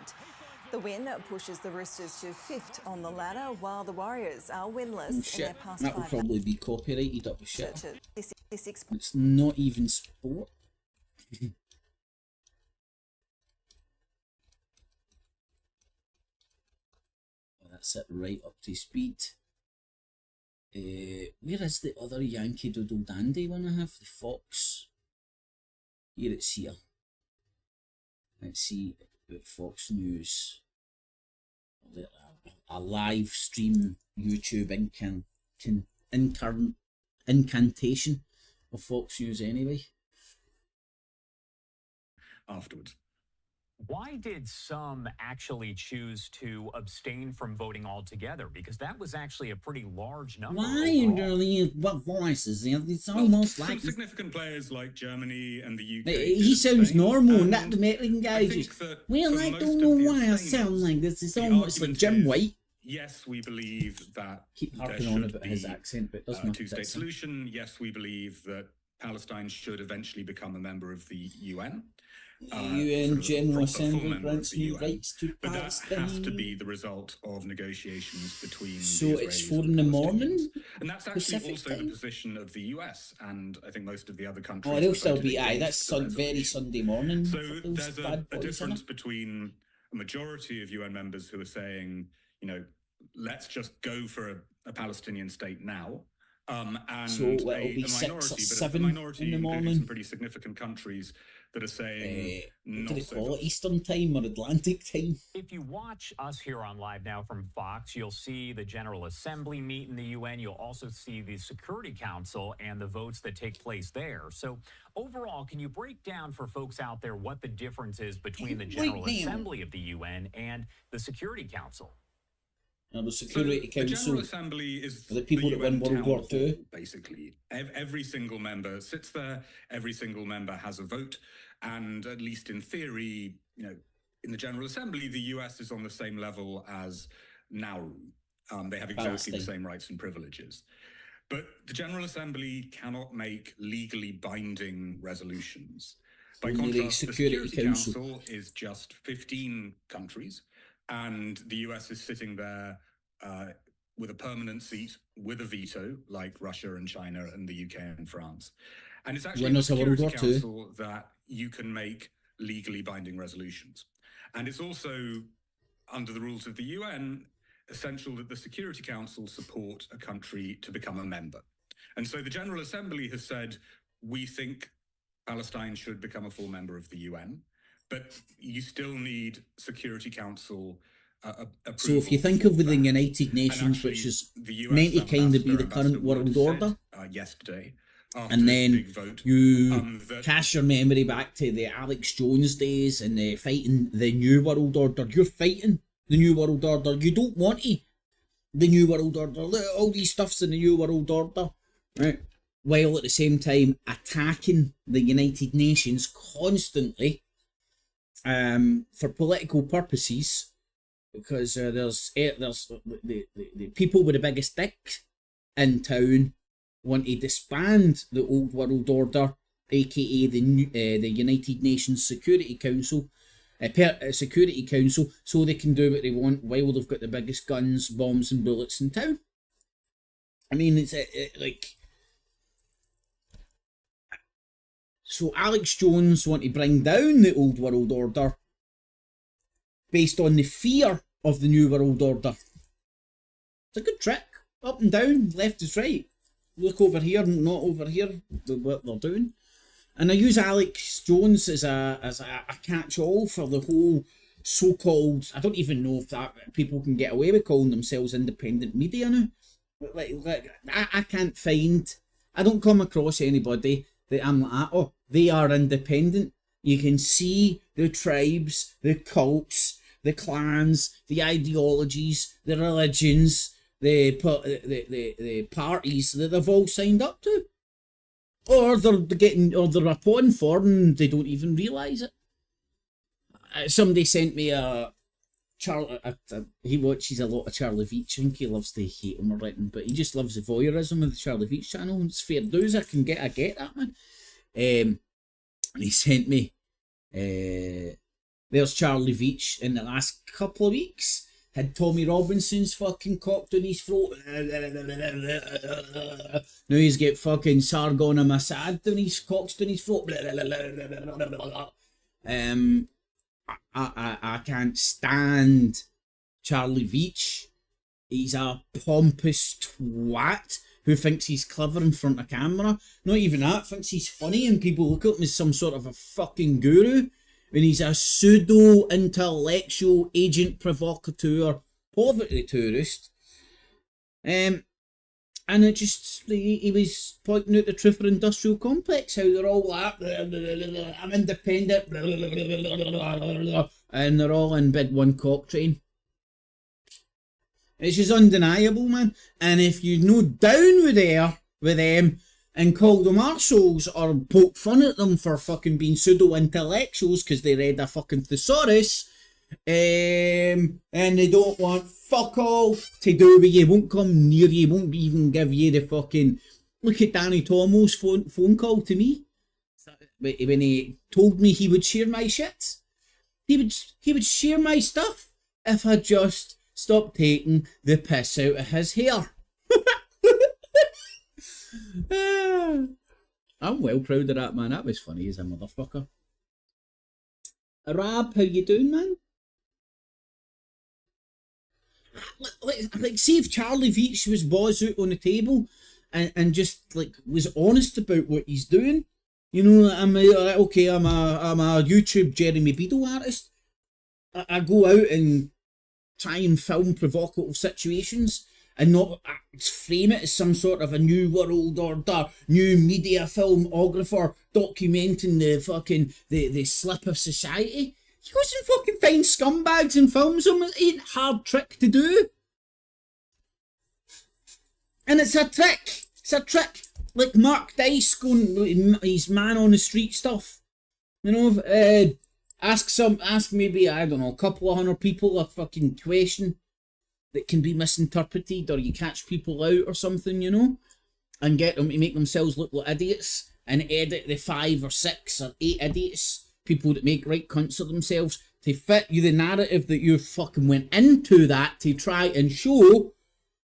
The win pushes the Roosters to 5th on the ladder, while the Warriors are winless Oh, in shit, their past that will 5 probably be copyrighted up with shit. This It's not even sport. That's it, right up to speed. Where is the other Yankee Doodle Dandy one I have? The Fox. Here it's here. Let's see about Fox News. A live stream YouTube incantation of Fox News anyway. Afterwards. Why did some actually choose to abstain from voting altogether? Because that was actually a pretty large number. Why really? What voices? It's almost some like significant players like Germany and the UK. he sounds normal, and that American guy just. Well, I don't know why I sound like this. It's almost like Jim White. Yes, we believe that Keep there harping on should about be his accent, but it does a not two-state fix him. solution. Yes, we believe that Palestine should eventually become a member of the UN. UN General Assembly member of grants the new UN. rights to But that has to Palestine. be the result of negotiations between So the it's Israelis 4 and in the Palestinians. morning. And that's actually Pacific also the time? position of the US and I think most of the other countries. Oh, they'll that still voted be. Aye, against that's the very Sunday morning. so for those there's bad a boys, difference innit? between a majority of UN members who are saying, you know, let's just go for a Palestinian state now, and So it'll be a 6 or minority, 7 but a minority, in the including morning. some pretty significant countries that are saying What not do they so call it? fast. Eastern time or Atlantic time? If you watch us here on Live Now from Fox, you'll see the General Assembly meet in the UN. You'll also see the Security Council and the votes that take place there. So overall, can you break down for folks out there what the difference is between the General Assembly of the UN and the Security Council? Now, the Security The Council General Assembly is are the people that win UN World War town II. hall, basically. Every single member sits there, every single member has a vote, and at least in theory, you know, in the General Assembly, the US is on the same level as Nauru. They have exactly Palestine. the same rights and privileges. But the General Assembly cannot make legally binding resolutions. By Only the contrast, the Security Security Council. Council is just 15 countries, and the US is sitting there with a permanent seat, with a veto, like Russia and China and the UK and France. And it's actually in the Winners of World Security War II. Council that you can make legally binding resolutions. And it's also, under the rules of the UN, essential that the Security Council support a country to become a member. And so the General Assembly has said, we think Palestine should become a full member of the UN, but you still need Security Council approval. So if you think of the United Nations, which is meant to kind of be the current world order, yesterday, and then you cast your memory back to the Alex Jones days and fighting the New World Order. You're fighting the New World Order. You don't want the New World Order. Look, all these stuff's in the New World Order, right? While at the same time attacking the United Nations constantly for political purposes, because there's the people with the biggest dick in town want to disband the old world order, aka the United Nations Security Council, Security Council, so they can do what they want while they've got the biggest guns, bombs, and bullets in town. I mean, it's like. So Alex Jones want to bring down the old world order based on the fear of the new world order. It's a good trick. Up and down, left is right. Look over here, not over here, what they're doing. And I use Alex Jones as a catch-all for the whole so-called, I don't even know if that people can get away with calling themselves independent media now. Like I can't find, I don't come across anybody that I'm like, oh, they are independent. You can see the tribes, the cults, the clans, the ideologies, the religions, the parties that they've all signed up to, or they're upon for and they don't even realise it. Somebody sent me he watches a lot of Charlie Veitch. I think he loves to hate him or written, but he just loves the voyeurism of the Charlie Veitch channel. It's fair dues. I get that, man. And he sent me there's Charlie Veitch in the last couple of weeks had Tommy Robinson's fucking cocked on his throat. Now he's got fucking Sargon and Assad on his cocked on his throat. I can't stand Charlie Veitch. He's a pompous twat who thinks he's clever in front of camera. Not even that, thinks he's funny and people look at him as some sort of a fucking guru. When he's a pseudo-intellectual agent provocateur, poverty tourist. And it just, he was pointing out the Truther Industrial Complex, how they're all like, I'm independent, and they're all in big one cock train. It's just undeniable, man. And if you're no down with them and call them arseholes or poke fun at them for fucking being pseudo-intellectuals because they read a fucking thesaurus, and they don't want fuck all to do with you, won't come near you, won't even give you the fucking... Look at Danny Tomo's phone call to me. When he told me he would share my shit. He would share my stuff if I just stopped taking the piss out of his hair. I'm well proud of that, man. That was funny as a motherfucker. Rab, how you doing, man? Like, see if Charlie Veitch was balls out on the table and just like was honest about what he's doing. You know, I'm a YouTube Jeremy Beadle artist. I go out and try and film provocative situations and not frame it as some sort of a new world order, new media filmographer documenting the fucking the slip of society. He goes and fucking finds scumbags and films them. It ain't a hard trick to do. And it's a trick. It's a trick. Like Mark Dice going his man on the street stuff. You know, ask maybe, I don't know, a couple of 100 people a fucking question that can be misinterpreted, or you catch people out or something, you know, and get them to make themselves look like idiots and edit the 5 or 6 or 8 idiots, people that make right cunts of themselves, to fit you the narrative that you fucking went into that to try and show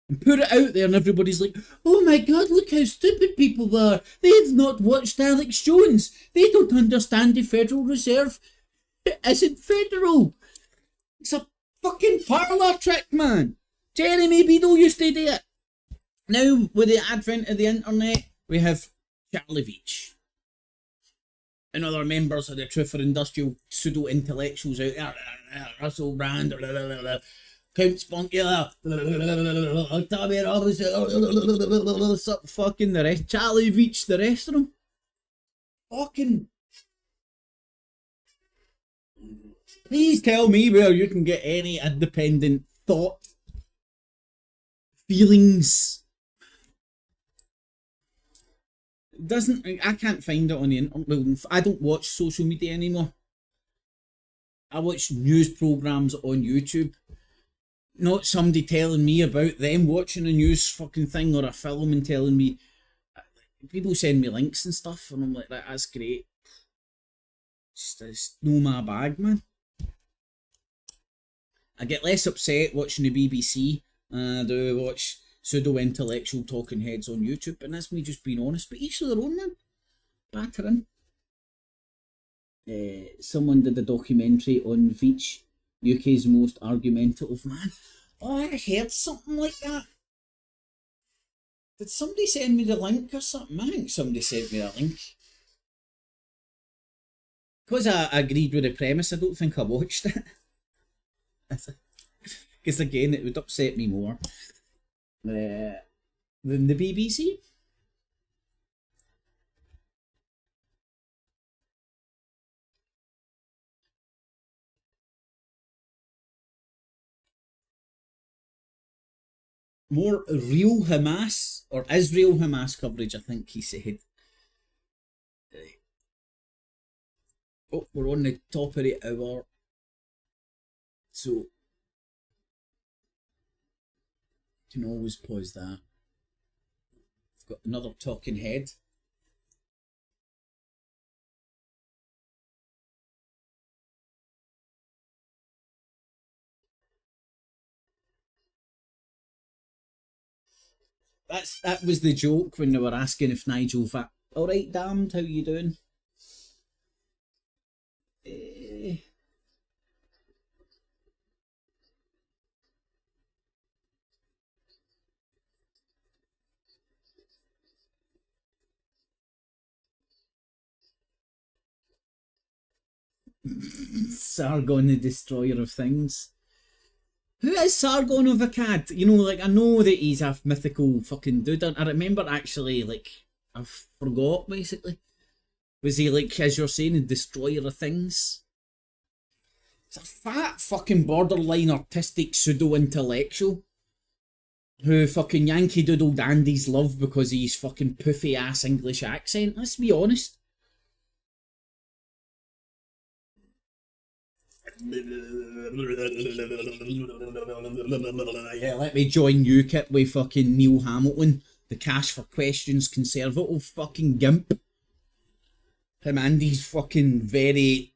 and put it out there, and everybody's like, oh my god, look how stupid people are. They've not watched Alex Jones. They don't understand the Federal Reserve It isn't federal. It's a fucking parlour trick, man. Jeremy Beadle used to do it. Now, with the advent of the internet, we have Charlie Veach and other members of the Truth or Industrial pseudo-intellectuals out there. Russell Brand, Count Spunky, Tommy Robbins, fucking the rest, Charlie Veach, the rest of them. Fucking... Please tell me where you can get any independent thought, feelings. I can't find it on the internet. I don't watch social media anymore. I watch news programs on YouTube. Not somebody telling me about them watching a news fucking thing or a film and telling me. People send me links and stuff and I'm like, that's great. It's no my bag, man. I get less upset watching the BBC than I do watch pseudo-intellectual talking heads on YouTube, and that's me just being honest, but each of their own, man. Battering. Someone did a documentary on Veach, UK's most argumentative man. Oh, I heard something like that. Did somebody send me the link or something? I think somebody sent me a link. Because I agreed with the premise, I don't think I watched it. Because again, it would upset me more than the BBC. More real Hamas, or Israel Hamas coverage, I think he said. Oh, we're on the top of the hour. So, you can always pause that. I've got another talking head. That was the joke when they were asking if Nigel all right, damned, how you doing? Sargon, the destroyer of things. Who is Sargon of Akkad? You know, like, I know that he's a mythical fucking dude. I remember actually, like, I forgot, basically. Was he, like, as you're saying, the destroyer of things? He's a fat fucking borderline artistic pseudo-intellectual who fucking Yankee Doodle dandies love because of his fucking poofy ass English accent. Let's be honest. Yeah, let me join UKIP with fucking Neil Hamilton, the Cash for Questions conservative fucking gimp. Him and he's fucking very...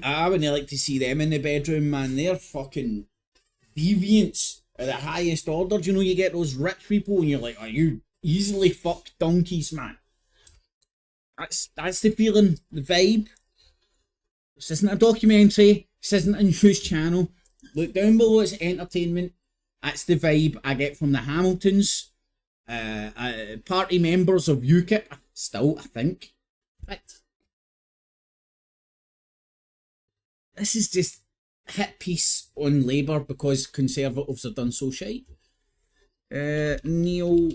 I wouldn't like to see them in the bedroom, man. They're fucking deviants at the highest order. Do you know, you get those rich people and you're like, are you easily fucked donkeys, man? That's the feeling, the vibe. This isn't a documentary. This isn't a news channel. Look down below, it's entertainment. That's the vibe I get from the Hamiltons. Party members of UKIP, still, I think. Right. This is just hit piece on Labour because Conservatives have done so shite. Neil...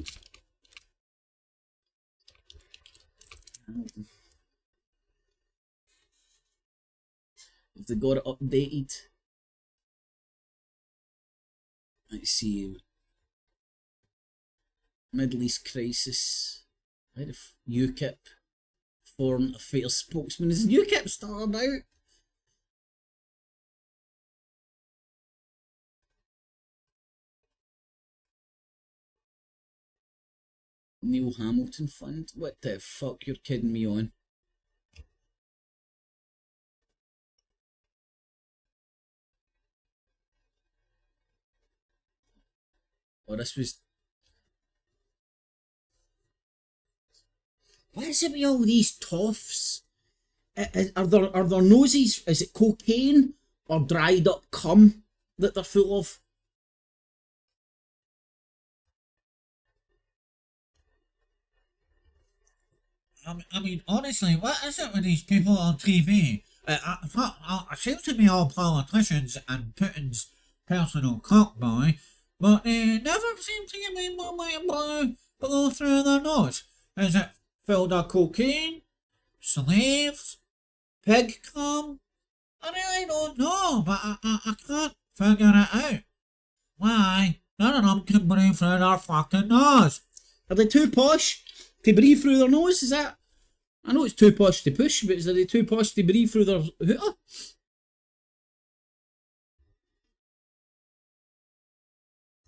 Have they got it updated? Let's see. Middle East crisis. How the UKIP foreign affairs spokesman? Is UKIP started out? Neil Hamilton Fund? What the fuck you're kidding me on? Oh, this was... What is it with all these toffs Are their noses, is it cocaine or dried up cum that they're full of? I mean, honestly, what is it with these people on TV? It seems to be all politicians and Putin's personal cockboy, but they never seem to give me more blow through their nose. Is it filled with cocaine? Slaves? Pig cum? I really don't know, but I can't figure it out. Why? None of them can breathe through their fucking nose. Are they too posh to breathe through their nose? Is that? I know it's too posh to push, but is they too posh to breathe through their hooter?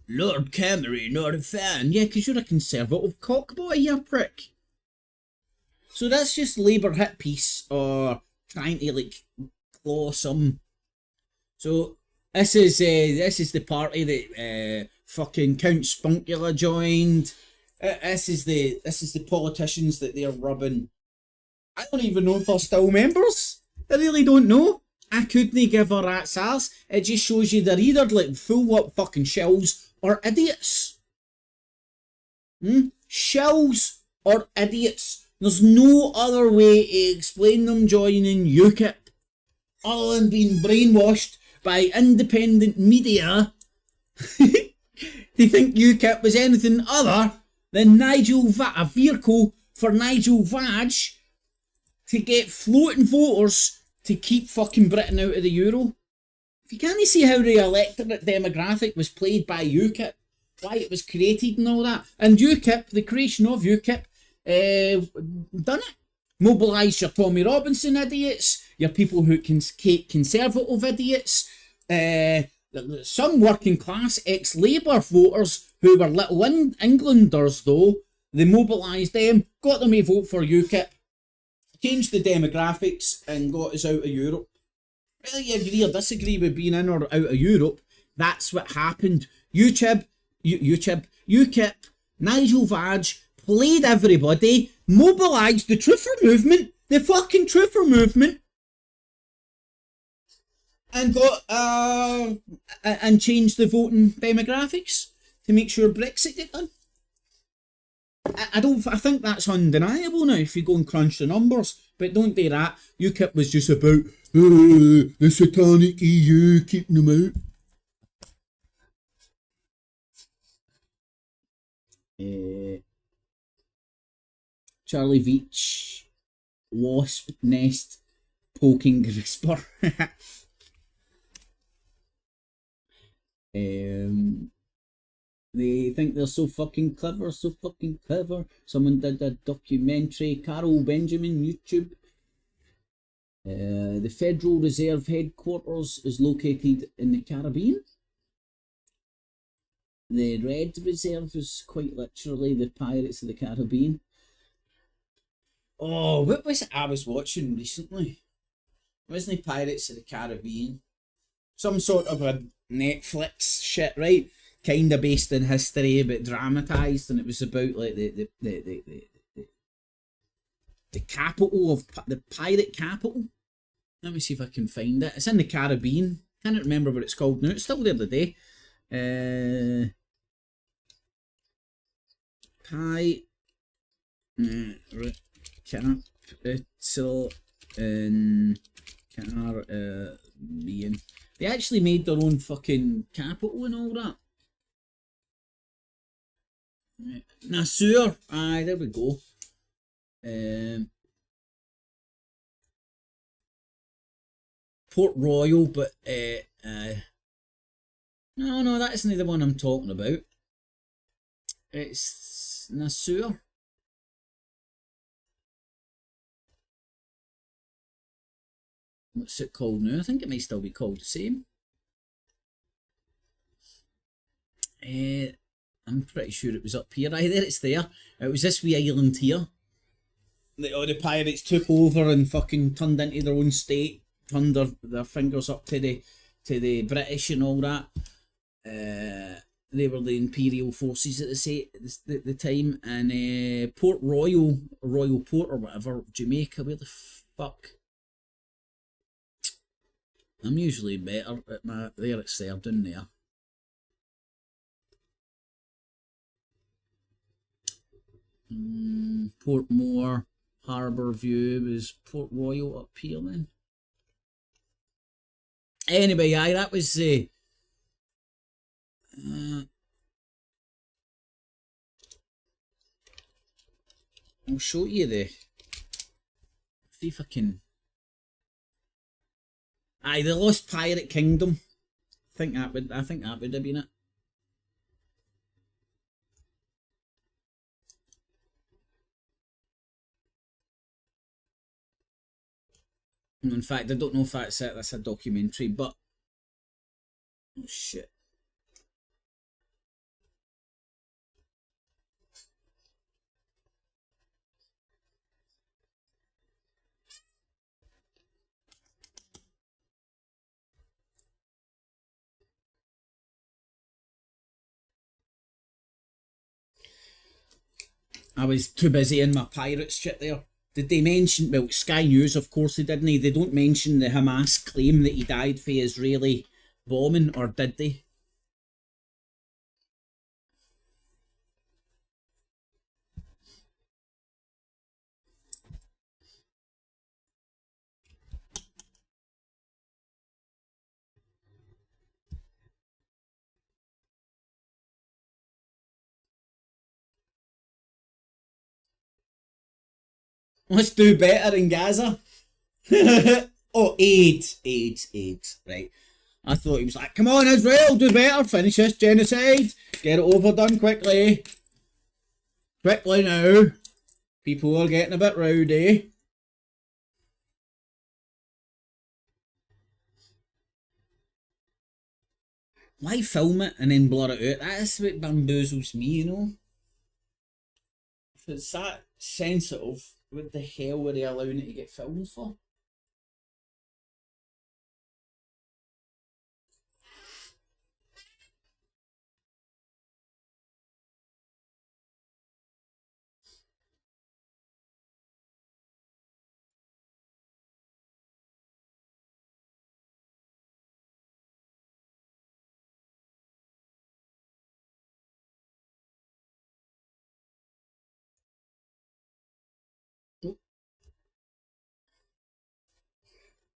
Lord Cameron, not a fan. Yeah, because you're a conservative cockboy, you prick. So that's just Labour hit piece or trying to like claw some. So this is the party that fucking Count Spunkula joined. This is the politicians that they're rubbing. I don't even know if they're still members. I really don't know. I couldn't give a rat's ass. It just shows you they're either like full up fucking shells or idiots. Shells or idiots. There's no other way to explain them joining UKIP other than being brainwashed by independent media to think UKIP was anything other than a vehicle for Nigel Farage to get floating voters to keep fucking Britain out of the Euro. If you can't see how the electorate demographic was played by UKIP, why it was created and all that, and UKIP, the creation of UKIP, done it. Mobilise your Tommy Robinson idiots, your people who can hate conservative idiots, some working class ex-Labour voters who were little Englanders though, they mobilised them, got them to vote for UKIP, changed the demographics and got us out of Europe. Whether you agree or disagree with being in or out of Europe, that's what happened. UKIP, Nigel Farage played everybody, mobilised the truther movement, the fucking truther movement, and got and changed the voting demographics to make sure Brexit get done. I think that's undeniable now if you go and crunch the numbers, but don't do that. UKIP was just about the satanic EU keeping them out. Charlie Veitch, wasp nest poking Grisper. They think they're so fucking clever, Someone did a documentary, Carol Benjamin, YouTube. The Federal Reserve headquarters is located in the Caribbean. The Red Reserve is quite literally the Pirates of the Caribbean. Oh, what was it I was watching recently? It wasn't Pirates of the Caribbean. Some sort of a Netflix shit, right? Kind of based in history, but dramatised, and it was about like the capital of the pirate capital. Let me see if I can find it. It's in the Caribbean. Can't remember what it's called now. It's still there today. Pirate capital in Caribbean. They actually made their own fucking capital and all that. Nassau, aye, there we go. Port Royal, but no, that isn't the one I'm talking about. It's Nassau. What's it called now? I think it may still be called the same. I'm pretty sure it was up here. Aye, there it's there. It was this wee island here. The pirates took over and fucking turned into their own state, turned their fingers up to the British and all that. They were the imperial forces at the time. And Port Royal, Royal Port or whatever, Jamaica, where the fuck I'm usually better at my... There it's there, down there. Portmore, Harbour View was Port Royal up here then. Anyway, aye, that was I'll show you see if I can. Aye, the Lost Pirate Kingdom. I think that would have been it. In fact, I don't know if that's it. That's a documentary, but oh shit. I was too busy in my pirates shit there. Did they mention, well, Sky News, of course they didn't. They don't mention the Hamas claim that he died for Israeli bombing, or did they? Let's do better in Gaza. Oh, AIDS. Right. I thought he was like, come on, Israel, do better, finish this genocide. Get it overdone quickly. Quickly now. People are getting a bit rowdy. Why film it and then blur it out? That's what bamboozles me, you know? If it's that sensitive, what the hell were they allowing it to get filmed for?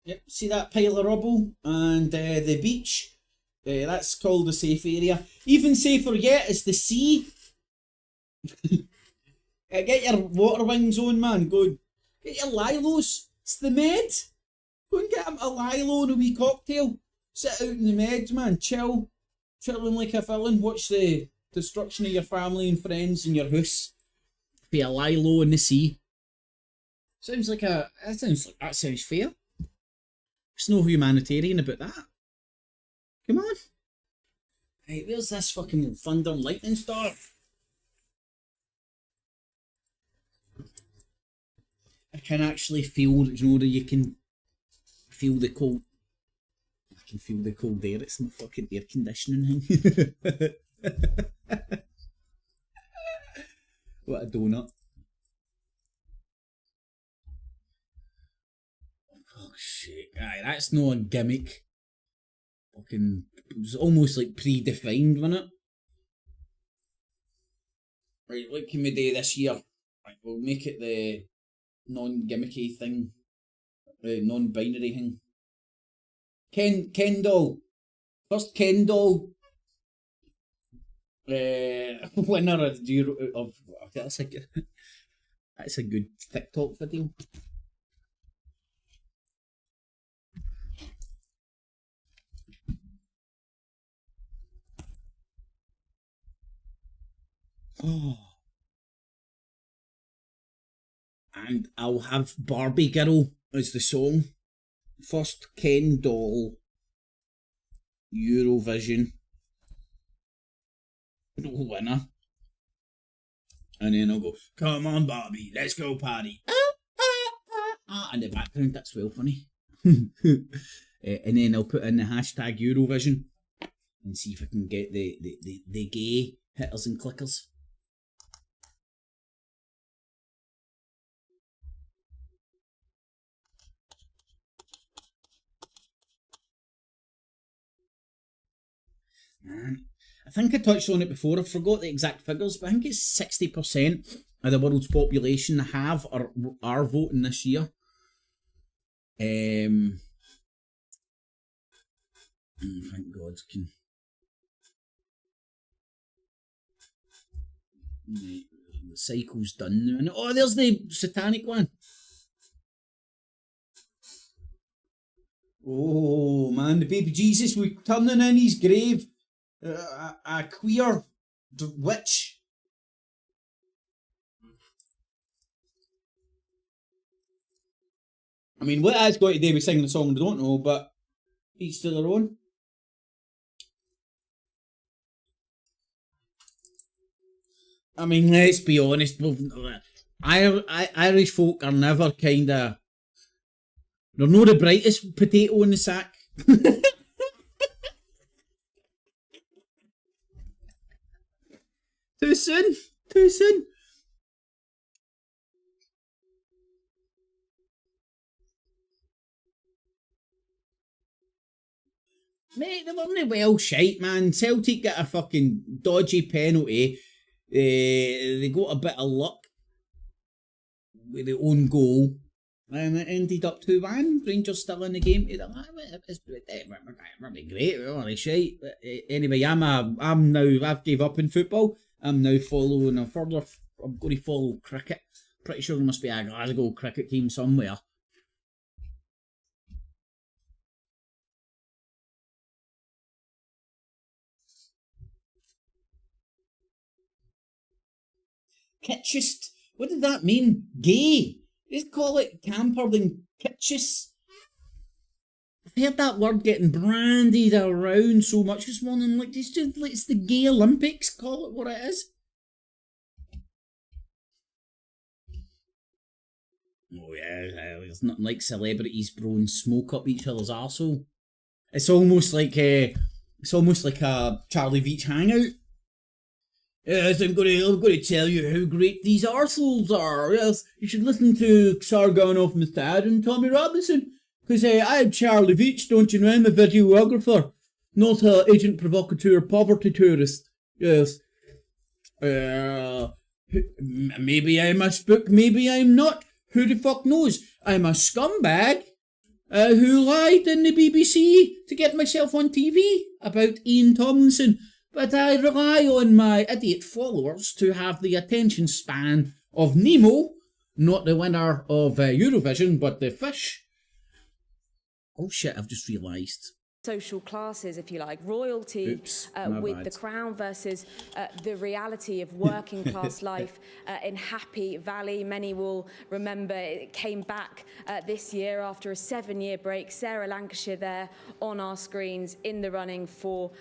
Yep, see that pile of rubble and the beach? That's called the safe area. Even safer yet is the sea. Get your water wings on, man. Go get your Lilos. It's the Med. Go and get a Lilo and a wee cocktail. Sit out in the Med, man. Chilling like a villain. Watch the destruction of your family and friends and your house. Be a Lilo in the sea. Sounds like that sounds fair. There's no humanitarian about that. Come on. Right, where's this fucking thunder and lightning star? I can actually feel, you know, that you can feel the cold. I can feel the cold air. It's my fucking air conditioning thing. What a donut. Oh shit. Aye, that's no a gimmick. Fucking, it was almost like predefined, wasn't it? Right, what can we do this year? Right, we'll make it the non-gimmicky thing. The non-binary thing. Ken doll. First Ken doll. Winner of Euro of that's a good TikTok video. Oh. And I'll have Barbie Girl as the song. First Ken doll. Eurovision winner. And then I'll go, come on Barbie, let's go party. In the background, that's well funny. And then I'll put in the hashtag Eurovision and see if I can get the gay hitters and clickers. I think I touched on it before, I forgot the exact figures, but I think it's 60% of the world's population have or are voting this year. Thank God. The cycle's done now. Oh, there's the satanic one. Oh man, the baby Jesus was turning in his grave. A queer witch. I mean, what that's got to do with singing a song we don't know, but each to their own. I mean, let's be honest. Irish folk are never kind of... They're not the brightest potato in the sack. Too soon. Too soon. Mate, they weren't well shite, man. Celtic got a fucking dodgy penalty. They got a bit of luck with their own goal. And it ended up 2-1. Rangers still in the game. It's really great, really shite. But anyway, I've gave up in football. I'm now following I'm going to follow cricket. Pretty sure there must be a Glasgow cricket team somewhere. Kitschist? What did that mean? Gay? They call it camper than kitschist. I've heard that word getting brandied around so much this morning. Like, it's the Gay Olympics. Call it what it is. Oh yeah, there's nothing like celebrities blowing smoke up each other's arsehole. It's almost like a Charlie Veitch hangout. Yes, I'm going to tell you how great these arseholes are. Yes, you should listen to Sarganoff Mustad and Tommy Robinson. Because I'm Charlie Veitch, don't you know? I'm a videographer, not a agent provocateur poverty tourist. Yes. Maybe I'm a spook, maybe I'm not. Who the fuck knows? I'm a scumbag who lied in the BBC to get myself on TV about Ian Tomlinson. But I rely on my idiot followers to have the attention span of Nemo, not the winner of Eurovision, but the fish. Oh shit, I've just realised. Social classes, if you like, royalty with the crown versus the reality of working class life in Happy Valley. Many will remember it came back this year after a 7-year break. Sarah Lancashire there on our screens in the running for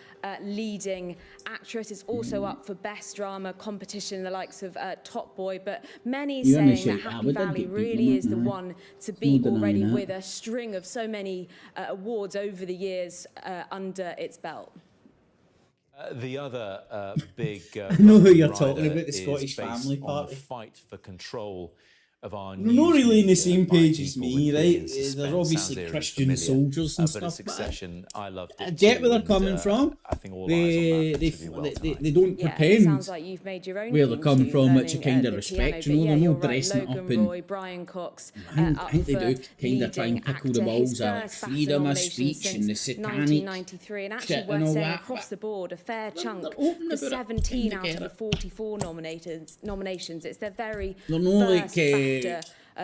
leading actress. It's also up for best drama competition, the likes of Top Boy, but many saying that Happy Valley really is the one to beat already, with a string of so many awards over the years under its belt. The other big I know who you're talking about, the Scottish Family Party. Fight for control of our They're not really on the same page as me, right? They're obviously Christian soldiers and stuff. Succession, I loved it. I get where they're coming from. I think all they don't pretend like you've made your own where they're coming from, which I kind of respect. You know, they're not dressing up in. Brian Cox, I think they do kind of try and tickle the balls out, freedom of speech and the satanic 1993, and shit actually and worth all saying that. across the board, a fair chunk, open for about it, 17 out of together. the 44 nominations. It's their very They're not first like, factor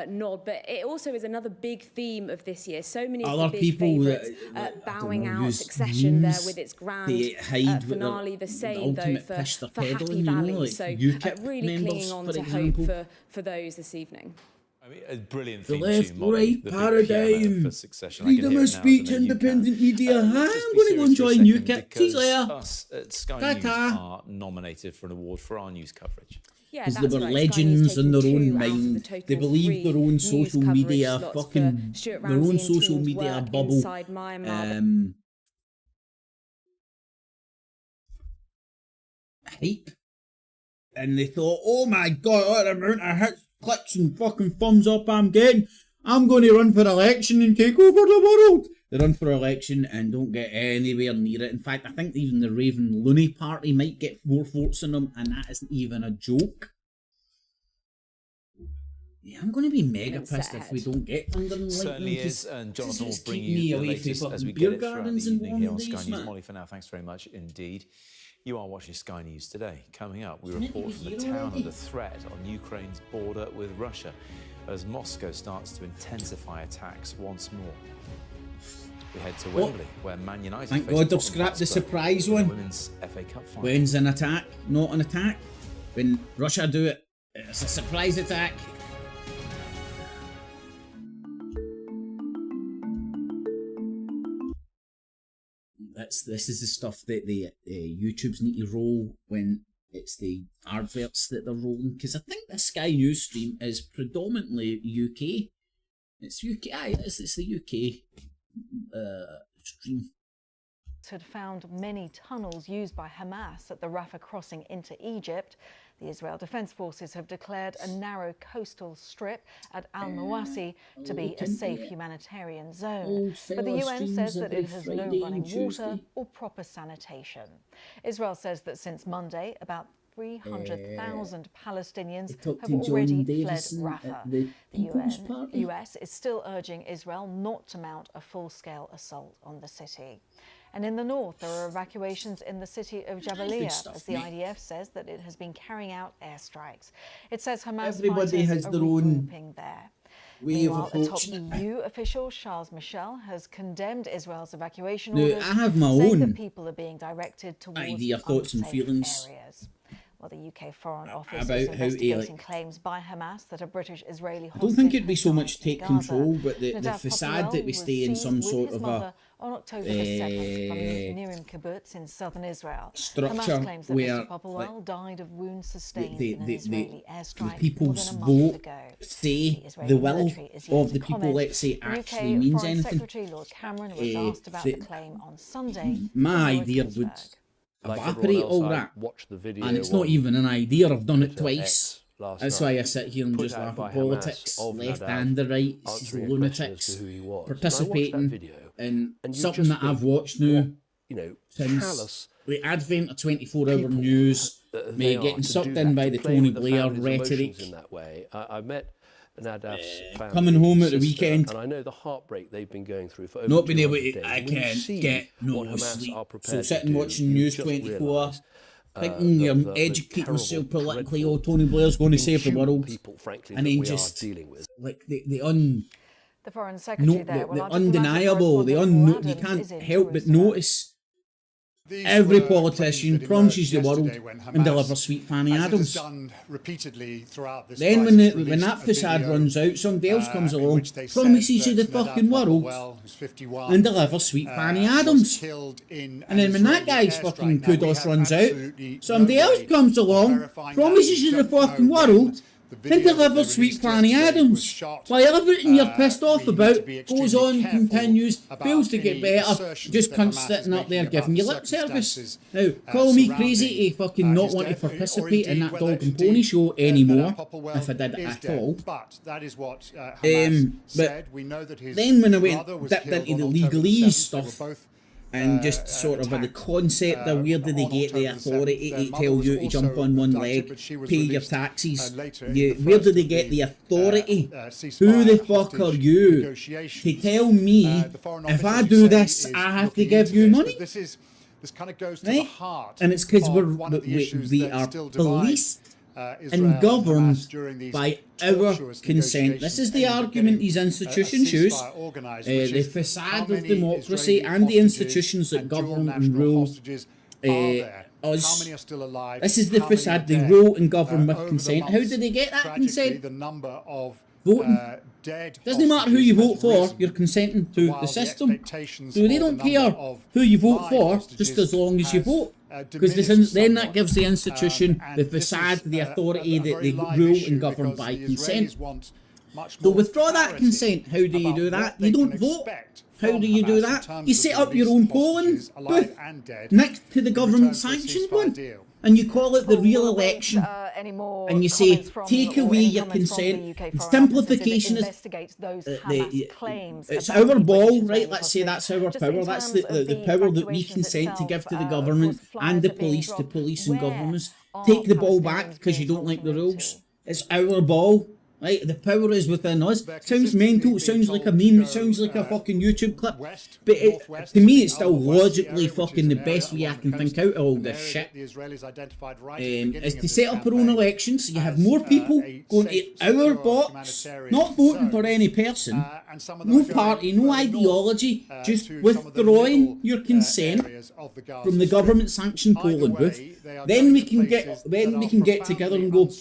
nod, but it also is another big theme of this year. So many of Other the big people favourites that, bowing know, out. use Succession there memes, with its grand they hide with finale. the The same though ultimate for piss they're Happy peddling, you know, Valley. like So UKIP really members, clinging on for to example. hope for those this evening. I mean, a brilliant The theme left, tune, Molly, right the big paradigm, piano for Succession. I can freedom hear of it now speech, than you can. independent media. I'm Just be going to go and serious for a join second, UKIP. See you because later. us at Sky News Ta-ta. are nominated for an award for our news coverage. Yeah, Because that's they were right. legends Sky in News their taking own 2 out of the mind. total They believed their 3 own news social coverage media slots fucking for Stuart their own Ramsay and social team's media work bubble. inside Myanmar. Hype. And they thought, oh my god, what the amount of hits, clicks and fucking thumbs up I'm getting. I'm going to run for election and take over the world. They run for election and don't get anywhere near it. In fact, I think even the Raven Looney Party might get more votes than them, and that isn't even a joke. Yeah, I'm going to be mega pissed if we don't get Thunder and Lightning. Certainly is, and Jonathan will bring me you the away latest from as we beer get it throughout the gardens and evening here on Mondays, Sky News. man. Molly, for now, thanks very much indeed. You are watching Sky News Today. Coming up, we report from the town under threat on Ukraine's border with Russia as Moscow starts to intensify attacks once more. We head to Wembley, where Man United. Thank God they've scrapped the surprise one. Women's FA Cup final. When's an attack, not an attack? When Russia do it, it's a surprise attack. This is the stuff that the YouTubes need to roll when it's the adverts that they're rolling, because I think the Sky News stream is predominantly UK. It's UK. It's the UK stream. Had found many tunnels used by Hamas at the Rafah crossing into Egypt. The Israel Defense Forces have declared a narrow coastal strip at Al-Mawasi to be a safe humanitarian zone. But the UN says that it has no running water or proper sanitation. Israel says that since Monday, about 300,000 Palestinians have already fled Rafah. The US is still urging Israel not to mount a full-scale assault on the city. And in the north, there are evacuations in the city of Jabalia, as the IDF says that it has been carrying out airstrikes. It says Hamas fighters are regrouping there. Meanwhile, a top EU official, Charles Michel, has condemned Israel's evacuation orders, saying that people are being directed towards unsafe areas. Well, the UK Foreign Office is investigating claims by Hamas that a British-Israeli hostage. I don't think it'd be so much take control, but the facade that we stay in some sort of a on October the 2nd from Nirim kibbutz in southern Israel. Structure Hamas claims that where Mr. Popowell died of wounds sustained in an Israeli airstrike the people's more than a month vote ago. say the will of the people, let's say, actually means Foreign anything. Secretary Lord Cameron was asked about the claim on Sunday. My idea would evaporate all that, and it's not even an idea. I've done it twice. That's why I sit here and just laugh at politics, left and the right. These lunatics participating in something that I've watched now since the advent of 24-hour news, getting sucked in by the Tony Blair rhetoric. In that way, I met Nadav's family, coming home at the weekend, and I know the heartbreak they've been going through for over not being able days. to, I can't get no sleep. So sitting watching News 24, thinking you're educating yourself politically. Oh, Tony Blair's going to save the world, and then just like the Foreign Secretary the undeniable, you can't help but notice. Every politician promises the world and delivers Sweet Fanny Adams. Then when that facade runs out, somebody else comes along, promises you the fucking world and delivers Sweet Fanny Adams. And then when that guy's fucking kudos runs out, somebody else comes along, promises you the fucking world and delivers Sweet Fanny Adams. While everything you're pissed off about goes on, continues, fails to get better, just cunts sitting up there giving you lip service. Now, call me crazy to fucking not want to participate in that dog and pony show anymore, if I did it at all. But then when I went dipped into the legalese stuff, and just sort of the concept of where do they get the authority to tell you to jump on one leg, pay your taxes, where do they get the authority? Who the fuck are you to tell me if I do this I have to give you money? This kind of goes to the heart. And it's because we are policed and governed by our consent. This is the argument these institutions use. The facade of democracy and the institutions that govern and rule us. This is the facade. They rule and govern with consent. How do they get that consent? Voting. Doesn't matter who you vote for, you're consenting to the system. So they don't care who you vote for, just as long as you vote. Because then that gives the institution the facade, the authority that they rule and govern by consent. So withdraw that consent. How do you do that? You don't vote. How do you do that? You set up your own polling booth next to the government sanctioned one. and you call it the real election, and you say, take away your consent. Simplification is, it's our ball, right? Let's say that's our power. That's the power that we consent to give to the government and the police to police and governments. Take the ball back because you don't like the rules. It's our ball. Right, the power is within us. Sounds mental, it sounds like a meme, it sounds like a fucking YouTube clip. But to me, it's still logically fucking the best way I can think out of all this shit. Is to set up our own elections, so you have more people going to our box, not voting for any person, no party, no ideology, just withdrawing your consent from the government sanctioned polling booth. Then we can get together and go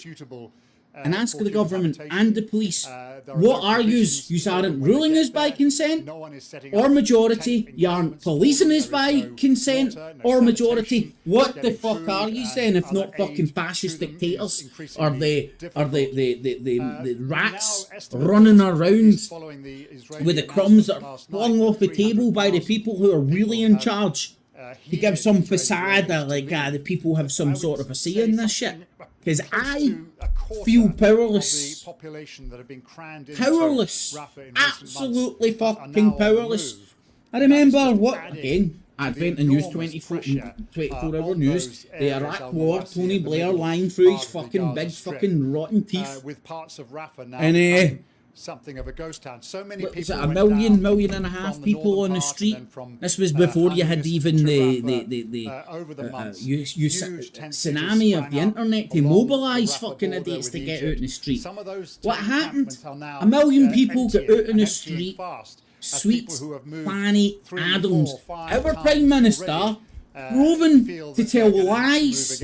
and ask the government and the police, what are yous? Yous aren't ruling us by consent or majority, you aren't policing us by consent or majority. What the fuck are yous then if not fucking fascist dictators or the rats running around with the crumbs that are flung off the table by the people who are really in charge to give some facade like the people have some sort of a say in this shit? Because I feel powerless. Powerless. Absolutely fucking powerless. I remember Advent and News 24-hour news, the Iraq War, Tony Blair lying through his fucking big fucking rotten teeth. And something of a ghost town. So many people. Was it a million and a half people on the street? This was before you had even the tsunami of the internet to mobilise fucking idiots to get out in the street. What happened? A million people got out in the street. Sweet Planet Adams, our Prime Minister, proven to tell lies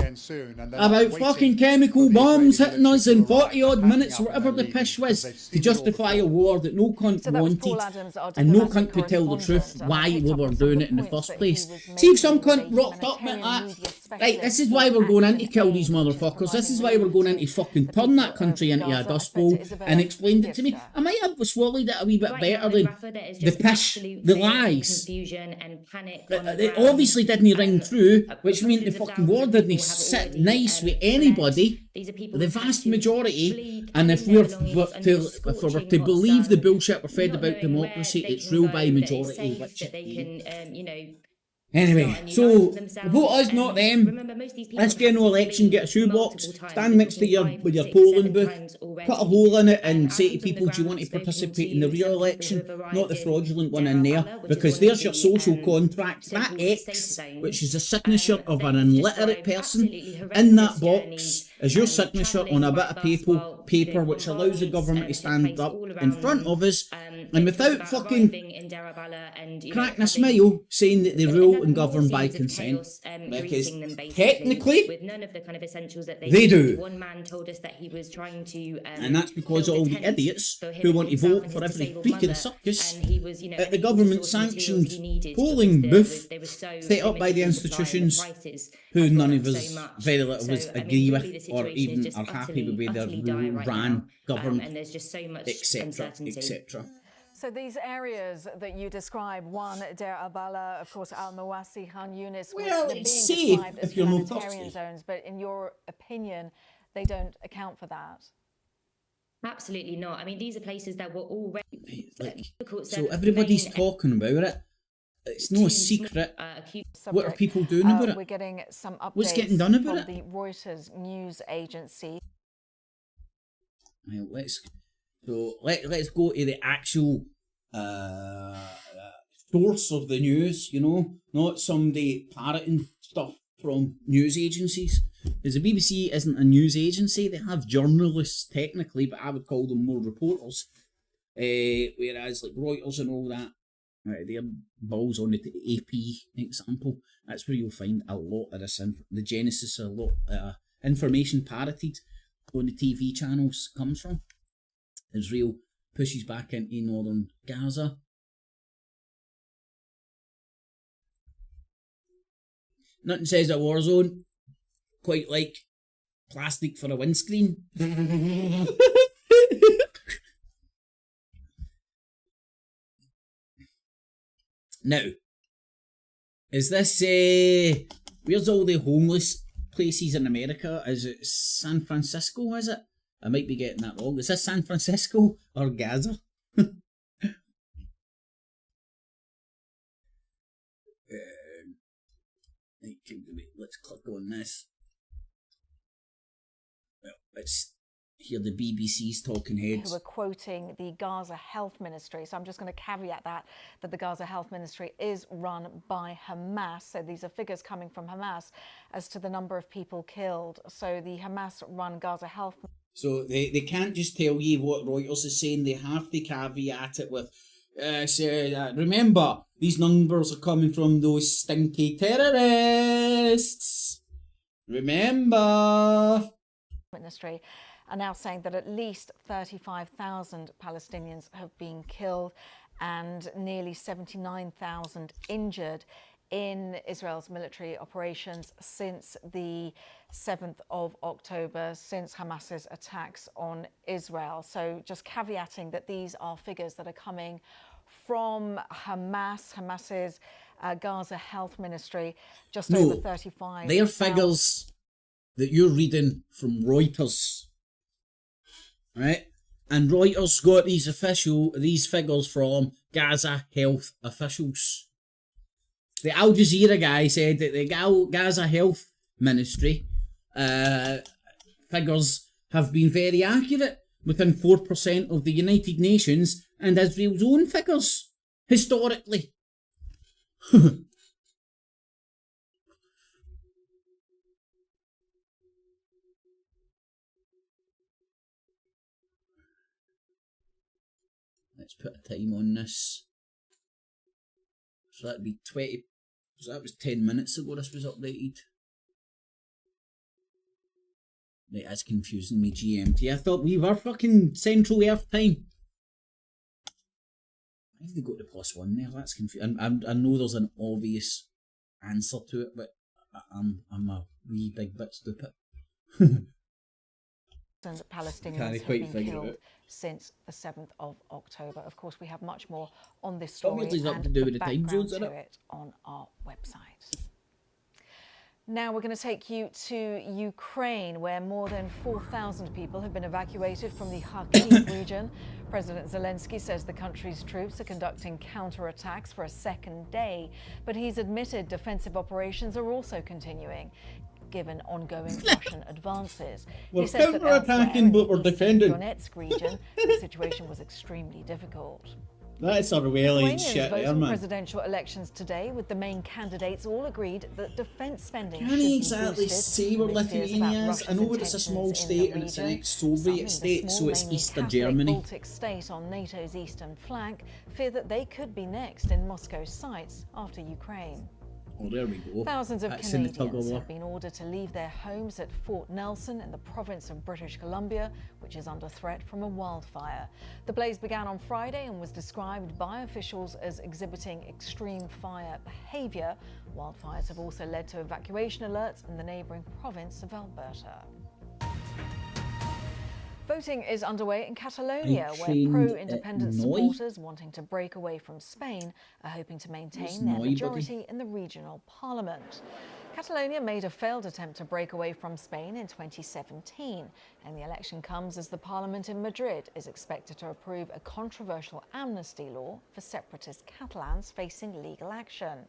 about fucking chemical bombs hitting us in 40 odd minutes, whatever the pish was, to justify a war that no cunt wanted, and no cunt could tell the truth why we were doing it in the first place. See if some cunt rocked up like that. Right, this is why we're going in to kill these motherfuckers, this is why we're going in to fucking turn that country into a dust bowl, and explained it to me. I might have swallowed it a wee bit better than the pish, the lies. They obviously didn't ring through, which meant the fucking war didn't sit nice with anybody, the vast majority. And if we were to believe the bullshit we're fed about democracy, it's ruled by majority, which anyway, so vote us, not them. This general election, get a shoebox, stand next to your polling booth, put a hole in it and say to people, do you want to participate in the real election, not the fraudulent one in there, because there's your social contract. That X, which is a signature of an illiterate person, in that box is your signature on a bit of paper which allows the government to stand up in front of us and without fucking cracking a smile saying that they rule and govern by consent, because technically they do. And that's because of all the idiots who want to vote for every freaking circus at the government sanctioned polling booth set up by the institutions who none of us, very little of us, agree with or even are happy with the way they're ran, governed, etc, etc. So these areas that you describe, one, Deir al-Balah, of course, Al-Mawasi, Khan Yunis, well, being it's safe described as if you're not humanitarian zones, but in your opinion, they don't account for that. Absolutely not. I mean, these are places that were already difficult. So everybody's talking about it. It's no secret. What are people doing about it? We're getting some updates What's getting done about it? from the Reuters news agency. Well, let's go to the actual source of the news, you know, not somebody parroting stuff from news agencies. Because the BBC isn't a news agency, they have journalists technically, but I would call them more reporters. Whereas like Reuters and all that, they're balls on the AP example. That's where you'll find a lot of this, the genesis of a lot information parroted on the TV channels comes from. Israel pushes back into northern Gaza. Nothing says a war zone quite like plastic for a windscreen. Now, is this where's all the homeless places in America. Is it San Francisco, is it? I might be getting that wrong. Is this San Francisco or Gaza? Let's click on this. Well, it's here the BBC's talking heads. Who are quoting the Gaza Health Ministry. So I'm just going to caveat that the Gaza Health Ministry is run by Hamas. So these are figures coming from Hamas as to the number of people killed. So the Hamas-run Gaza Health... So they can't just tell you what Reuters is saying. They have to caveat it with, remember, these numbers are coming from those stinky terrorists. Remember. Ministry are now saying that at least 35,000 Palestinians have been killed and nearly 79,000 injured in Israel's military operations since the 7th of October, since Hamas's attacks on Israel. So just caveating that these are figures that are coming from Hamas's Gaza Health Ministry, just over 35,000. They're figures that you're reading from Reuters, right? And Reuters got these figures from Gaza health officials. The Al Jazeera guy said that the Gaza Health Ministry figures have been very accurate, within 4% of the United Nations and Israel's own figures, historically. Let's put a time on this. So that'd be 20... So that was 10 minutes ago this was updated. Right, that's confusing me, GMT. I thought we were fucking Central Earth time. Why have they got the +1 there? That's confusing. I know there's an obvious answer to it, but I'm a wee big bit stupid. Palestinians have been killed since the 7th of October. Of course, we have much more on this story and to do with the time background zones, to it on our website. Now we're going to take you to Ukraine, where more than 4,000 people have been evacuated from the Kharkiv region. President Zelensky says the country's troops are conducting counterattacks for a second day, but he's admitted defensive operations are also continuing, given ongoing Russian advances. We're counter-attacking, but we're defending. In the Donetsk region, the situation was extremely difficult. That's Orwellian shit voting there, man. presidential elections today, with the main candidates all agreed that defence spending Can should he be exactly boosted. say where Amid fears Lithuania about is? I know Russia's it's a small intentions in state the and it's an region. ex-Soviet Some, state, the so small, it's mainly Eastern Catholic Germany. Baltic state on NATO's eastern flank fear that they could be next in Moscow's sights after Ukraine. Oh, there we go. Thousands of That's in the tug Canadians of war. have been ordered to leave their homes at Fort Nelson in the province of British Columbia, which is under threat from a wildfire. The blaze began on Friday and was described by officials as exhibiting extreme fire behaviour. Wildfires have also led to evacuation alerts in the neighbouring province of Alberta. Voting is underway in Catalonia, where pro-independence supporters wanting to break away from Spain are hoping to maintain their majority in the regional parliament. Catalonia made a failed attempt to break away from Spain in 2017, and the election comes as the parliament in Madrid is expected to approve a controversial amnesty law for separatist Catalans facing legal action.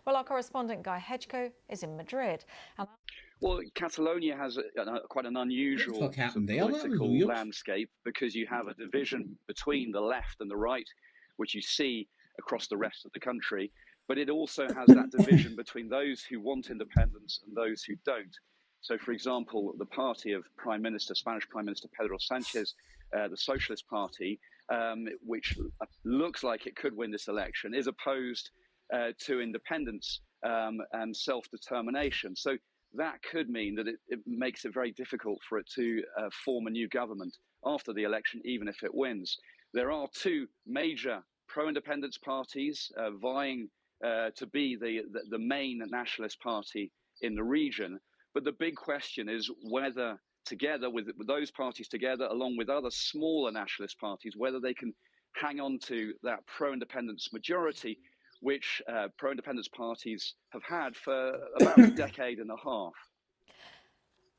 Well, our correspondent Guy Hedgecoe is in Madrid. Well, Catalonia has quite an unusual political landscape because you have a division between the left and the right, which you see across the rest of the country. But it also has that division between those who want independence and those who don't. So, for example, the party of Spanish Prime Minister Pedro Sanchez, the Socialist Party, which looks like it could win this election, is opposed to independence and self-determination. So that could mean that it makes it very difficult for it to form a new government after the election, even if it wins. There are two major pro-independence parties vying to be the main nationalist party in the region. But the big question is whether, together with those parties together, along with other smaller nationalist parties, whether they can hang on to that pro-independence majority, which pro-independence parties have had for about a decade and a half.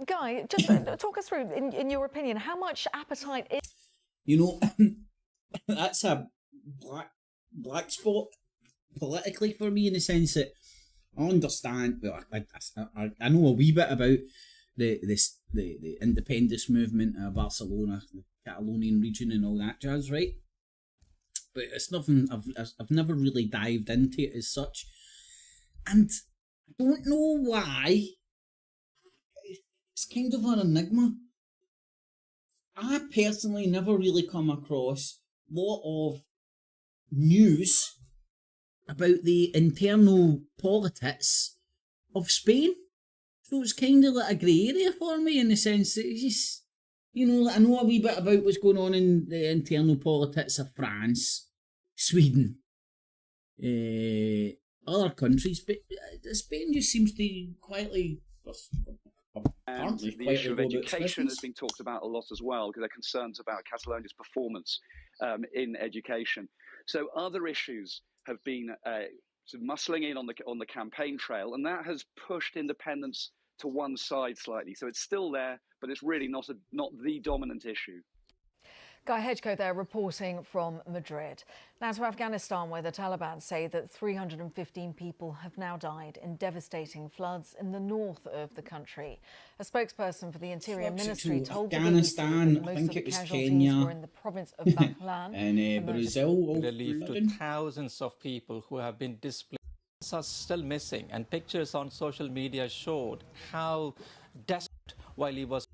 Guy, just talk us through, in your opinion, how much appetite is... You know, that's a black spot politically for me, in the sense that I understand, well, I know a wee bit about the independence movement of Barcelona, the Catalonian region and all that jazz, right? But it's nothing, I've never really dived into it as such. And I don't know why. It's kind of an enigma. I personally never really come across a lot of news about the internal politics of Spain. So it's kind of like a grey area for me, in the sense that it's just, you know, I know a wee bit about what's going on in the internal politics of France, Sweden, other countries, but Spain just seems to quietly... And the issue of education has been talked about a lot as well, because there are concerns about Catalonia's performance in education. So other issues have been sort of muscling in on the campaign trail, and that has pushed independence to one side slightly. So it's still there, but it's really not the dominant issue. Guy Hedgecoe there reporting from Madrid. Now to Afghanistan, where the Taliban say that 315 people have now died in devastating floods in the north of the country. A spokesperson for the Interior Ministry told Afghanistan, the BBC that I most think of it the was casualties Kenya, were in the province of Baghlan and Brazil. Relief to thousands of people who have been displaced are still missing, and pictures on social media showed how desperate while he was.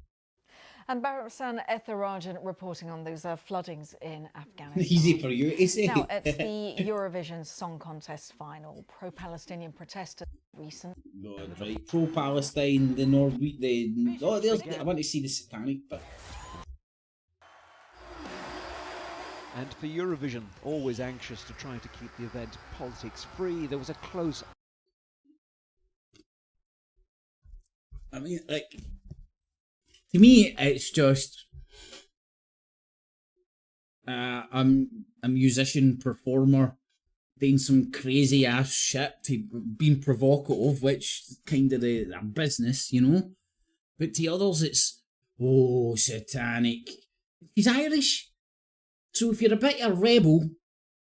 And Barasan Etharajan reporting on those floodings in Afghanistan. Easy for you, is it? Now, at the Eurovision Song Contest final, pro-Palestinian protesters recent... God, right, pro-Palestine, the Norwegian... Oh, there's... I want to see the satanic bit. And for Eurovision, always anxious to try to keep the event politics-free, there was a close... I mean, like... To me, it's just a musician, performer, doing some crazy ass shit, to being provocative, which is kind of the business, you know. But to others, it's, oh, satanic. He's Irish. So if you're a bit of a rebel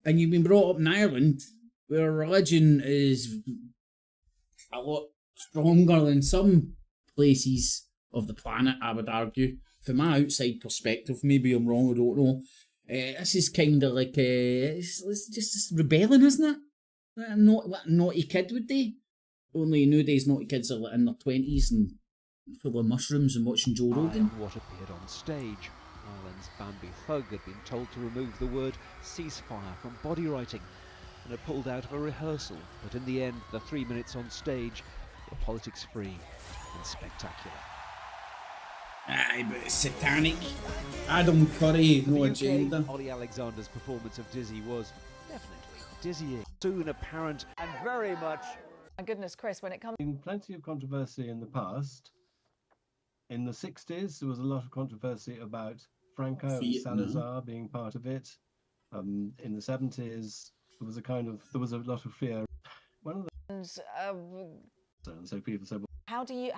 and you've been brought up in Ireland, where religion is a lot stronger than some places of the planet, I would argue, from my outside perspective, maybe I'm wrong, I don't know. This is kind of like it's just rebelling, isn't it? What a naughty kid would do. Only nowadays naughty kids are in their 20s and full of mushrooms and watching Joe Rogan. What appeared on stage. Ireland's Bambi Thug had been told to remove the word ceasefire from body writing and had pulled out of a rehearsal, but in the end, the 3 minutes on stage were politics-free and spectacular. Aye, but it's satanic. Adam Curry, no agenda. Ollie Alexander's performance of Dizzy was definitely dizzying. Soon apparent and very much... My goodness, Chris, when it comes... Been plenty of controversy in the past. In the 60s, there was a lot of controversy about Franco and Salazar being part of it. In the 70s, there was a lot of fear. One of the... so people said, well, how do you...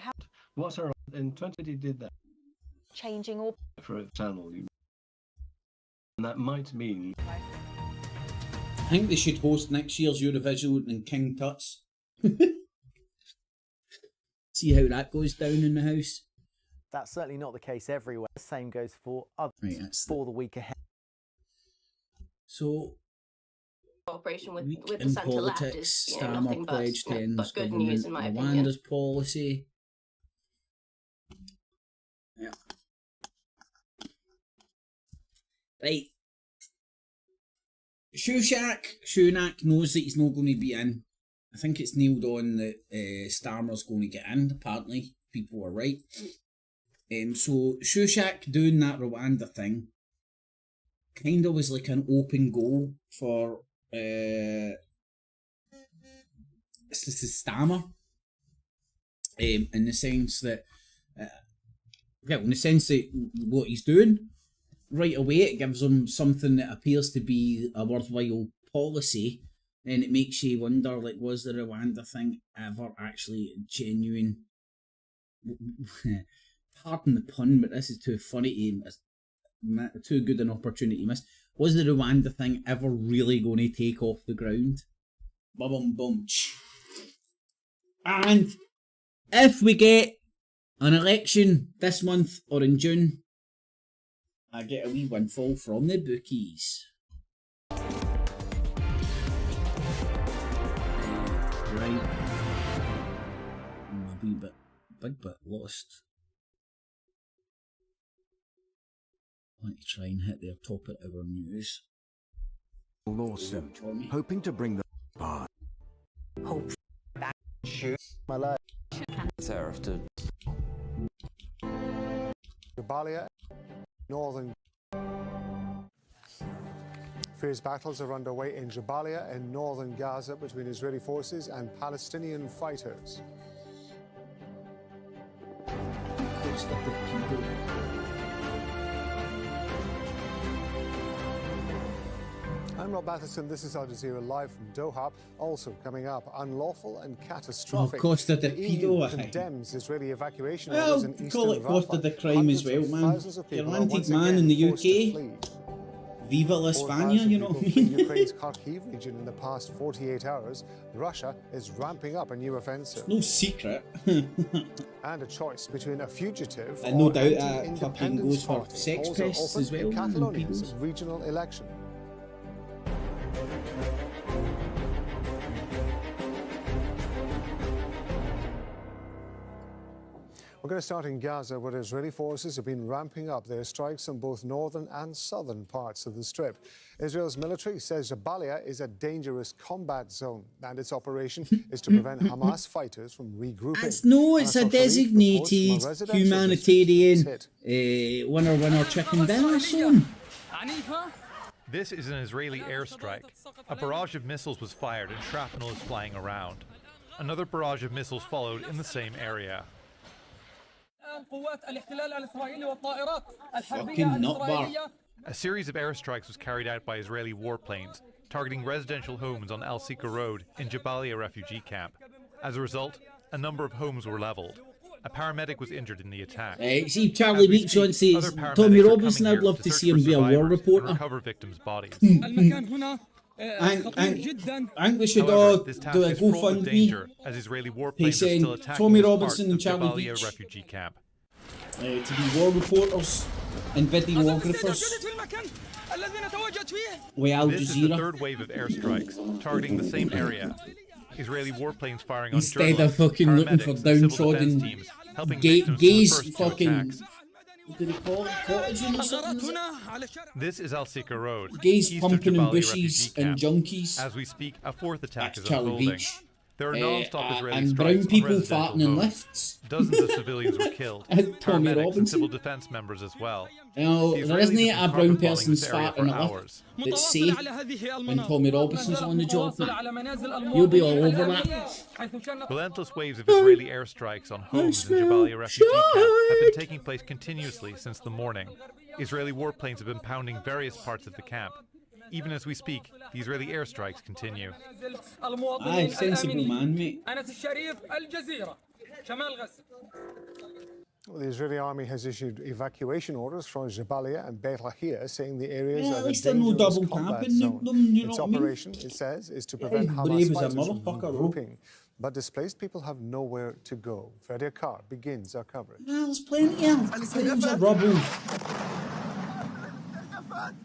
What are... In 2020 did that. Changing or... For a channel, and that might mean... I think they should host next year's Eurovision in King Tut's. See how that goes down in the house. That's certainly not the case everywhere. The same goes for others for the week ahead. So, cooperation with the in centre left politics, is Starmer pledged to end but good news in my opinion. Rwanda's policy. Yeah. Right. Sunak knows that he's not going to be in. I think it's nailed on that Starmer's going to get in, apparently. People were right. So Shushak doing that Rwanda thing kind of was like an open goal for Starmer. In the sense that what he's doing, right away it gives him something that appears to be a worthwhile policy, and it makes you wonder, like, was the Rwanda thing ever actually genuine pardon the pun, but this is too funny to too good an opportunity missed. Was the Rwanda thing ever really going to take off the ground? Bum bum. And if we get an election this month or in June, I get a wee windfall from the bookies. Right. I'm a wee big bit lost. I want to try and hit their top of our news. Lawsuit, hoping to bring the bar. Hope that shoot my life. Tariff to Jabalia, northern. Fierce battles are underway in Jabalia in northern Gaza between Israeli forces and Palestinian fighters. I'm Rob Matheson, this is Al Jazeera live from Doha. Also coming up, unlawful and catastrophic. Costa de The EU Pedo. condemns Israeli evacuation Well, orders in call eastern it Costa Rafah. de crime as well, man. Hundreds of You're people an are antique once man again in the forced to UK. flee. Viva la España, you know what I From mean? Ukraine's Kharkiv region in the past 48 hours, Russia is ramping up a new offensive. No secret. And a choice between a fugitive And no or doubt anti-independence fucking goes for party. sex Polls are pests open as well, in Catalonia's pedos. regional election. We're going to start in Gaza, where Israeli forces have been ramping up their strikes on both northern and southern parts of the Strip. Israel's military says Jabalia is a dangerous combat zone, and its operation is to prevent Hamas fighters from regrouping. It's a designated humanitarian winner chicken dinner zone. This is an Israeli airstrike. A barrage of missiles was fired and shrapnel is flying around. Another barrage of missiles followed in the same area. Fucking nutbar. A series of airstrikes was carried out by Israeli warplanes, targeting residential homes on El Sika Road in Jabalia refugee camp. As a result, a number of homes were leveled. A paramedic was injured in the attack. See, Charlie Weeks on says, Tommy Robinson, I'd love to see him be a war reporter. Recover victims' bodies. I think we should all this task do a is fraught with GoFundMe. danger, as Israeli warplanes are saying still attacking Tommy this Robinson part and of Charlie Jabalia Beach refugee camp. To be war reporters and videographers with Al This is the Jazeera third wave of airstrikes, targeting the same area. Israeli warplanes firing on instead of journalists, fucking looking for paramedics, and civil defense downtrodden teams, helping victims from the gays first two fucking attacks. what do they call it? Cottaging or something? This is Al Sika Road, Gays east of pumping in Jabalia bushes refugee and camp. junkies. As we speak, a fourth attack is Charlie unfolding. Beach. There are non-stop Israeli and strikes brown on people residential farting in homes. lifts. Dozens of civilians were killed, And Tommy paramedics and Robinson. civil defense members as well. You know, The there Israelis isn't have a been brown carpet bombing person's this area fart for in a lift hours. that's safe when Tommy Robinson's on the job. You'll be all over that. Relentless waves of Israeli airstrikes on homes in Jabalia refugee camp have been taking place continuously since the morning. Israeli warplanes have been pounding various parts of the camp. Even as we speak, the Israeli airstrikes continue. Aye, sensible man, mate. Well, the Israeli army has issued evacuation orders from Jabalia and Beit Lahia, saying the areas Yeah, are at the least they're no dangerous double combat camping zone. them, you know Its what I mean? operation, it says, is to Yeah, prevent he's Hamas brave as a fighters from motherfucker, bro. regrouping. But displaced people have nowhere to go. Fredia Carr begins our coverage. Well, there's plenty of rubble.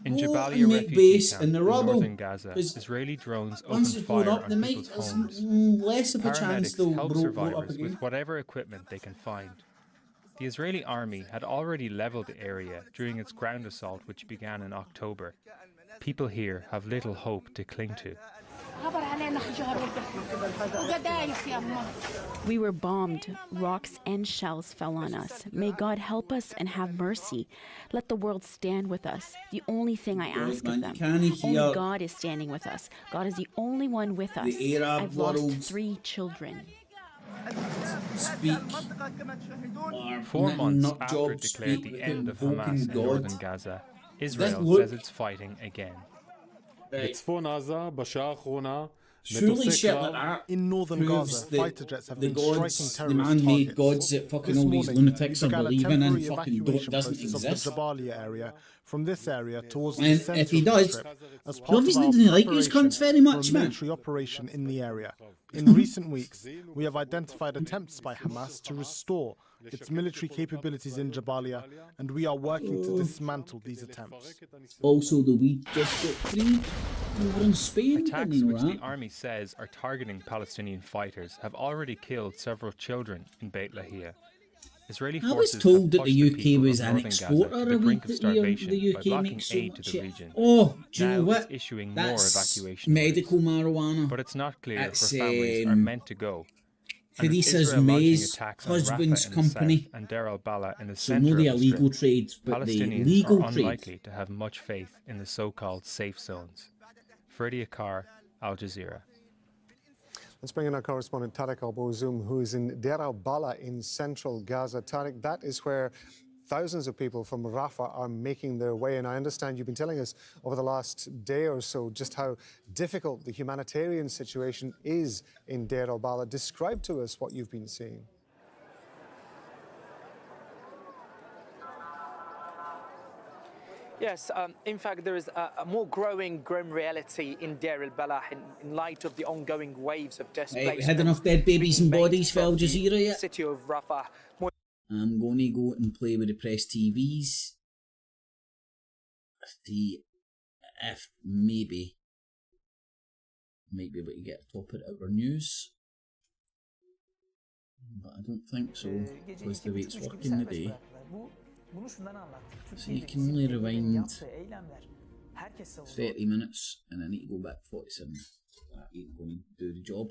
In Go Jabalia and make refugee base camp in the in rubble. northern Gaza, 'Cause Israeli drones once opened it's blown fire up, on they might, people's there's homes. less of a chance Paramedics they'll help blow up survivors again. with whatever equipment they can find. The Israeli army had already leveled the area during its ground assault, which began in October. People here have little hope to cling to. We were bombed. Rocks and shells fell on us. May God help us and have mercy. Let the world stand with us. The only thing I ask of them. Only God is standing with us. God is the only one with us. The Arab I've lost world 3 children. Speak. 4 months Not after job it declared speak the with end the of Hamas in invoking northern God. Gaza, Israel look- says it's fighting again. בצפון עזה בשעה האחרונה Surely shit like that in northern proves Gaza, fighter jets have the been gods, striking the terrorist man-made targets. gods that fucking This all these morning, lunatics we are began a believing in temporary fucking evacuation doesn't process exist. of the Jabalia area from this area towards And the centre if he of the does, strip as you part of obviously our didn't like these preparation cunts very for much, a man. military operation in the area. In recent weeks, we have identified attempts by Hamas to restore its military capabilities in Jabalia, and we are working to dismantle these attempts. Also, the weed just got freed over in Spain. Attacks didn't you which know the that? army says are targeting Palestinian fighters have already killed several children in Beit Lahia. Israeli I was forces told have that pushed the the UK people was of an northern Gaza exporter to the of brink weed of that starvation the by UK blocking makes so aid to much the shit. region. Oh, do you Now know what? it's issuing more That's evacuation medical orders. marijuana. But it's not clear That's, where families are meant to go. And with Teresa's Israel launching May's attacks on husband's Rafah in the company. south and Deir al-Balah in the So center not the of the illegal strip, trade, but the Palestinians legal are trade. unlikely to have much faith in the so-called safe zones. Freddie Akar, Al Jazeera. Let's bring in our correspondent Tariq Al-Bouzoum, who is in Deir al-Balah in central Gaza. Tariq, that is where thousands of people from Rafah are making their way. And I understand you've been telling us over the last day or so just how difficult the humanitarian situation is in Deir al-Balah. Describe to us what you've been seeing. Yes, in fact, there is a more growing grim reality in Deir al-Balah in light of the ongoing waves of displacement. Right, we had enough dead babies and bodies for Al Jazeera yet? City of Rafah. I'm going to go and play with the press TVs. See if maybe might be able to get a top of our news. But I don't think so, because the way it's working today. So you can only rewind 30 minutes and I need to go back 47. That ain't going to do the job.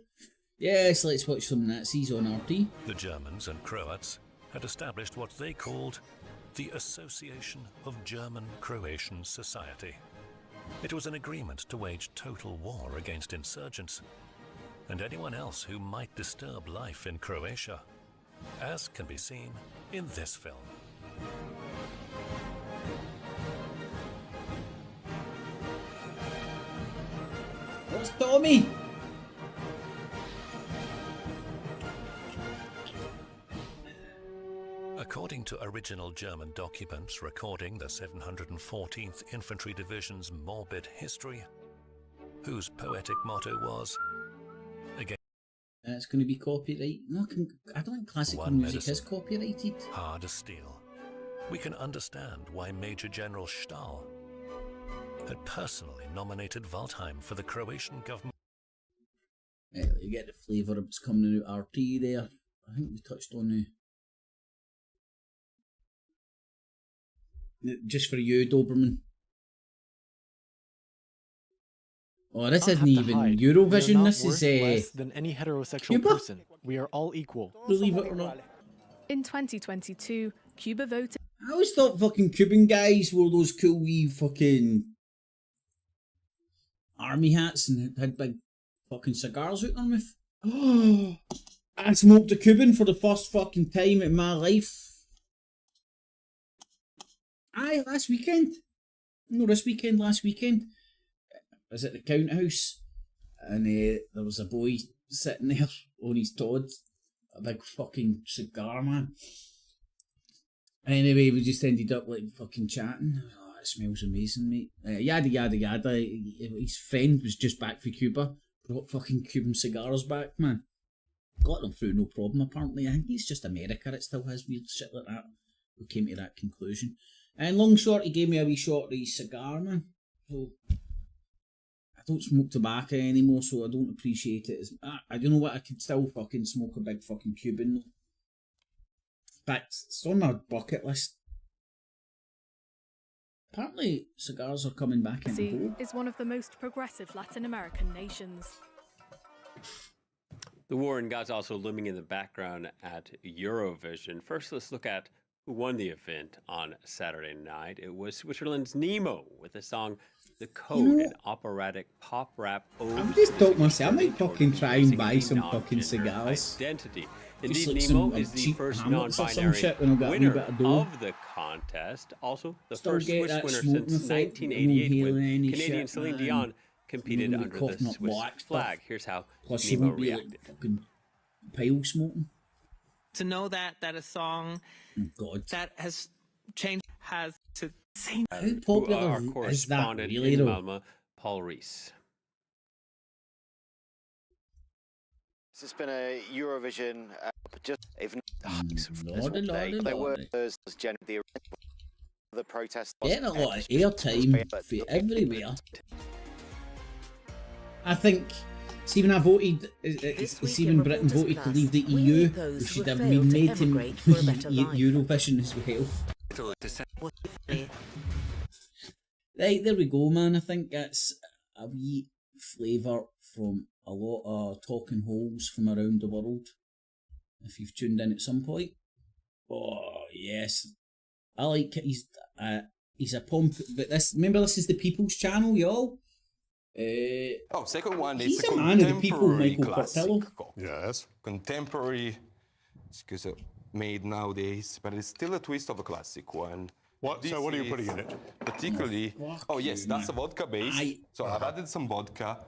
Yes, let's watch some Nazis on RT. The Germans and Croats had established what they called the Association of German-Croatian Society. It was an agreement to wage total war against insurgents and anyone else who might disturb life in Croatia, as can be seen in this film. What's Tommy? According to original German documents recording the 714th Infantry Division's morbid history, whose poetic motto was, again, It's going to be copyright. No, I don't think classical One music medicine. is copyrighted. hard as steel, we can understand why Major General Stahl had personally nominated Waldheim for the Croatian government. Right, you get the flavour of what's coming out RT there. I think we touched on the... Just for you, Doberman. Oh, this isn't even Eurovision. This is less than any heterosexual Cuba? person. We are all equal. Believe it or not. In 2022, Cuba voted. I always thought fucking Cuban guys wore those cool wee fucking army hats and had big fucking cigars out their mouth. Oh, I smoked a Cuban for the first fucking time in my life. Aye, last weekend. No, this weekend, last weekend. I was at the count house and there was a boy sitting there on his Todd. A big fucking cigar, man. Anyway, we just ended up like fucking chatting. Oh, it smells amazing, mate. Yada yada yada. His friend was just back from Cuba. Brought fucking Cuban cigars back, man. Got them through no problem, apparently. I think it's just America that still has weird shit like that. We came to that conclusion. And long short, he gave me a wee short of his cigar, man. So I don't smoke tobacco anymore, so I don't appreciate it as... I don't know what, I could still fucking smoke a big fucking Cuban, though. In fact, it's on my bucket list. Apparently, cigars are coming back in vogue. Is one of the most progressive Latin American nations. The war in Gaza also looming in the background at Eurovision. First, let's look at who won the event on Saturday night. It was Switzerland's Nemo with the song The Code, an operatic pop rap ode. I've just thought myself, I might fucking try and buy some fucking cigars. Identity. Just Indeed, like Nemo some, is the cheap first Hamlets or some non-binary shit when I got a wee winner bit of dough. of the contest. Also, the Still first get Swiss that winner smoking since effect, 1988 won't when heal any Canadian shit, Celine man. Dion competed under the Swiss flag. Here's how Plus Nemo won't be reacted. like fucking pile smoking. To know that a song that has changed has to sing. How popular Our is that correspondent really, in though? Malmö, Paul Rees. This has been a Eurovision, just even Lordy, there were lordy. those generally the protests. Getting a lot of airtime for everywhere. I think, see when I voted, see when Britain voted to leave the EU, we should have been made to Eurovision as well. Right, there we go, man. I think that's a wee flavour from a lot of talking holes from around the world. If you've tuned in at some point. Oh, yes. I like it. He's a pump, but remember this is the People's Channel, y'all. Second one is he's a a man of the people, contemporary Michael classic. Portillo. Yes, contemporary, made nowadays, but it's still a twist of a classic one. What? So what are you putting in it? Particularly, yes, that's a vodka base. So I've added some vodka,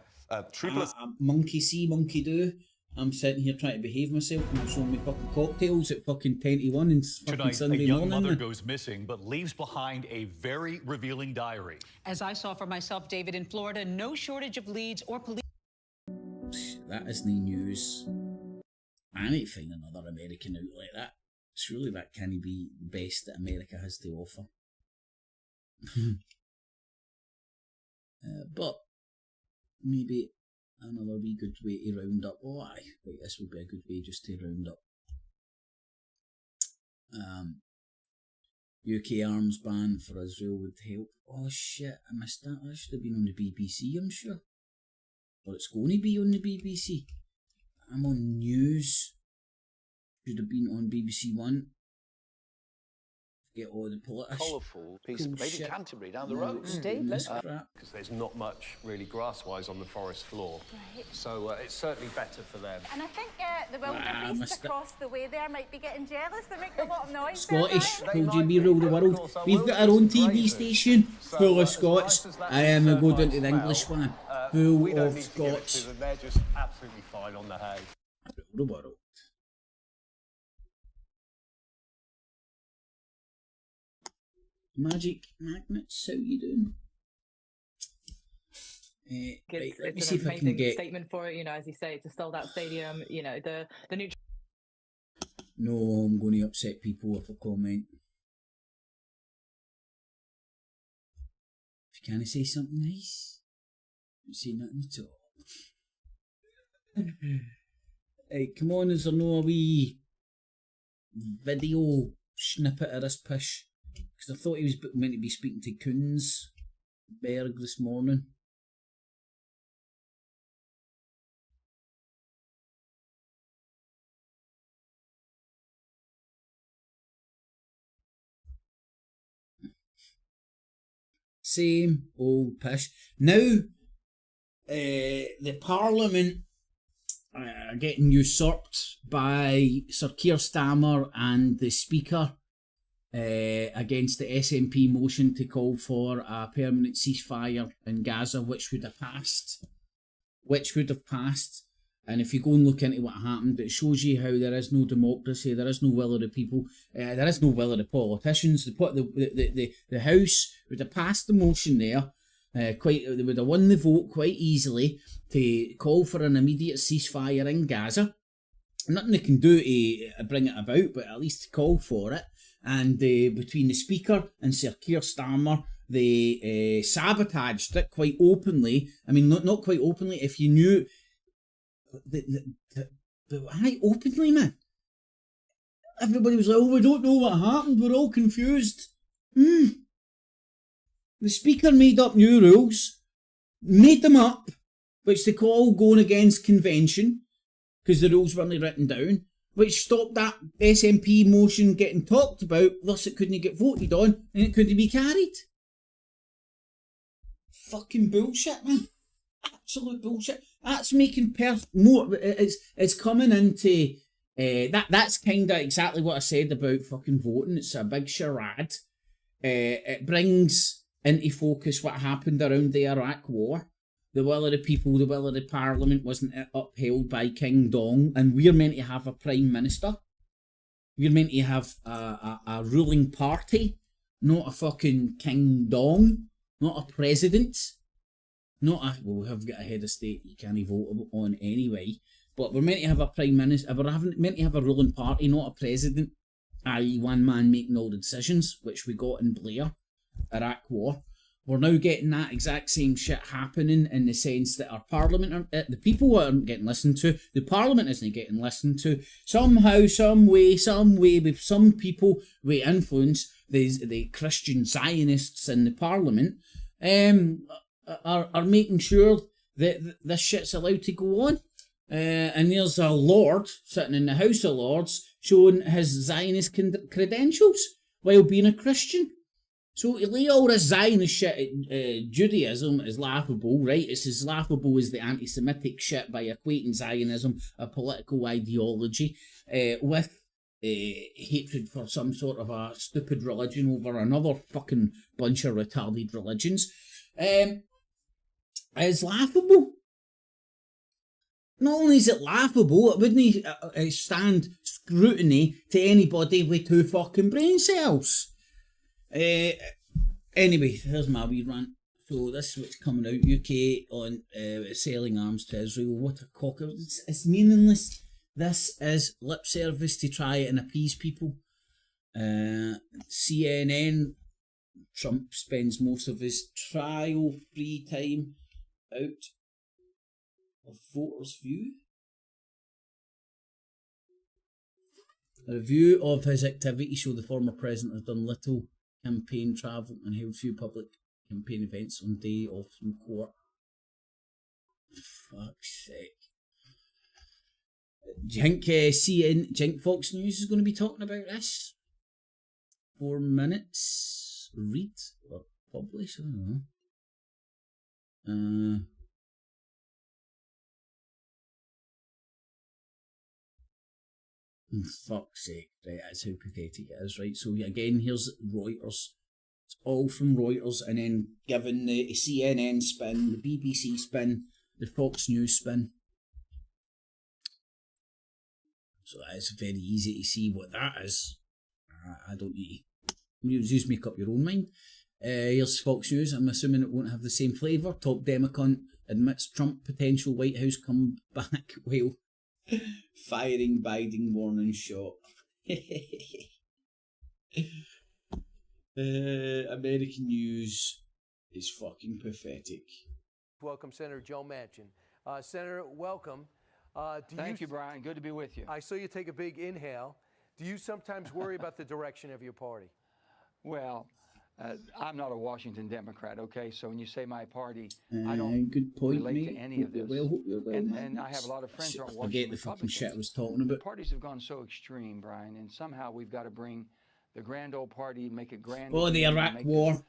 triple. Monkey see, monkey do. I'm sitting here trying to behave myself and I'm showing me fucking cocktails at fucking 10:01 and fucking Tonight, Sunday a young morning. mother goes missing but leaves behind a very revealing diary. As I saw for myself, David, in Florida, no shortage of leads or police. That isn't news. I need to find another American out like that. Surely that can't be the best that America has to offer. But maybe another wee good way to round up. Oh aye, right, this would be a good way just to round up. UK arms ban for Israel would help. Oh shit, I missed that. That should have been on the BBC, I'm sure. Or it's going to be on the BBC. I'm on news. Should have been on BBC One. Get all the politics. Colourful piece made in Canterbury down the road. Because there's not much really grass-wise on the forest floor. Right. So it's certainly better for them. And I think the wildebeests across the way there might be getting jealous. They make a lot of noise. Scottish, told you we rule the world. We've got our own TV station full of Scots. I am a go down to the English one. Full of Scots. They're just absolutely fine on the hay. Rule the world. Magic Magnets, how you doing? Right, let me see if I can get. Statement for it, as you say, it's a sold-out stadium. The new. No, I'm going to upset people if I comment. If you can't say something nice, don't say nothing at all. Hey, come on, is there no a wee video snippet of this pish? Because I thought he was meant to be speaking to Koonsberg this morning. Same old pish. Now, the Parliament are getting usurped by Sir Keir Starmer and the Speaker. Against the SNP motion to call for a permanent ceasefire in Gaza, which would have passed. And if you go and look into what happened, it shows you how there is no democracy, there is no will of the people, there is no will of the politicians. The House would have passed the motion there, they would have won the vote quite easily to call for an immediate ceasefire in Gaza. Nothing they can do to bring it about, but at least call for it. And between the Speaker and Sir Keir Starmer, they sabotaged it quite openly. I mean, not quite openly. If you knew, openly, man. Everybody was like, "Oh, we don't know what happened. We're all confused." The Speaker made up new rules, made them up, which they call going against convention, because the rules weren't written down, which stopped that SNP motion getting talked about, thus it couldn't get voted on, and it couldn't be carried. Fucking bullshit, man. Absolute bullshit. That's making more. It's coming into that's kind of exactly what I said about fucking voting. It's a big charade. It brings into focus what happened around the Iraq War. the will of the people, the will of the parliament wasn't upheld by King Dong, and we're meant to have a prime minister. We're meant to have a ruling party, not a fucking King Dong, not a president, not a, well, we have got a head of state you can't vote on anyway, but we're meant to have a prime minister, meant to have a ruling party, not a president, i.e. one man making all the decisions, which we got in Blair, Iraq War. We're now getting that exact same shit happening in the sense that our parliament, the people aren't getting listened to, the parliament isn't getting listened to. Somehow, some way, with some people with influence, the Christian Zionists in the parliament, are making sure that this shit's allowed to go on. And there's a lord sitting in the House of Lords showing his Zionist credentials while being a Christian. So to lay all this Zionist shit at Judaism is laughable, right? It's as laughable as the anti-Semitic shit by equating Zionism, a political ideology, with hatred for some sort of a stupid religion over another fucking bunch of retarded religions. Is laughable. Not only is it laughable, it wouldn't stand scrutiny to anybody with 2 fucking brain cells. Anyway, here's my wee rant. So this is what's coming out. UK on selling arms to Israel. What a cock. It's meaningless. This is lip service to try and appease people. CNN, Trump spends most of his trial free time out of Voters' View. A review of his activity showed the former president has done little campaign travel and held few public campaign events on day off from court. Fuck's sake. Do you think Fox News is going to be talking about this? 4 minutes? Read or publish? I don't know. Fuck's sake, right, that's how pathetic it is, right? So again, here's Reuters. It's all from Reuters, and then given the CNN spin, the BBC spin, the Fox News spin. So it's very easy to see what that is. I don't need to. You just make up your own mind. Here's Fox News. I'm assuming it won't have the same flavour. Top Democrat admits Trump potential White House comeback while firing Biden warning shot. American news is fucking pathetic. Welcome, Senator Joe Manchin. Senator, welcome. Thank you, Brian. Good to be with you. I saw you take a big inhale. Do you sometimes worry about the direction of your party? Well, I'm not a Washington Democrat, okay? So when you say my party, I don't good point, relate mate. to any of this. And I have a lot of friends who are I Washington forget the fucking shit I was talking about. Parties have gone so extreme, Brian, and somehow we've got to bring the grand old party, make it grand. Well, the Iraq War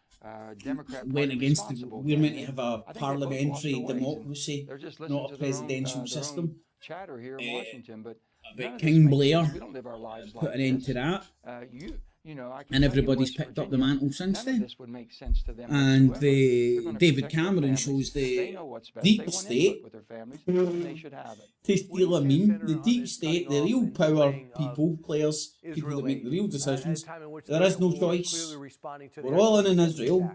Democrat went against. We're meant to have a I think parliamentary they've both lost democracy, They're just listening not a to their own, presidential system. Chatter here in Washington, but King Blair we don't live our lives put like an end this. to that. You know, I can And tell you everybody's West picked up Virginia, the mantle since none of then. this would make sense to them And whatsoever. They're gonna David protect their Cameron families. shows They the know what's best. deep They want state, input with their families, and they should have it. to steal a meme, the deep state, the real power people, players, people that make the real decisions. There is no choice. We're all in Israel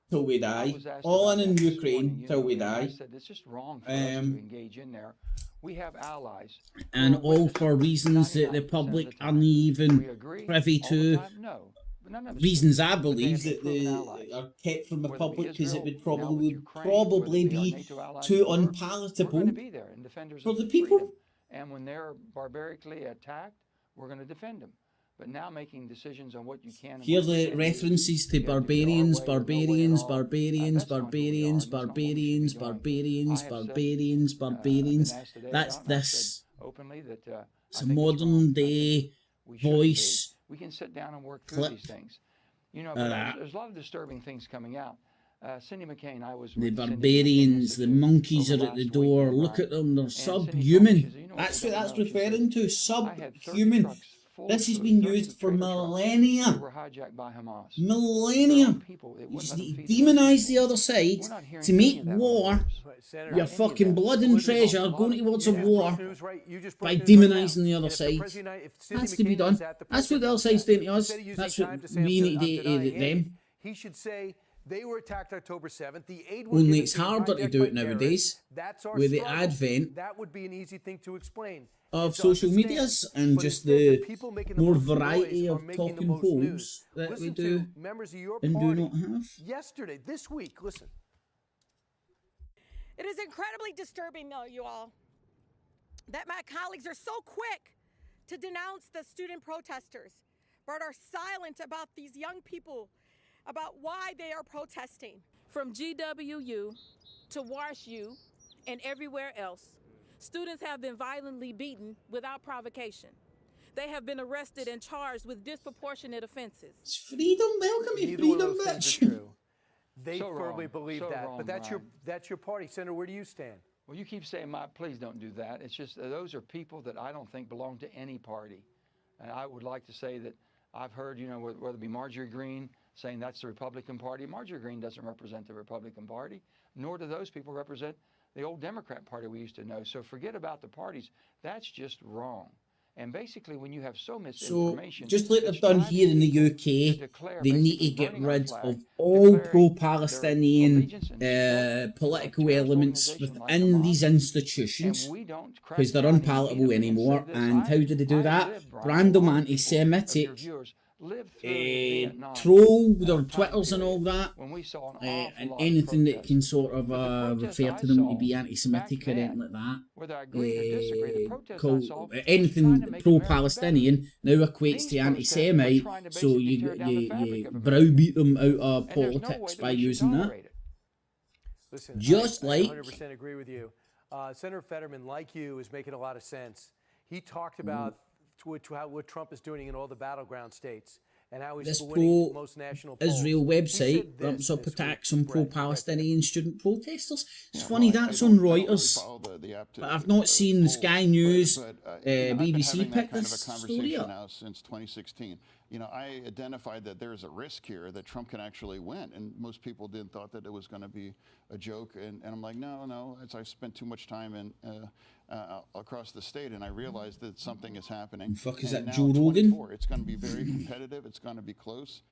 till we die, all in Ukraine till we die. I said it's just wrong for us to engage in there. We have allies. And all for reasons that the public aren't even privy to. Reasons I believe that they are kept from the public because it would probably be too unpalatable for the people. And when they're barbarically attacked, we're going to defend them. But now making decisions on what you can. Here are the references to barbarians, barbarians, barbarians, barbarians, barbarians, barbarians, barbarians, barbarians. That's this. It's a modern day voice. We can sit down and work through these things. You know, there's a lot of disturbing things coming out. Cindy McCain, I was. The barbarians, the monkeys are at the door. Look at them, they're subhuman. That's what that's referring to, subhuman. This has been used for millennia. Millennia. You just need to demonise the other side to make war Senator, your fucking blood and treasure going towards a war by demonising the other side. Has to be done. That's what the other side's doing to us. That's what we need to do to them. He should say they were attacked October 7th. The aid Only it's harder to do it nowadays with the advent that would be an easy thing to explain. of social medias and just the more variety of talking holes that we do and do not have. Yesterday, this week, listen. It is incredibly disturbing, though, you all, that my colleagues are so quick to denounce the student protesters, but are silent about these young people, about why they are protesting. From GWU to WashU and everywhere else, students have been violently beaten without provocation. They have been arrested and charged with disproportionate offenses. It's freedom, welcome to freedom, bitch. They So firmly wrong. believe So that, wrong, but that's Brian. your party, Senator. Where do you stand? Well, you keep saying, please don't do that. It's just those are people that I don't think belong to any party. And I would like to say that I've heard, whether it be Marjorie Greene saying that's the Republican Party. Marjorie Greene doesn't represent the Republican Party, nor do those people represent the old Democrat Party we used to know. So forget about the parties. That's just wrong. And basically, when you have so much information... So, just like they've done here in the UK, they need to get rid of all pro-Palestinian political elements within these institutions because they're unpalatable anymore. And how do they do that? Random anti-Semitic troll their Twitters and all that, and anything that can sort of refer to them to be anti-Semitic or anything like that. Anything pro-Palestinian now equates to anti-Semite, so you browbeat them out of politics by using that. Listen, Just I like 100% agree with you. Senator Fetterman, like you, is making a lot of sense. He talked about what Trump is doing in all the battleground states and how he's this winning most national polls. Israel website ramps up attacks on pro-Palestinian student protesters. It's funny, that's on Reuters, but I've not seen Sky News, BBC pick this story up. Now since 2016. I identified that there's a risk here that Trump can actually win, and most people thought that it was going to be a joke, and I'm like, no, I spent too much time in across the state, and I realized that something is happening. Fuck, is and that now Joe Rogan? It's going to be very competitive. It's going to be close.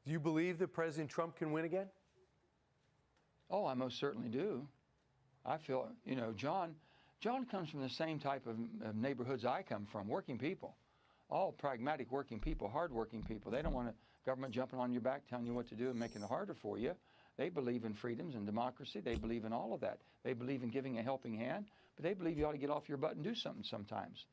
Do you believe that President Trump can win again? Oh, I most certainly do. I feel, John comes from the same type of neighborhoods I come from, working people. All pragmatic working people, hard-working people. They don't want a government jumping on your back, telling you what to do and making it harder for you. They believe in freedoms and democracy. They believe in all of that. They believe in giving a helping hand, but they believe you ought to get off your butt and do something sometimes.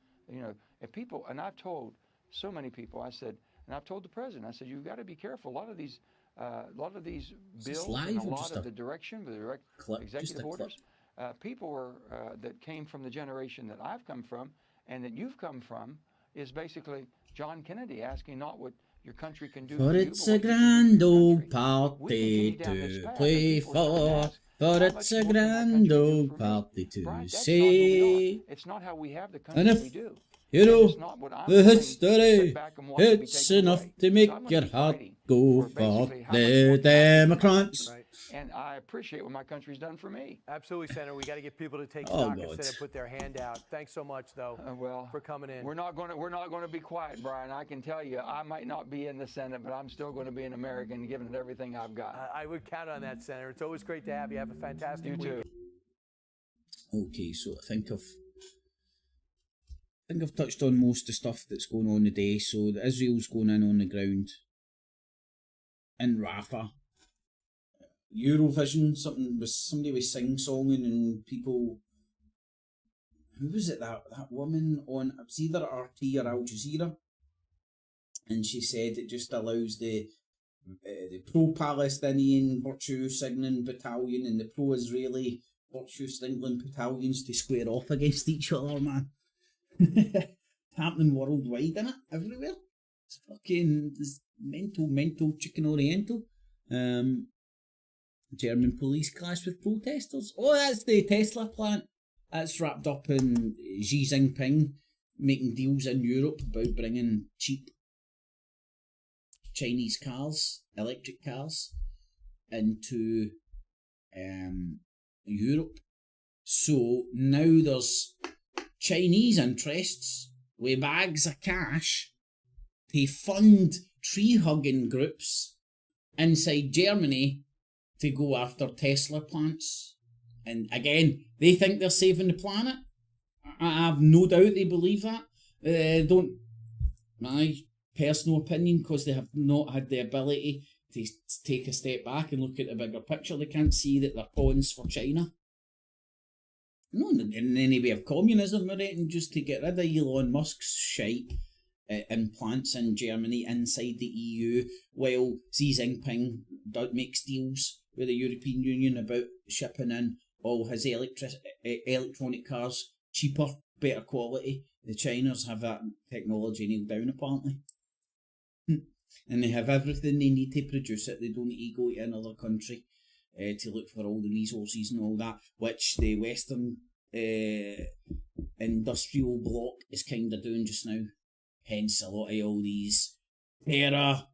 If people, and I've told so many people, I said, and I've told the president, I said, you've got to be careful. A lot of these bills and a lot of the direction, the executive orders, people were that came from the generation that I've come from and that you've come from, is basically John Kennedy asking not what your country can do. For it's a grand old party to play for it's a grand old party to say. It's not how we have the And country if we do. the history, it's enough to make your heart go for the Democrats. And I appreciate what my country's done for me. Absolutely, Senator. We got to get people to take stock instead of put their hand out. Thanks so much, though, for coming in. We're not going to be quiet, Brian. I can tell you, I might not be in the Senate, but I'm still going to be an American, giving it everything I've got. I would count on that, Senator. It's always great to have you. Have a fantastic week. You too. Okay, so I think I've touched on most of the stuff that's going on today. So Israel's going in on the ground in Rafah. Eurovision, somebody was sing-songing and people, who was it, that woman on, it was either RT or Al Jazeera, and she said it just allows the pro-Palestinian virtue signaling battalion and the pro-Israeli virtue signaling battalions to square off against each other, man. It's happening worldwide, isn't it? Everywhere. It's fucking, it's mental chicken oriental. German police clash with protesters. Oh, that's the Tesla plant. That's wrapped up in Xi Jinping making deals in Europe about bringing cheap Chinese cars, electric cars, into Europe. So now there's Chinese interests with bags of cash to fund tree-hugging groups inside Germany to go after Tesla plants. And again, they think they're saving the planet. I have no doubt they believe that. My personal opinion, because they have not had the ability to take a step back and look at the bigger picture, they can't see that they're pawns for China. No, in any way of communism or anything, just to get rid of Elon Musk's shite implants in Germany inside the EU, while Xi Jinping makes deals with the European Union about shipping in all his electronic cars cheaper, better quality. The Chinese have that technology nailed down, apparently. And they have everything they need to produce it. They don't need to go to another country to look for all the resources and all that, which the Western industrial bloc is kind of doing just now. Hence a lot of all these terror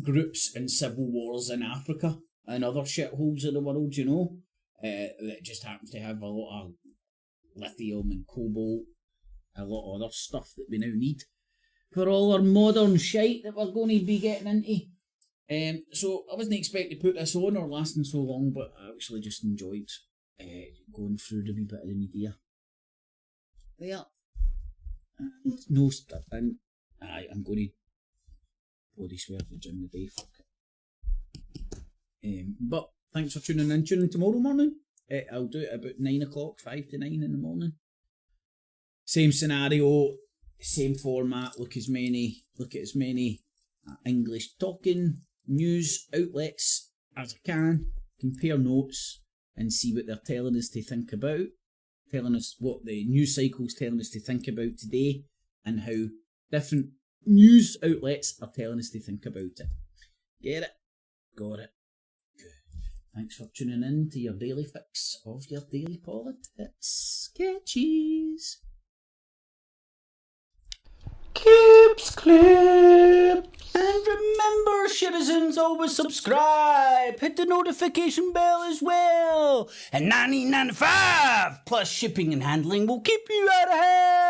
groups and civil wars in Africa and other shitholes of the world, you know, that just happens to have a lot of lithium and cobalt, a lot of other stuff that we now need for all our modern shite that we're going to be getting into. So I wasn't expecting to put this on or lasting so long, but I actually just enjoyed going through the wee bit of the media. There. No stuff. And I'm going to body swear to Jim the day. Fuck it. But thanks for tuning in. Tune in tomorrow morning. I'll do it about 9 o'clock, 5 to 9 in the morning. Same scenario, same format. Look at as many English talking news outlets as I can. Compare notes and see what they're telling us to think about. Telling us what the news cycle's telling us to think about today, and how different news outlets are telling us to think about it. Get it? Got it. Good. Thanks for tuning in to your daily fix of your daily politics. Sketchies. Clips. And remember, citizens, always subscribe. Hit the notification bell as well. And $19.95 plus shipping and handling will keep you out of hell.